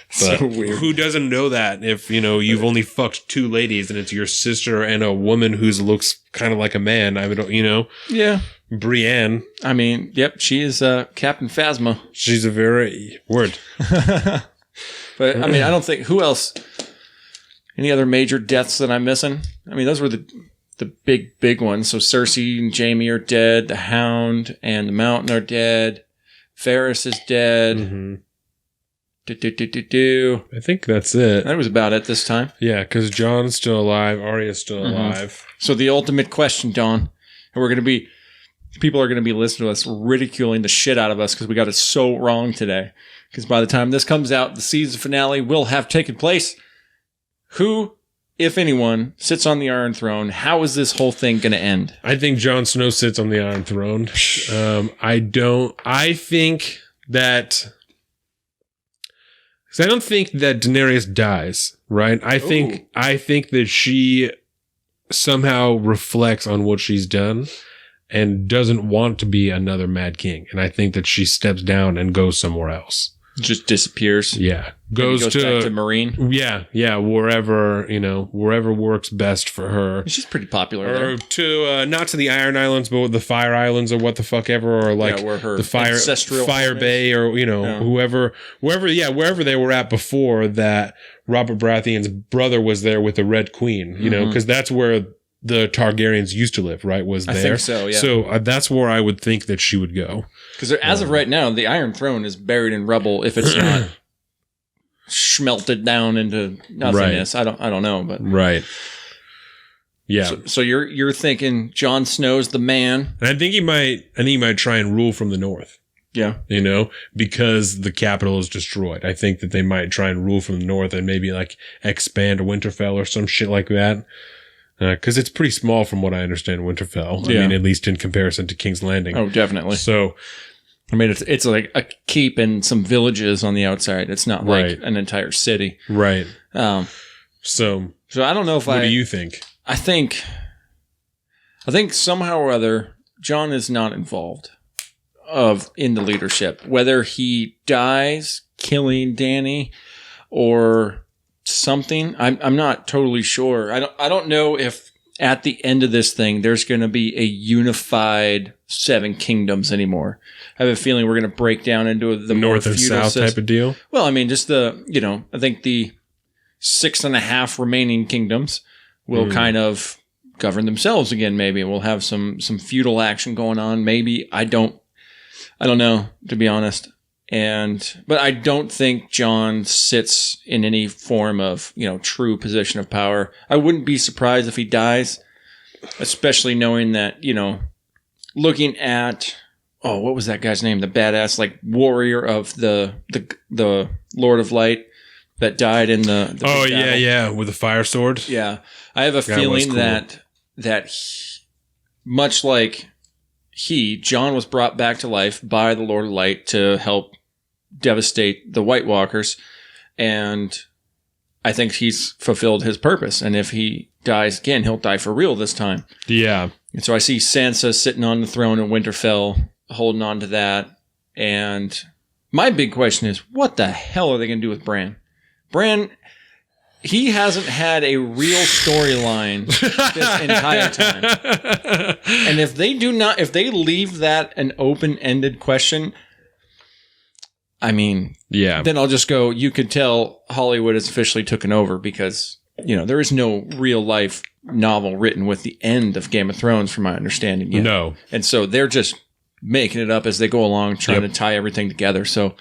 A: so weird.
B: Who doesn't know that if, you've only fucked two ladies and it's your sister and a woman who looks kind of like a man.
A: Yeah.
B: Brienne.
A: Yep, she is Captain Phasma.
B: She's a very word.
A: But I don't think who else. Any other major deaths that I'm missing? Those were the big ones. So Cersei and Jaime are dead. The Hound and the Mountain are dead. Varys is dead.
B: Mm-hmm. I think that's it.
A: That was about it this time.
B: Yeah, because Jon's still alive. Arya's still alive.
A: So the ultimate question, Don, and people are going to be listening to us ridiculing the shit out of us because we got it so wrong today. Because by the time this comes out, the season finale will have taken place. Who, if anyone, sits on the Iron Throne? How is this whole thing going to end?
B: I think Jon Snow sits on the Iron Throne. I think that... Because I don't think that Daenerys dies, right? I think that she somehow reflects on what she's done and doesn't want to be another Mad King. And I think that she steps down and goes somewhere else.
A: Just disappears.
B: Yeah.
A: Goes back to Marine.
B: Yeah. Wherever works best for her.
A: She's pretty popular
B: or
A: there.
B: To, not to the Iron Islands, but the Fire Islands or what the fuck ever, or like
A: where her
B: the Fire Bay or, wherever they were at before that Robert Baratheon's brother was there with the Red Queen, because that's where the Targaryens used to live, right? Was there?
A: I think so, yeah.
B: So that's where I would think that she would go.
A: Because as of right now, the Iron Throne is buried in rubble if it's not smelted down into nothingness. Right. I don't know, but
B: right. Yeah.
A: So you're thinking Jon Snow's the man,
B: and I think he might try and rule from the north.
A: Yeah.
B: Because the capital is destroyed. I think that they might try and rule from the north and maybe like expand Winterfell or some shit like that. Because it's pretty small from what I understand, Winterfell. I mean, at least in comparison to King's Landing.
A: Oh, definitely.
B: So,
A: I mean, it's like a keep and some villages on the outside. It's not like an entire city.
B: Right.
A: So I don't know if
B: what do you think?
A: I think somehow or other, Jon is not involved in the leadership. Whether he dies killing Dany or something, I'm not totally sure. I don't know if at the end of this thing there's going to be a unified 7 kingdoms anymore. I have a feeling we're going to break down into the
B: north and south type of deal.
A: Well, I mean, just I think the 6.5 remaining kingdoms will kind of govern themselves again. Maybe we'll have some feudal action going on. Maybe I don't know, to be honest. But I don't think Jon sits in any form of, true position of power. I wouldn't be surprised if he dies, especially knowing that, looking at, what was that guy's name? The badass, like, warrior of the Lord of Light that died in the big battle.
B: With the fire sword.
A: Yeah. I have a feeling that much like Jon was brought back to life by the Lord of Light to help devastate the White Walkers, and I think he's fulfilled his purpose. And if he dies again, he'll die for real this time.
B: Yeah.
A: And so I see Sansa sitting on the throne in Winterfell, holding on to that. And my big question is, what the hell are they going to do with Bran? Bran, he hasn't had a real storyline this entire time. And if they leave that an open-ended question, I mean, then I'll just go, you could tell Hollywood has officially taken over because, there is no real life novel written with the end of Game of Thrones, from my understanding. Yet.
B: No.
A: And so they're just making it up as they go along, trying to tie everything together. So,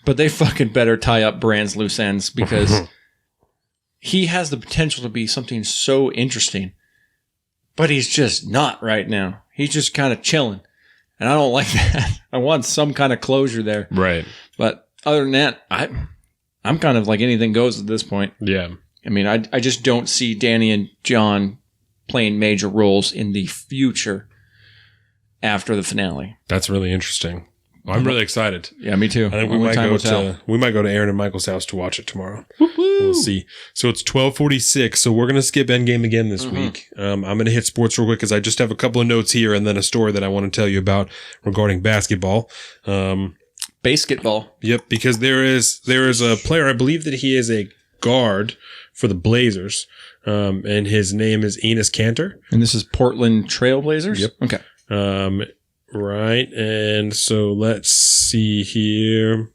A: but they fucking better tie up Bran's loose ends because he has the potential to be something so interesting, but he's just not right now. He's just kind of chilling. And I don't like that. I want some kind of closure there.
B: Right.
A: But other than that, I'm kind of like anything goes at this point.
B: Yeah.
A: I mean, I just don't see Dany and Jon playing major roles in the future after the finale.
B: That's really interesting. I'm really excited.
A: Yeah, me too.
B: I think we might go to Aaron and Michael's house to watch it tomorrow.
A: Woo-hoo!
B: We'll see. So it's 12:46. So we're gonna skip Endgame again this week. I'm gonna hit sports real quick because I just have a couple of notes here and then a story that I want to tell you about regarding basketball.
A: Basketball.
B: Yep, because there is a player. I believe that he is a guard for the Blazers, and his name is Enes Kanter.
A: And this is Portland Trailblazers.
B: Yep.
A: Okay.
B: Right, and so let's see here.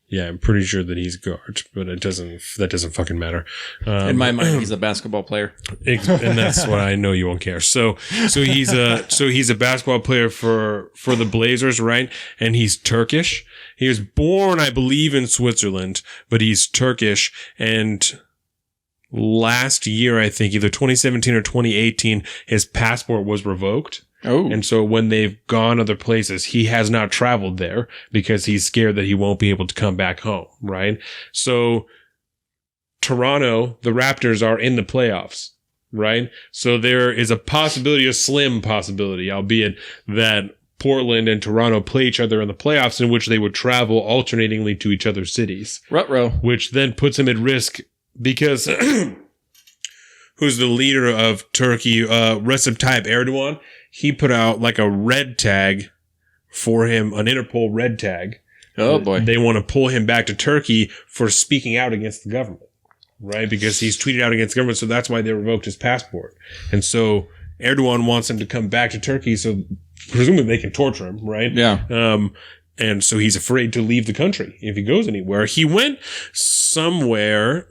B: Yeah, I'm pretty sure that he's guard, but that doesn't fucking matter.
A: In my mind, he's a basketball player,
B: and that's what I know you won't care. So he's a basketball player for the Blazers, right? And he's Turkish. He was born, I believe, in Switzerland, but he's Turkish. And last year, I think either 2017 or 2018, his passport was revoked.
A: Oh.
B: And so when they've gone other places, he has not traveled there because he's scared that he won't be able to come back home, right? So Toronto, the Raptors are in the playoffs, right? So there is a possibility, a slim possibility, albeit that Portland and Toronto play each other in the playoffs in which they would travel alternatingly to each other's cities.
A: Ruh-roh.
B: Which then puts him at risk because who's the leader of Turkey, Recep Tayyip Erdogan, he put out like a red tag for him, an Interpol red tag,
A: Oh, boy.
B: They want to pull him back to Turkey for speaking out against the government, right? Because he's tweeted out against the government, so that's why they revoked his passport. And so Erdogan wants him to come back to Turkey, so presumably they can torture him, right?
A: Yeah.
B: And so he's afraid to leave the country if he goes anywhere. He went somewhere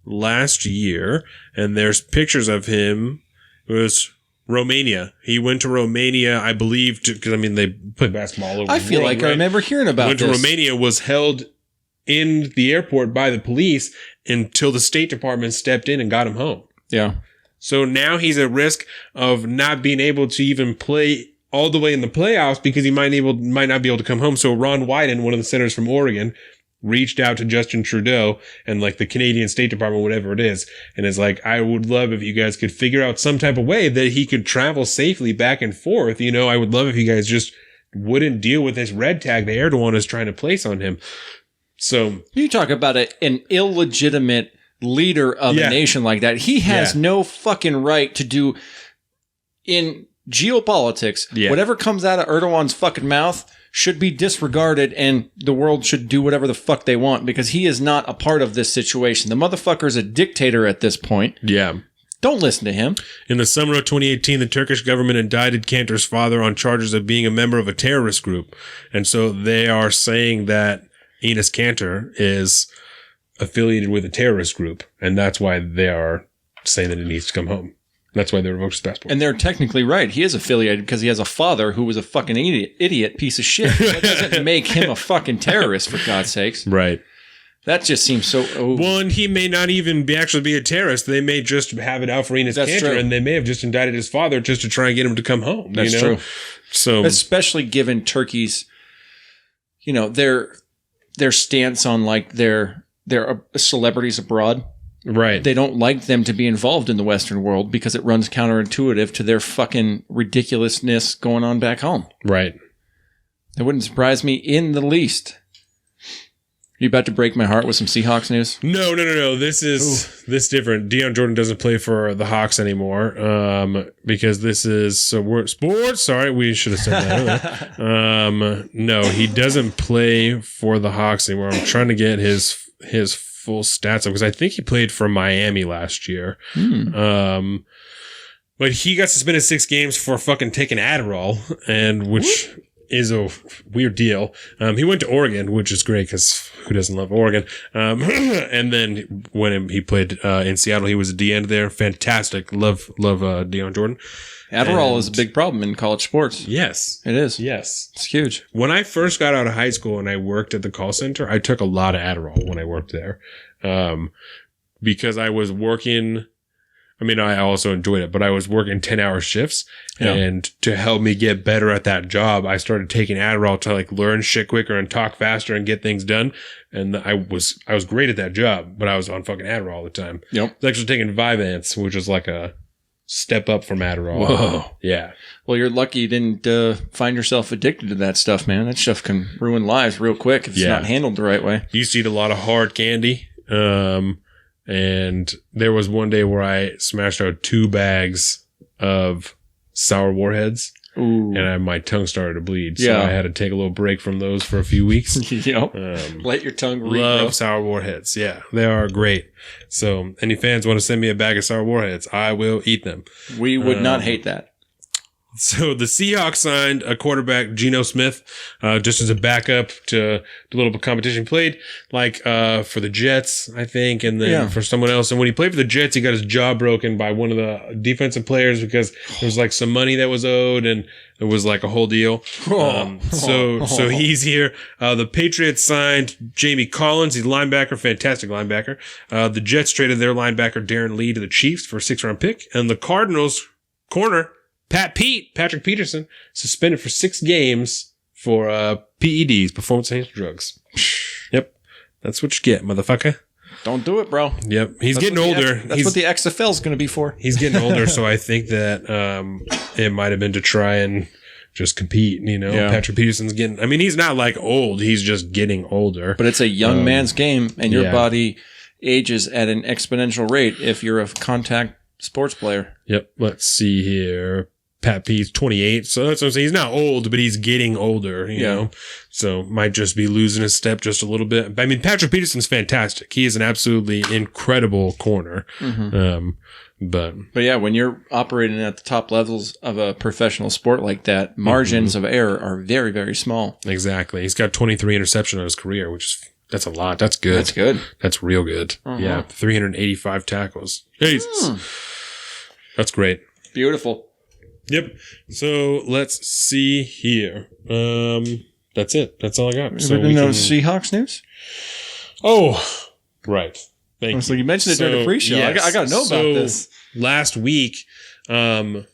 B: last year, and there's pictures of him. It was Romania. He went to Romania, I believe, because, I mean, they play basketball all over
A: I
B: the
A: feel
B: world,
A: like
B: right?
A: I remember hearing about
B: Went
A: this.
B: to Romania, was held in the airport by the police until the State Department stepped in and got him home.
A: Yeah.
B: So now he's at risk of not being able to even play all the way in the playoffs because he might not be able to come home. So Ron Wyden, one of the senators from Oregon, reached out to Justin Trudeau and like the Canadian State Department, whatever it is, and is like, I would love if you guys could figure out some type of way that he could travel safely back and forth. You know, I would love if you guys just wouldn't deal with this red tag that Erdogan is trying to place on him. So
A: You talk about an illegitimate leader of a nation like that. He has no fucking right to do in geopolitics.
B: Yeah.
A: Whatever comes out of Erdogan's fucking mouth should be disregarded, and the world should do whatever the fuck they want because he is not a part of this situation. The motherfucker's a dictator at this point.
B: yeah.
A: Don't listen to him.
B: In the summer of 2018, the Turkish government indicted Cantor's father on charges of being a member of a terrorist group. And so they are saying that Enes Kanter is affiliated with a terrorist group, and that's why they are saying that he needs to come home. That's why they revoked his passport.
A: And they're technically right. He is affiliated because he has a father who was a fucking idiot piece of shit. That doesn't make him a fucking terrorist, for God's sakes.
B: Right.
A: That just seems so...
B: Well, and he may not even actually be a terrorist. They may just have it out for Enes
A: That's
B: Kanter,
A: true.
B: and they may have just indicted his father just to try and get him to come home.
A: That's
B: you know?
A: true.
B: So,
A: especially given Turkey's, you know, their stance on like their celebrities abroad.
B: right.
A: They don't like them to be involved in the Western world because it runs counterintuitive to their fucking ridiculousness going on back home.
B: Right.
A: It wouldn't surprise me in the least. You about to break my heart with some Seahawks news?
B: No. This is different. Deion Jordan doesn't play for the Hawks anymore. Because this is sports. Sorry, we should have said that earlier. No, he doesn't play for the Hawks anymore. I'm trying to get his full stats up because I think he played for Miami last year. But he got suspended 6 games for fucking taking Adderall, and which is a weird deal. He went to Oregon, which is great because who doesn't love Oregon? And then when he played in Seattle, he was a D end there. Fantastic. Love Deion Jordan.
A: Adderall is a big problem in college sports.
B: Yes.
A: It is.
B: Yes.
A: It's huge.
B: When I first got out of high school and I worked at the call center, I took a lot of Adderall when I worked there. Because I was working, I mean, I also enjoyed it, but I was working 10-hour shifts.
A: Yeah.
B: And to help me get better at that job, I started taking Adderall to like learn shit quicker and talk faster and get things done. And I was great at that job, but I was on fucking Adderall all the time.
A: Yep.
B: I was actually taking Vyvanse, which is like a step up from Adderall.
A: Whoa.
B: Yeah.
A: Well, you're lucky you didn't find yourself addicted to that stuff, man. That stuff can ruin lives real quick if it's not handled the right way.
B: Used to eat a lot of hard candy. And there was one day where I smashed out 2 bags of sour warheads.
A: Ooh.
B: And my tongue started to bleed. So
A: Yeah.
B: I had to take a little break from those for a few weeks.
A: Yep. Let your tongue regrow.
B: Love sour warheads. Yeah, they are great. So any fans want to send me a bag of sour warheads, I will eat them.
A: We would not hate that.
B: So the Seahawks signed a quarterback, Geno Smith, just as a backup to the little competition. He played for the Jets, I think, and then for someone else. And when he played for the Jets, he got his jaw broken by one of the defensive players because there was like some money that was owed and it was like a whole deal. So he's here. The Patriots signed Jamie Collins. He's a linebacker, fantastic linebacker. The Jets traded their linebacker, Darren Lee, to the Chiefs for a 6th-round pick. And the Cardinals corner, Patrick Peterson, suspended for 6 games for PEDs, performance-enhancing drugs. Yep. That's what you get, motherfucker.
A: Don't do it, bro.
B: Yep. He's getting older.
A: That's what the XFL is going to be for.
B: He's getting older, so I think that it might have been to try and just compete, you know.
A: Yeah.
B: Patrick Peterson's getting, I mean, he's not like old. He's just getting older.
A: But it's a young man's game, and your body ages at an exponential rate if you're a contact sports player.
B: Yep. Let's see here. Pat P's 28. So that's what I'm saying. He's not old, but he's getting older, you know? So might just be losing his step just a little bit. I mean, Patrick Peterson's fantastic. He is an absolutely incredible corner. But
A: yeah, when you're operating at the top levels of a professional sport like that, margins of error are very, very small.
B: Exactly. He's got 23 interceptions in his career, that's a lot. That's good.
A: That's good.
B: That's real good. Yeah. 385 tackles. Jesus. That's great.
A: Beautiful.
B: Yep. So let's see here. That's it. That's all I got. So
A: no Seahawks news?
B: Oh, right. Thank you.
A: So you mentioned it during the pre-show. Yes. I got to know about this.
B: Last week, Cam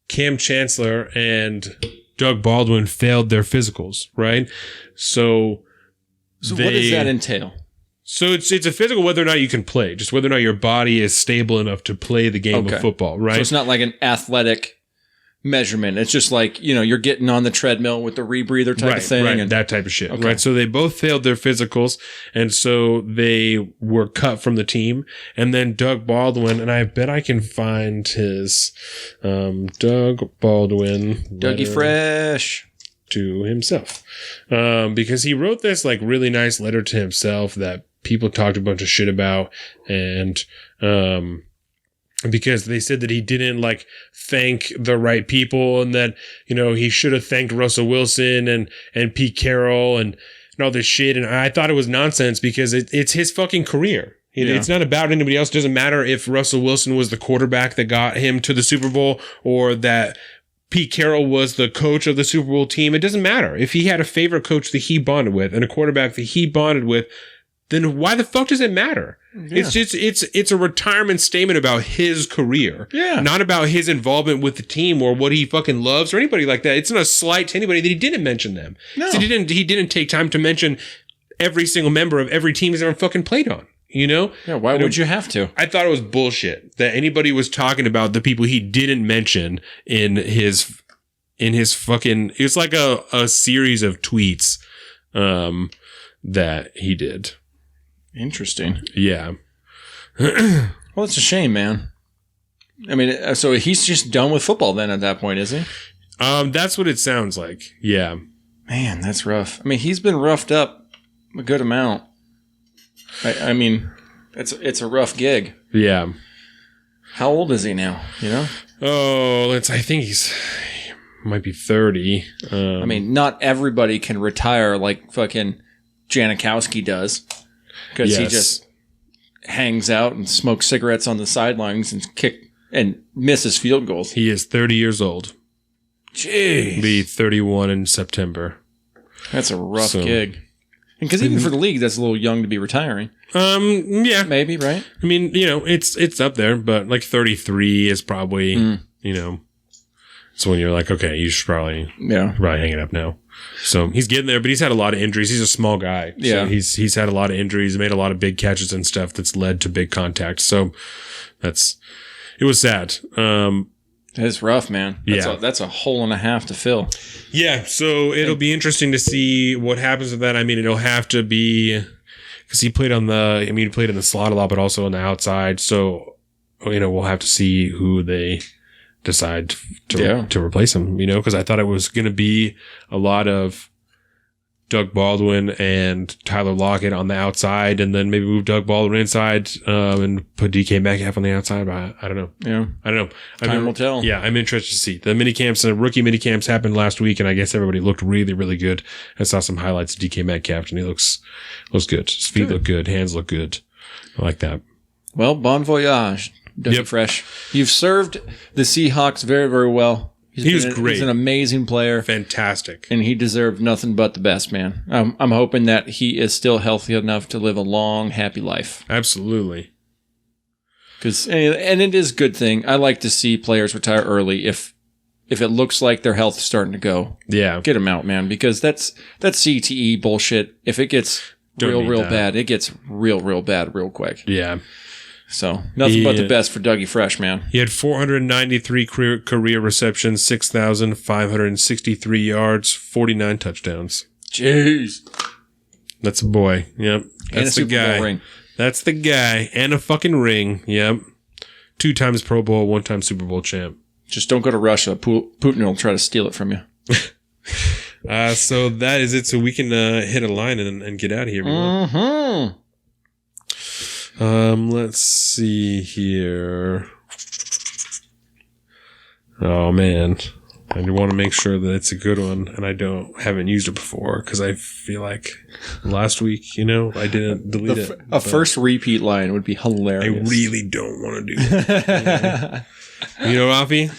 B: Chancellor and Doug Baldwin failed their physicals, right? So
A: what does that entail?
B: So it's a physical whether or not you can play, just whether or not your body is stable enough to play the game of football, right?
A: So it's not like an athletic measurement. It's just like, you're getting on the treadmill with the rebreather type of thing.
B: Right,
A: and
B: that type of shit. Okay. Right. So they both failed their physicals, and so they were cut from the team. And then Doug Baldwin, and I bet I can find his Doug Baldwin.
A: Dougie Fresh.
B: To himself. Because he wrote this like really nice letter to himself that people talked a bunch of shit about, and because they said that he didn't like thank the right people, and that he should have thanked Russell Wilson and Pete Carroll and all this shit. And I thought it was nonsense because it's his fucking career. It's not about anybody else. It doesn't matter if Russell Wilson was the quarterback that got him to the Super Bowl or that Pete Carroll was the coach of the Super Bowl team. It doesn't matter. If he had a favorite coach that he bonded with and a quarterback that he bonded with, then why the fuck does it matter? Yeah. It's a retirement statement about his career. Yeah. Not about his involvement with the team or what he fucking loves or anybody like that. It's not a slight to anybody that he didn't mention them. No. So he didn't take time to mention every single member of every team he's ever fucking played on. Yeah,
A: why would you have to?
B: I thought it was bullshit that anybody was talking about the people he didn't mention in his fucking. It's like a series of tweets that he did.
A: Interesting.
B: Yeah.
A: Well, it's a shame, man. I mean, so he's just done with football then at that point, is he?
B: That's what it sounds like. Yeah.
A: Man, that's rough. I mean, he's been roughed up a good amount. I mean, it's a rough gig.
B: Yeah.
A: How old is he now?
B: Oh, I think he might be 30.
A: I mean, not everybody can retire like fucking Janikowski does, because he just hangs out and smokes cigarettes on the sidelines and misses field goals.
B: He is 30 years old.
A: Jeez.
B: Be 31 in September.
A: That's a rough gig. Because even for the league, that's a little young to be retiring.
B: Yeah.
A: Maybe, right?
B: I mean, it's up there, but like 33 is probably, so when you're like, okay, you should probably hang it up now. So he's getting there, but he's had a lot of injuries. He's a small guy.
A: Yeah.
B: So he's had a lot of injuries, made a lot of big catches and stuff that's led to big contact. So it was sad.
A: It's rough, man. That's a hole and a half to fill.
B: Yeah, so it'll be interesting to see what happens with that. I mean, it'll have to be because he played in the slot a lot, but also on the outside. So, we'll have to see who they decide to replace him, because I thought it was going to be a lot of Doug Baldwin and Tyler Lockett on the outside, and then maybe move Doug Baldwin inside and put DK Metcalf on the outside. But I don't know.
A: Yeah,
B: I don't know.
A: Time will tell.
B: Yeah, I'm interested to see. The rookie mini camps happened last week, and I guess everybody looked really, really good. I saw some highlights of DK Metcalf, and he looks good. His feet look good. Hands look good. I like that.
A: Well, bon voyage, Dougie Fresh. You've served the Seahawks very, very well.
B: He was great.
A: He's an amazing player.
B: Fantastic.
A: And he deserved nothing but the best, man. I'm hoping that he is still healthy enough to live a long, happy life.
B: Absolutely.
A: And it is a good thing. I like to see players retire early if it looks like their health is starting to go.
B: Yeah.
A: Get them out, man, because that's CTE bullshit. If it gets real bad, it gets real bad real quick.
B: Yeah.
A: So, nothing but the best for Dougie Fresh, man.
B: He had 493 career receptions, 6,563 yards, 49 touchdowns.
A: Jeez.
B: That's a boy. Yep. That's the guy.
A: Bowl ring.
B: That's the guy. And a fucking ring. Yep. 2 times Pro Bowl, 1 time Super Bowl champ.
A: Just don't go to Russia. Putin will try to steal it from you.
B: So that is it. So we can hit a line and get out of here. Let's see here. Oh man, I want to make sure that it's a good one, and I haven't used it before because I feel like last week, I didn't delete it.
A: A first repeat line would be hilarious.
B: I really don't want to do that. Offie,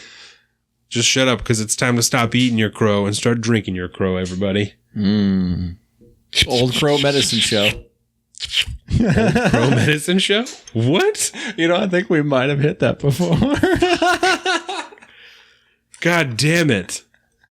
B: just shut up because it's time to stop eating your crow and start drinking your crow, everybody.
A: Old crow medicine show.
B: Old crow medicine show? What?
A: I think we might have hit that before.
B: God damn it.